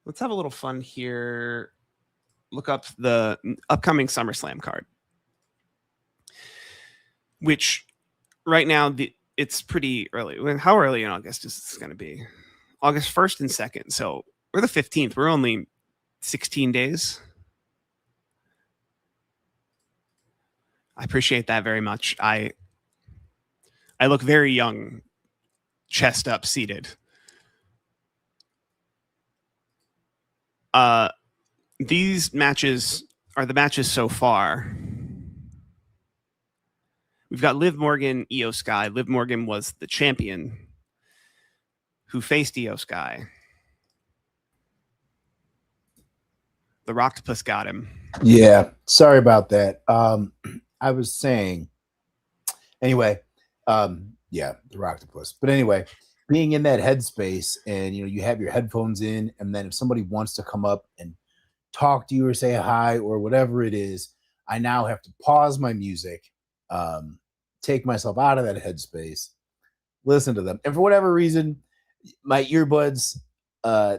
Let's have a little fun here. Look up the upcoming SummerSlam card, which right now it's pretty early. How early in August is this going to be? August 1st and 2nd. So we're the 15th. We're only 16 days. I appreciate that very much. I look very young, chest up, seated. These matches are the matches so far. We've got Liv Morgan, Io Sky. Liv Morgan was the champion who faced Io Sky. The Rocktopus got him. Yeah, sorry about that. I was saying, anyway, yeah, the Rocktopus. But anyway, being in that headspace and, you know, you have your headphones in, and then if somebody wants to come up and talk to you or say hi or whatever it is, I now have to pause my music, take myself out of that headspace, listen to them. And for whatever reason, my earbuds,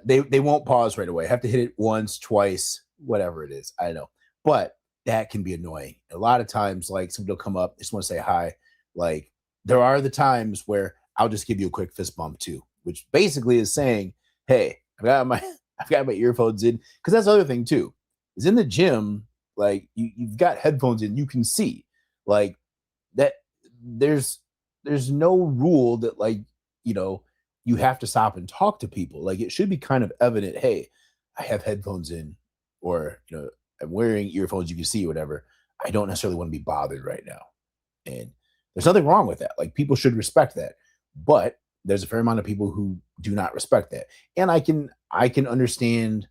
they won't pause right away. I have to hit it once, twice, whatever it is. I don't know. But that can be annoying. A lot of times, like, somebody will come up, just want to say hi. Like, there are the times where I'll just give you a quick fist bump too, which basically is saying, hey, I've got my earphones in. Because that's the other thing too, is in the gym, like, you've got headphones in, you can see, like, that there's no rule that, like, you know, you have to stop and talk to people. Like, it should be kind of evident, hey, I have headphones in, or, you know, I'm wearing earphones, you can see, whatever. I don't necessarily want to be bothered right now. And there's nothing wrong with that. Like, people should respect that. But there's a fair amount of people who do not respect that. And I can understand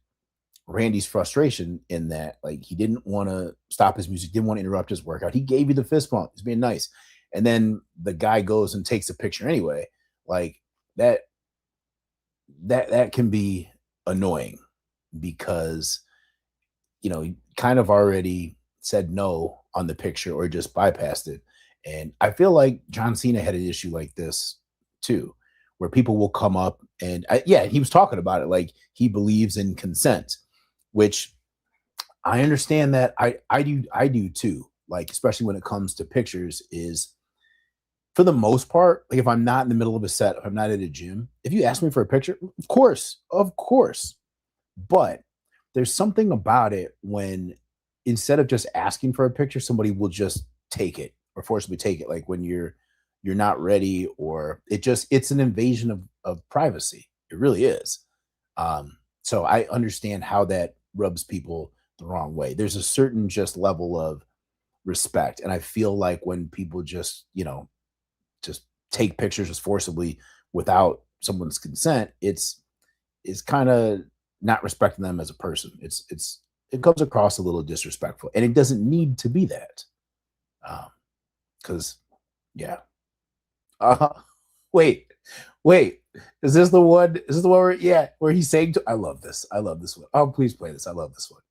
Randy's frustration in that, like, he didn't want to stop his music, didn't want to interrupt his workout. He gave you the fist bump. He's being nice. And then the guy goes and takes a picture anyway. Like, that can be annoying because, you know, he kind of already said no on the picture or just bypassed it. And I feel like John Cena had an issue like this too, where people will come up and he was talking about it. Like, he believes in consent, which I understand that I do too. Like, especially when it comes to pictures, is for the most part, like, if I'm not in the middle of a set, if I'm not at a gym, if you ask me for a picture, of course. But there's something about it when, instead of just asking for a picture, somebody will just take it or forcibly take it. Like, when you're not ready, or it's an invasion of privacy. It really is. So I understand how that rubs people the wrong way. There's a certain just level of respect. And I feel like when people just, you know, just take pictures just forcibly without someone's consent, it's kind of not respecting them as a person. It comes across a little disrespectful, and it doesn't need to be that. Because, yeah. Wait. Is this the one where he's saying I love this one. Oh, please play this. I love this one.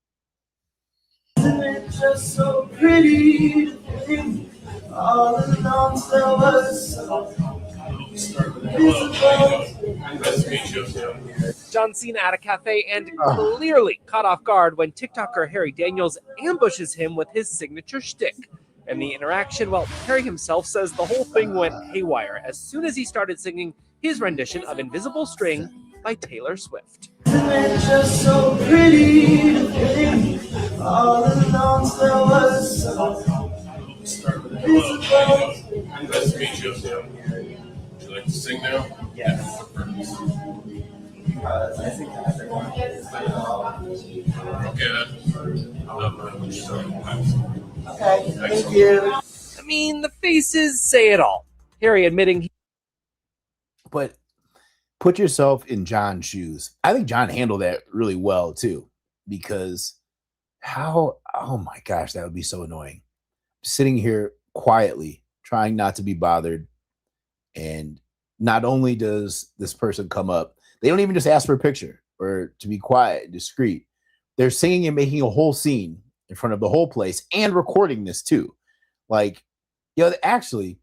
Isn't it just so pretty to think all along there was so John Cena at a cafe and clearly caught off guard when TikToker Harry Daniels ambushes him with his signature shtick. And the interaction, well, Harry himself says the whole thing went haywire as soon as he started singing his rendition of Invisible String by Taylor Swift. Isn't it just so pretty to think all along there was so Nice to meet you. Would you like to sing now? Yes. Okay, thank you. I mean, the faces say it all. Harry admitting But put yourself in John's shoes. I think John handled that really well too, because oh my gosh, that would be so annoying. Sitting here quietly, trying not to be bothered. And not only does this person come up, they don't even just ask for a picture or to be quiet and discreet. They're singing and making a whole scene in front of the whole place and recording this too. Like, you know, actually,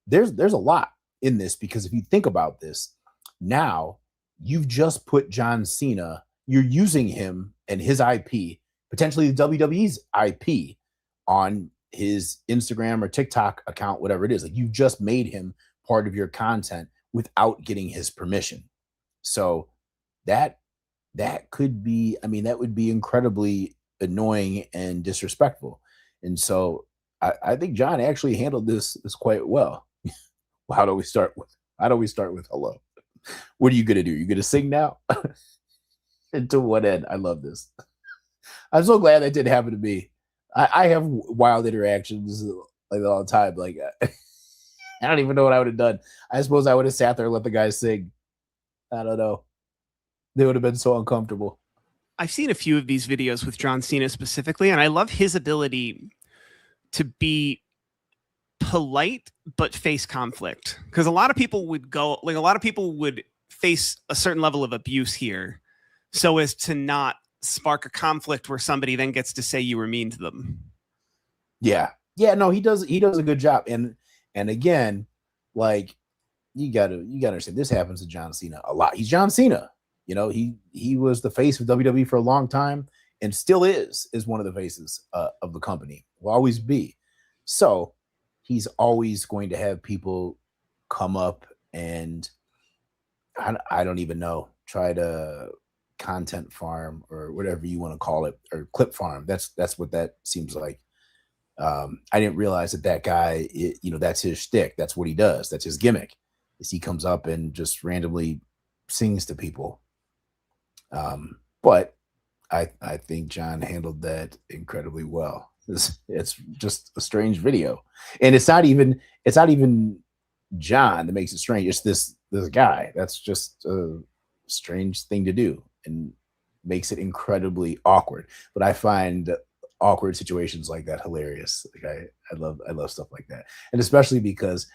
there's a lot in this, because if you think about this, now you've just put John Cena, you're using him and his IP, potentially the WWE's IP, on his Instagram or TikTok account, whatever it is. Like, you've just made him part of your content without getting his permission. So that could be, I mean, that would be incredibly annoying and disrespectful. And so I think John actually handled this quite well. How do we start with hello? What are you gonna do? You're gonna sing now? And to what end? I love this. I'm so glad that didn't happen to me. I have wild interactions like all the time. Like, I don't even know what I would have done. I suppose I would have sat there and let the guys sing. I don't know. They would have been so uncomfortable. I've seen a few of these videos with John Cena specifically, and I love his ability to be polite but face conflict. Because a lot of people would face a certain level of abuse here, so as to not spark a conflict where somebody then gets to say you were mean to them. Yeah. No, he does a good job. And again, like, you gotta understand, this happens to John Cena a lot. He's John Cena. You know, he was the face of WWE for a long time, and still is one of the faces of the company. Will always be. So he's always going to have people come up and I don't even know, try to content farm or whatever you want to call it, or clip farm. That's what that seems like. I didn't realize that guy, that's his shtick. That's what he does. That's his gimmick, is he comes up and just randomly sings to people. But I think John handled that incredibly well. It's just a strange video, and it's not even John that makes it strange. It's this guy. That's just a strange thing to do, and makes it incredibly awkward. But I find awkward situations like that hilarious. Like, I love stuff like that, and especially because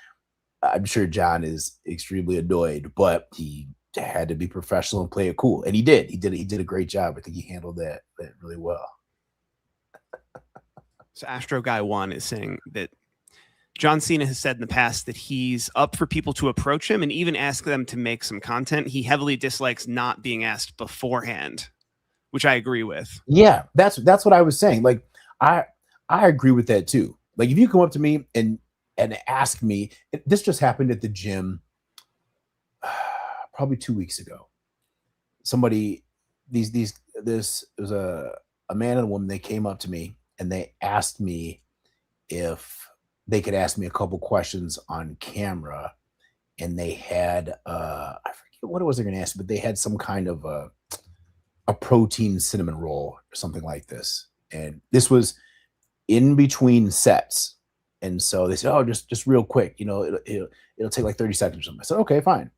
I'm sure John is extremely annoyed, but he had to be professional and play it cool, and he did. He did a great job. I think he handled that really well. So Astro Guy 1 is saying that John Cena has said in the past that he's up for people to approach him and even ask them to make some content. He heavily dislikes not being asked beforehand, which I agree with. Yeah, that's what I was saying. Like, I agree with that too. Like, if you come up to me and ask me, this just happened at the gym probably 2 weeks ago. Somebody, this was a man and a woman. They came up to me and they asked me if they could ask me a couple questions on camera, and they had I forget what it was they're going to ask, but they had some kind of a protein cinnamon roll or something like this, and this was in between sets. And so they said, "Oh, just real quick, it'll take like 30 seconds or something." I said, "Okay, fine."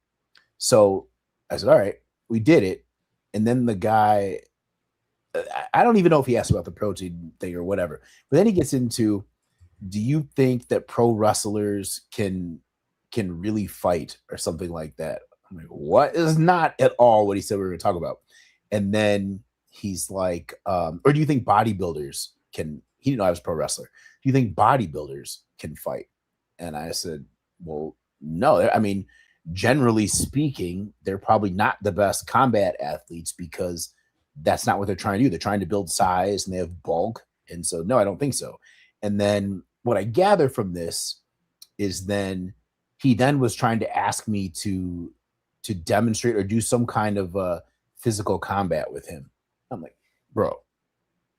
So I said, "All right," we did it, and then the guy, I don't even know if he asked about the protein thing or whatever, but then he gets into, do you think that pro wrestlers can really fight or something like that? I'm like, what? Is not at all what he said we were going to talk about. And then he's like, or do you think bodybuilders can? He didn't know I was a pro wrestler. Do you think bodybuilders can fight? And I said, well, no. I mean, generally speaking, they're probably not the best combat athletes, because that's not what they're trying to do. They're trying to build size and they have bulk. And so, no, I don't think so. And then what I gather from this is then he then was trying to ask me to demonstrate or do some kind of physical combat with him. I'm like, bro,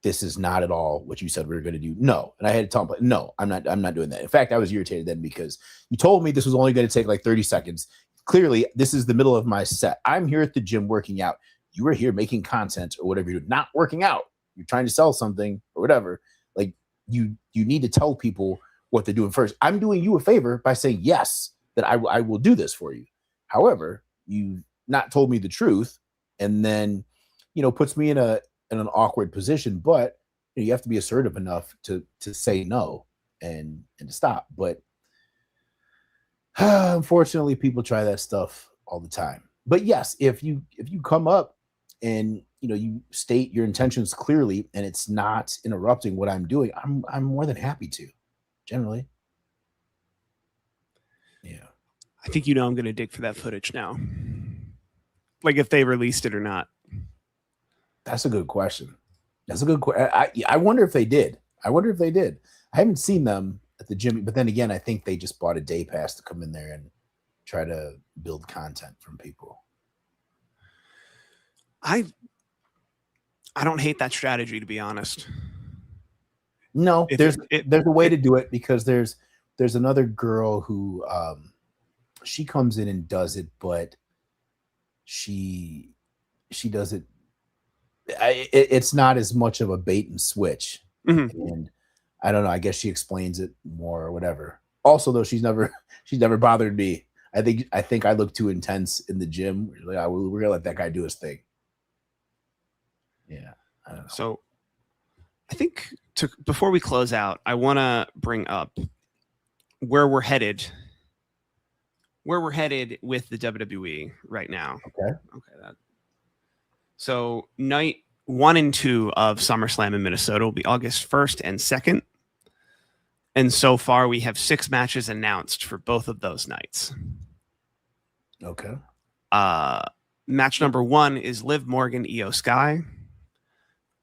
this is not at all what you said we were going to do. No. And I had to tell him, no, I'm not doing that. In fact, I was irritated then because you told me this was only going to take like 30 seconds. Clearly, this is the middle of my set. I'm here at the gym working out. You were here making content or whatever you're doing, not working out. You're trying to sell something or whatever. Like, you need to tell people what they're doing first. I'm doing you a favor by saying yes, that I will do this for you. However, you've not told me the truth, and then puts me in an awkward position. But you have to be assertive enough to say no and to stop. But unfortunately, people try that stuff all the time. But yes, if you come up and you state your intentions clearly and it's not interrupting what I'm doing, I'm more than happy to, generally. Yeah. I think I'm going to dig for that footage now. Like if they released it or not. That's a good question. That's a good question. I wonder if they did. I haven't seen them at the gym, but then again, I think they just bought a day pass to come in there and try to build content from people. I don't hate that strategy, to be honest. No, there's a way to do it, because there's another girl who she comes in and does it, but she does it. It's not as much of a bait and switch, and I don't know. I guess she explains it more or whatever. Also, though, she's never bothered me. I think I look too intense in the gym. Like, we're gonna let that guy do his thing. Yeah, I don't know. So I think before we close out, I want to bring up where we're headed with the WWE right now. Okay. So night 1 and 2 of SummerSlam in Minnesota will be August 1st and 2nd. And so far we have 6 matches announced for both of those nights. Okay. Match number 1 is Liv Morgan, Io Sky.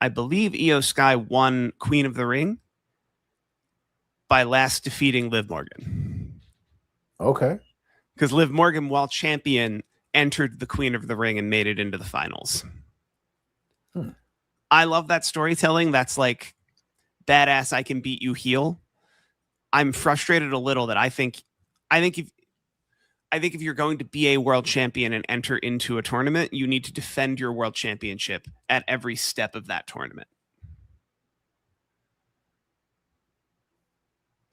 I believe Io Sky won Queen of the Ring by last defeating Liv Morgan. Okay. Because Liv Morgan, while champion, entered the Queen of the Ring and made it into the finals. I love that storytelling. That's like badass, I can beat you heel. I'm frustrated a little that I think if you're going to be a world champion and enter into a tournament, you need to defend your world championship at every step of that tournament.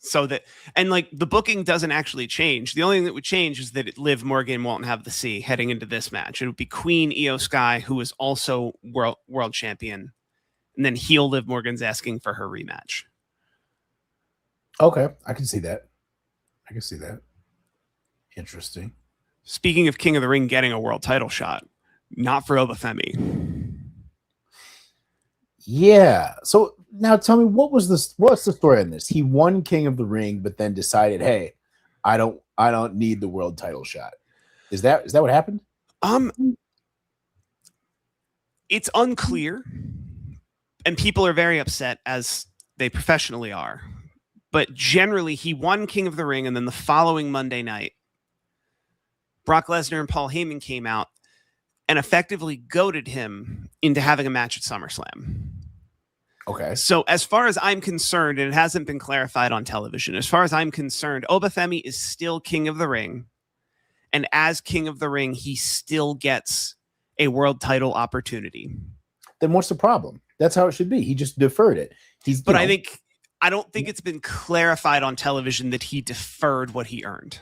So that, and like the booking doesn't actually change. The only thing that would change is that Liv Morgan won't have the C heading into this match. It would be Queen Io Sky, who is also world champion, and then heel Liv Morgan's asking for her rematch. Okay, I can see that. Interesting. Speaking of King of the Ring getting a world title shot, not for Obafemi. Yeah. So now tell me, what's the story on this? He won King of the Ring, but then decided, hey, I don't need the world title shot. Is that what happened? It's unclear, and people are very upset, as they professionally are. But generally, he won King of the Ring, and then the following Monday night, Brock Lesnar and Paul Heyman came out and effectively goaded him into having a match at SummerSlam. Okay. So as far as I'm concerned, and it hasn't been clarified on television, as far as I'm concerned, Obafemi is still King of the Ring. And as King of the Ring, he still gets a world title opportunity. Then what's the problem? That's how it should be. He just deferred it. I don't think it's been clarified on television that he deferred what he earned.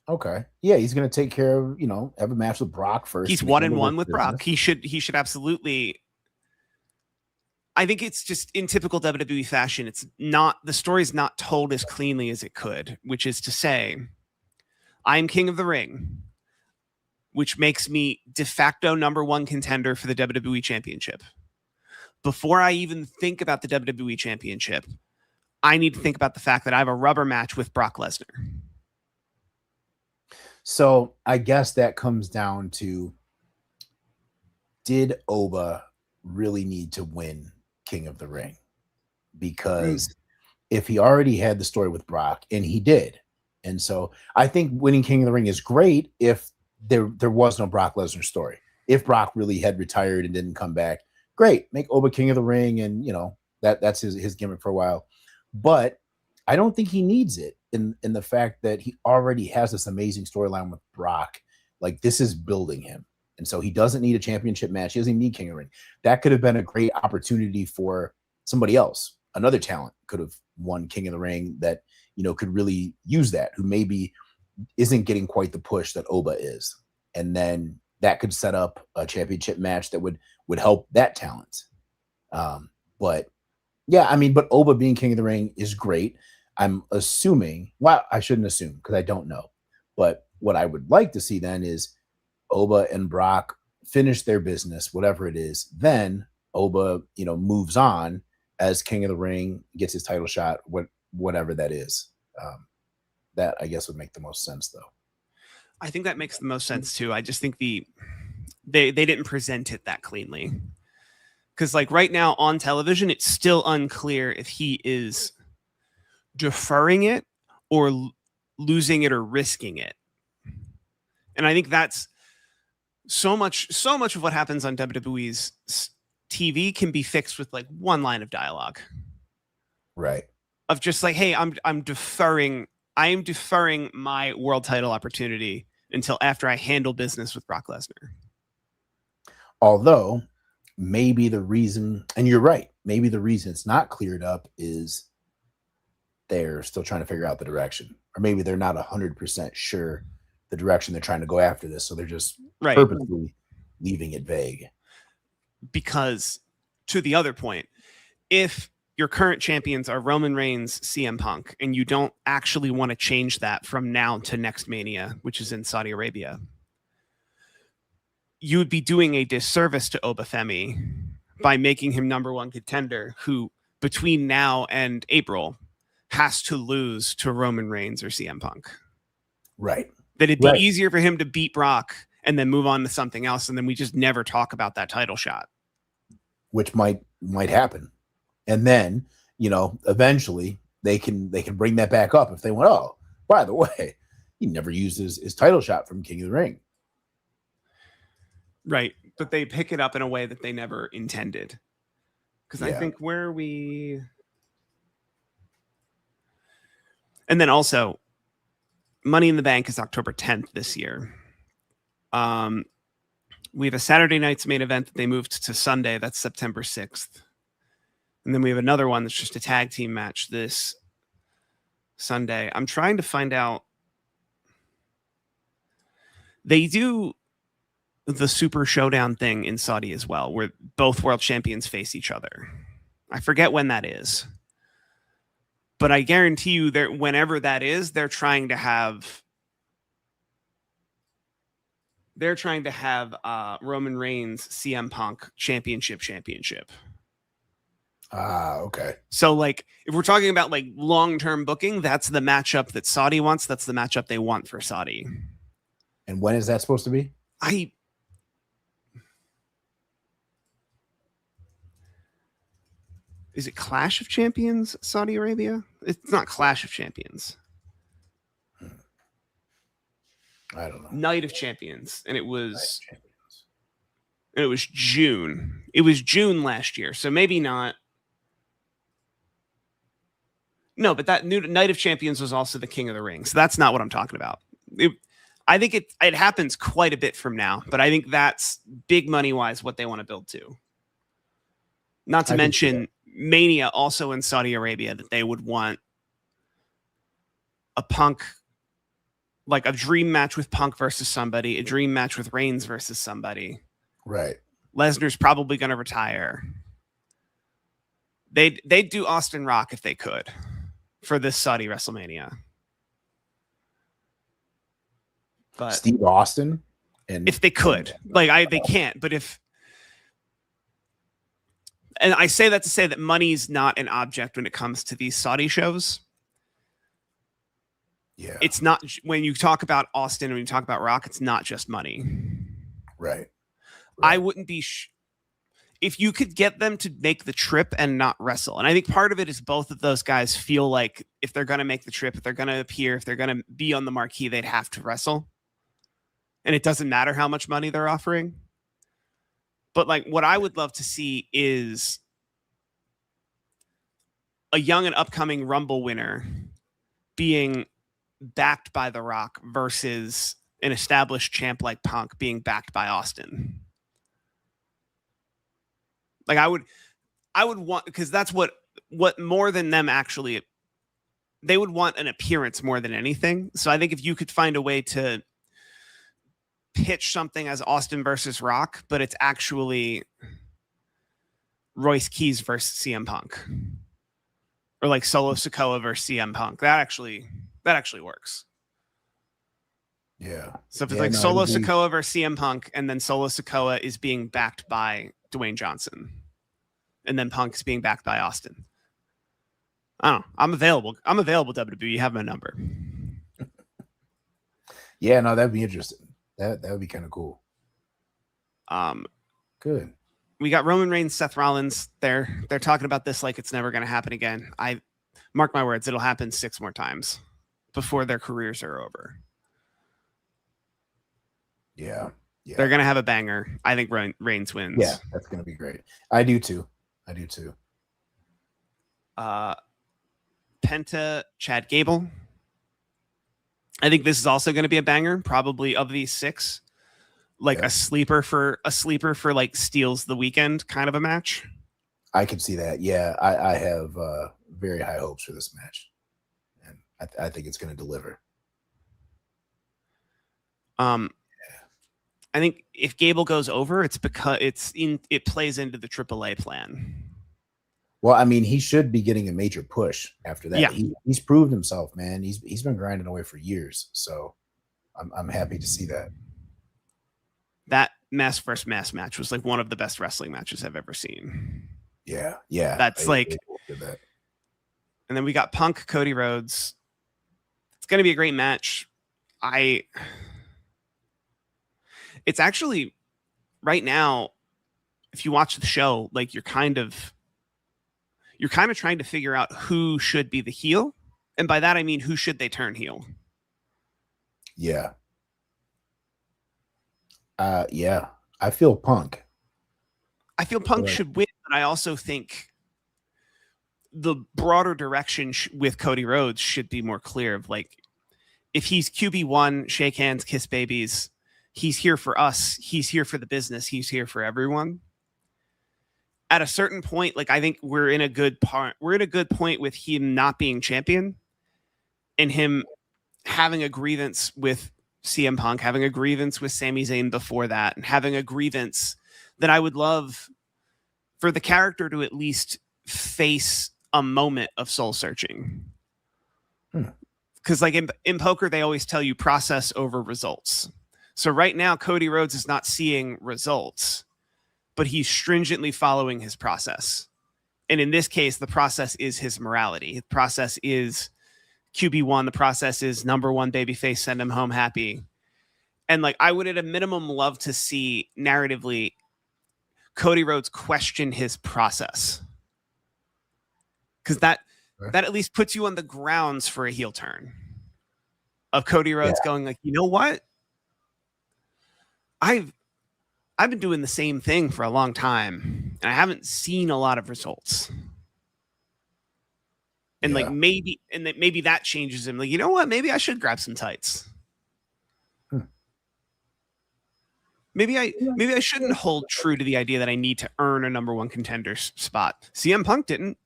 Okay. Yeah, he's going to take care of, have a match with Brock first. He's 1-1 with Brock. He should absolutely. I think it's just in typical WWE fashion. It's not, the story's not told as cleanly as it could, which is to say, I'm King of the Ring, which makes me de facto #1 contender for the WWE Championship. Before I even think about the WWE Championship, I need to think about the fact that I have a rubber match with Brock Lesnar. So I guess that comes down to, did Oba really need to win King of the Ring? Because if he already had the story with Brock, and he did, and so I think winning King of the Ring is great if there was no Brock Lesnar story. If Brock really had retired and didn't come back, great, make Oba King of the Ring, and that's his gimmick for a while. But I don't think he needs it in the fact that he already has this amazing storyline with Brock. Like, this is building him. And so he doesn't need a championship match. He doesn't need King of the Ring. That could have been a great opportunity for somebody else. Another talent could have won King of the Ring that, could really use that, who maybe isn't getting quite the push that Oba is. And then that could set up a championship match that would help that talent. But Oba being King of the Ring is great. I'm assuming, well, I shouldn't assume because I don't know. But what I would like to see then is Oba and Brock finish their business, whatever it is. Then Oba, moves on as King of the Ring, gets his title shot, whatever that is. That I guess would make the most sense, though. I think that makes the most sense too. I just think They didn't present it that cleanly. Because like right now on television, it's still unclear if he is deferring it or losing it or risking it. And I think that's so much of what happens on WWE's TV can be fixed with like one line of dialogue. Right. Of just like, hey, I'm deferring my world title opportunity until after I handle business with Brock Lesnar. Although maybe the reason, and you're right, maybe the reason it's not cleared up is they're still trying to figure out the direction, or maybe they're not 100% sure the direction they're trying to go after this, so they're just purposely leaving it vague. Because to the other point, if your current champions are Roman Reigns, CM Punk, and you don't actually want to change that from now to next Mania, which is in Saudi Arabia, you would be doing a disservice to Obafemi by making him number one contender, who between now and April has to lose to Roman Reigns or CM Punk. Right. That it'd be easier for him to beat Brock and then move on to something else, and then we just never talk about that title shot. Which might happen. And then, eventually they can bring that back up if they want, oh, by the way, he never used his title shot from King of the Ring. Right. But they pick it up in a way that they never intended. Because I think where we... And then also, Money in the Bank is October 10th this year. We have a Saturday night's main event that they moved to Sunday. That's September 6th. And then we have another one that's just a tag team match this Sunday. I'm trying to find out. They do the Super Showdown thing in Saudi as well, where both world champions face each other. I forget when that is. But I guarantee you that whenever that is, they're trying to have Roman Reigns, CM Punk championship. Okay. So like if we're talking about like long-term booking, that's the matchup that Saudi wants. That's the matchup they want for Saudi. And when is that supposed to be? Is it Clash of Champions, Saudi Arabia? It's not Clash of Champions. I don't know. Night of Champions. And it was June. It was June last year. So maybe not. No, but that new Night of Champions was also the King of the Ring. So that's not what I'm talking about. I think it happens quite a bit from now, but I think that's big money wise what they want to build to. Not to mention Mania also in Saudi Arabia, that they would want a Punk, like a dream match with Punk versus somebody, a dream match with Reigns versus somebody. Right. Lesnar's probably going to retire. They'd do Austin Rock if they could for this Saudi WrestleMania. But Steve Austin, and if they could, they can't. But and I say that to say that money's not an object when it comes to these Saudi shows. Yeah, it's not when you talk about Austin and when you talk about Rock, it's not just money. Right. I wouldn't be if you could get them to make the trip and not wrestle. And I think part of it is both of those guys feel like if they're going to make the trip, if they're going to appear, if they're going to be on the marquee, they'd have to wrestle. And it doesn't matter how much money they're offering. But like what I would love to see is a young and upcoming Rumble winner being backed by The Rock versus an established champ like Punk being backed by Austin. Like I would want, because that's what more than them actually, they would want an appearance more than anything. So I think if you could find a way to pitch something as Austin versus Rock, but it's actually Royce Keys versus CM Punk, or like Solo Sikoa versus CM Punk, that actually works. Yeah. So if it's Solo Sikoa versus CM Punk, and then Solo Sikoa is being backed by Dwayne Johnson, and then Punk's being backed by Austin. I don't know. I'm available, WWE. You have my number. Yeah, no, that'd be interesting. That would be kind of cool. Good. We got Roman Reigns, Seth Rollins. They're talking about this like it's never going to happen again. I mark my words, it'll happen 6 more times before their careers are over. Yeah. They're going to have a banger. I think Reigns wins. Yeah, that's going to be great. I do too. Penta, Chad Gable. I think this is also going to be a banger, probably of these 6. Like a sleeper for like steals the weekend kind of a match. I can see that. Yeah, I have very high hopes for this match, and I think it's going to deliver. I think if Gable goes over, it's because it plays into the AAA plan. Well, I mean, he should be getting a major push after that. Yeah. He's proved himself, man. He's been grinding away for years, so I'm happy to see that. That mass versus mass match was like one of the best wrestling matches I've ever seen. Yeah. That's like, that. And then we got Punk, Cody Rhodes. It's going to be a great match. It's actually right now, if you watch the show, like you're kind of trying to figure out who should be the heel. And by that, I mean, who should they turn heel? Yeah. Yeah. I feel Punk. Should win, but I also think the broader direction with Cody Rhodes should be more clear of like, if he's QB1, shake hands, kiss babies, he's here for us. He's here for the business. He's here for everyone. At a certain point, like I think we're in a good point with him not being champion and him having a grievance with CM Punk, having a grievance with Sami Zayn before that, and having a grievance that I would love for the character to at least face a moment of soul searching. Because like in poker, they always tell you process over results. So right now, Cody Rhodes is not seeing results, but he's stringently following his process. And in this case, the process is his morality. The process is QB1. The process is number 1 babyface, send him home happy. And like, I would at a minimum love to see narratively Cody Rhodes question his process. Because that at least puts you on the grounds for a heel turn of Cody Rhodes going like, you know what? I've been doing the same thing for a long time and I haven't seen a lot of results. And like maybe that changes him. Like, you know what? Maybe I should grab some tights. Maybe I shouldn't hold true to the idea that I need to earn a number 1 contender spot. CM Punk didn't.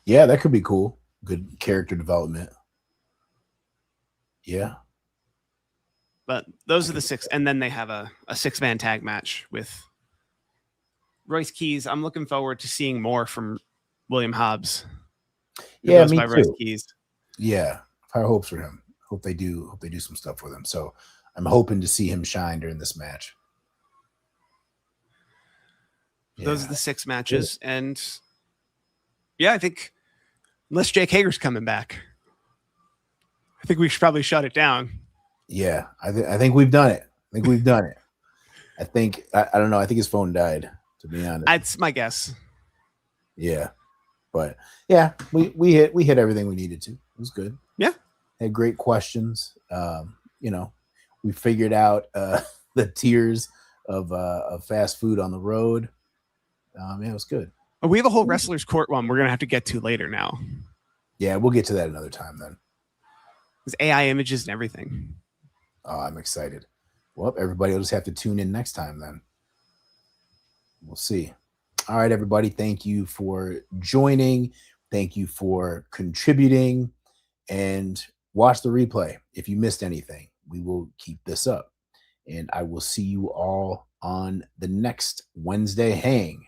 Yeah, that could be cool. Good character development. Yeah. But those are the 6. And then they have a 6-man tag match with Royce Keys. I'm looking forward to seeing more from William Hobbs. Yeah, me too. Royce Keys. Yeah. High hopes for him. Hope they do some stuff with him. So I'm hoping to see him shine during this match. Those are the 6 matches. Yeah. And yeah, I think unless Jake Hager's coming back, I think we should probably shut it down. Yeah, I think we've done it. I think I don't know. I think his phone died, to be honest. That's my guess. Yeah. But yeah, we hit everything we needed to. It was good. Yeah. Had great questions. We figured out the tiers of fast food on the road. Yeah, it was good. Oh, we have a whole wrestler's court one we're gonna have to get to later now. Yeah, we'll get to that another time then. There's AI images and everything. Oh, I'm excited. Well, everybody will just have to tune in next time then. We'll see. All right, everybody. Thank you for joining. Thank you for contributing. And watch the replay. If you missed anything, we will keep this up. And I will see you all on the next Wednesday hang.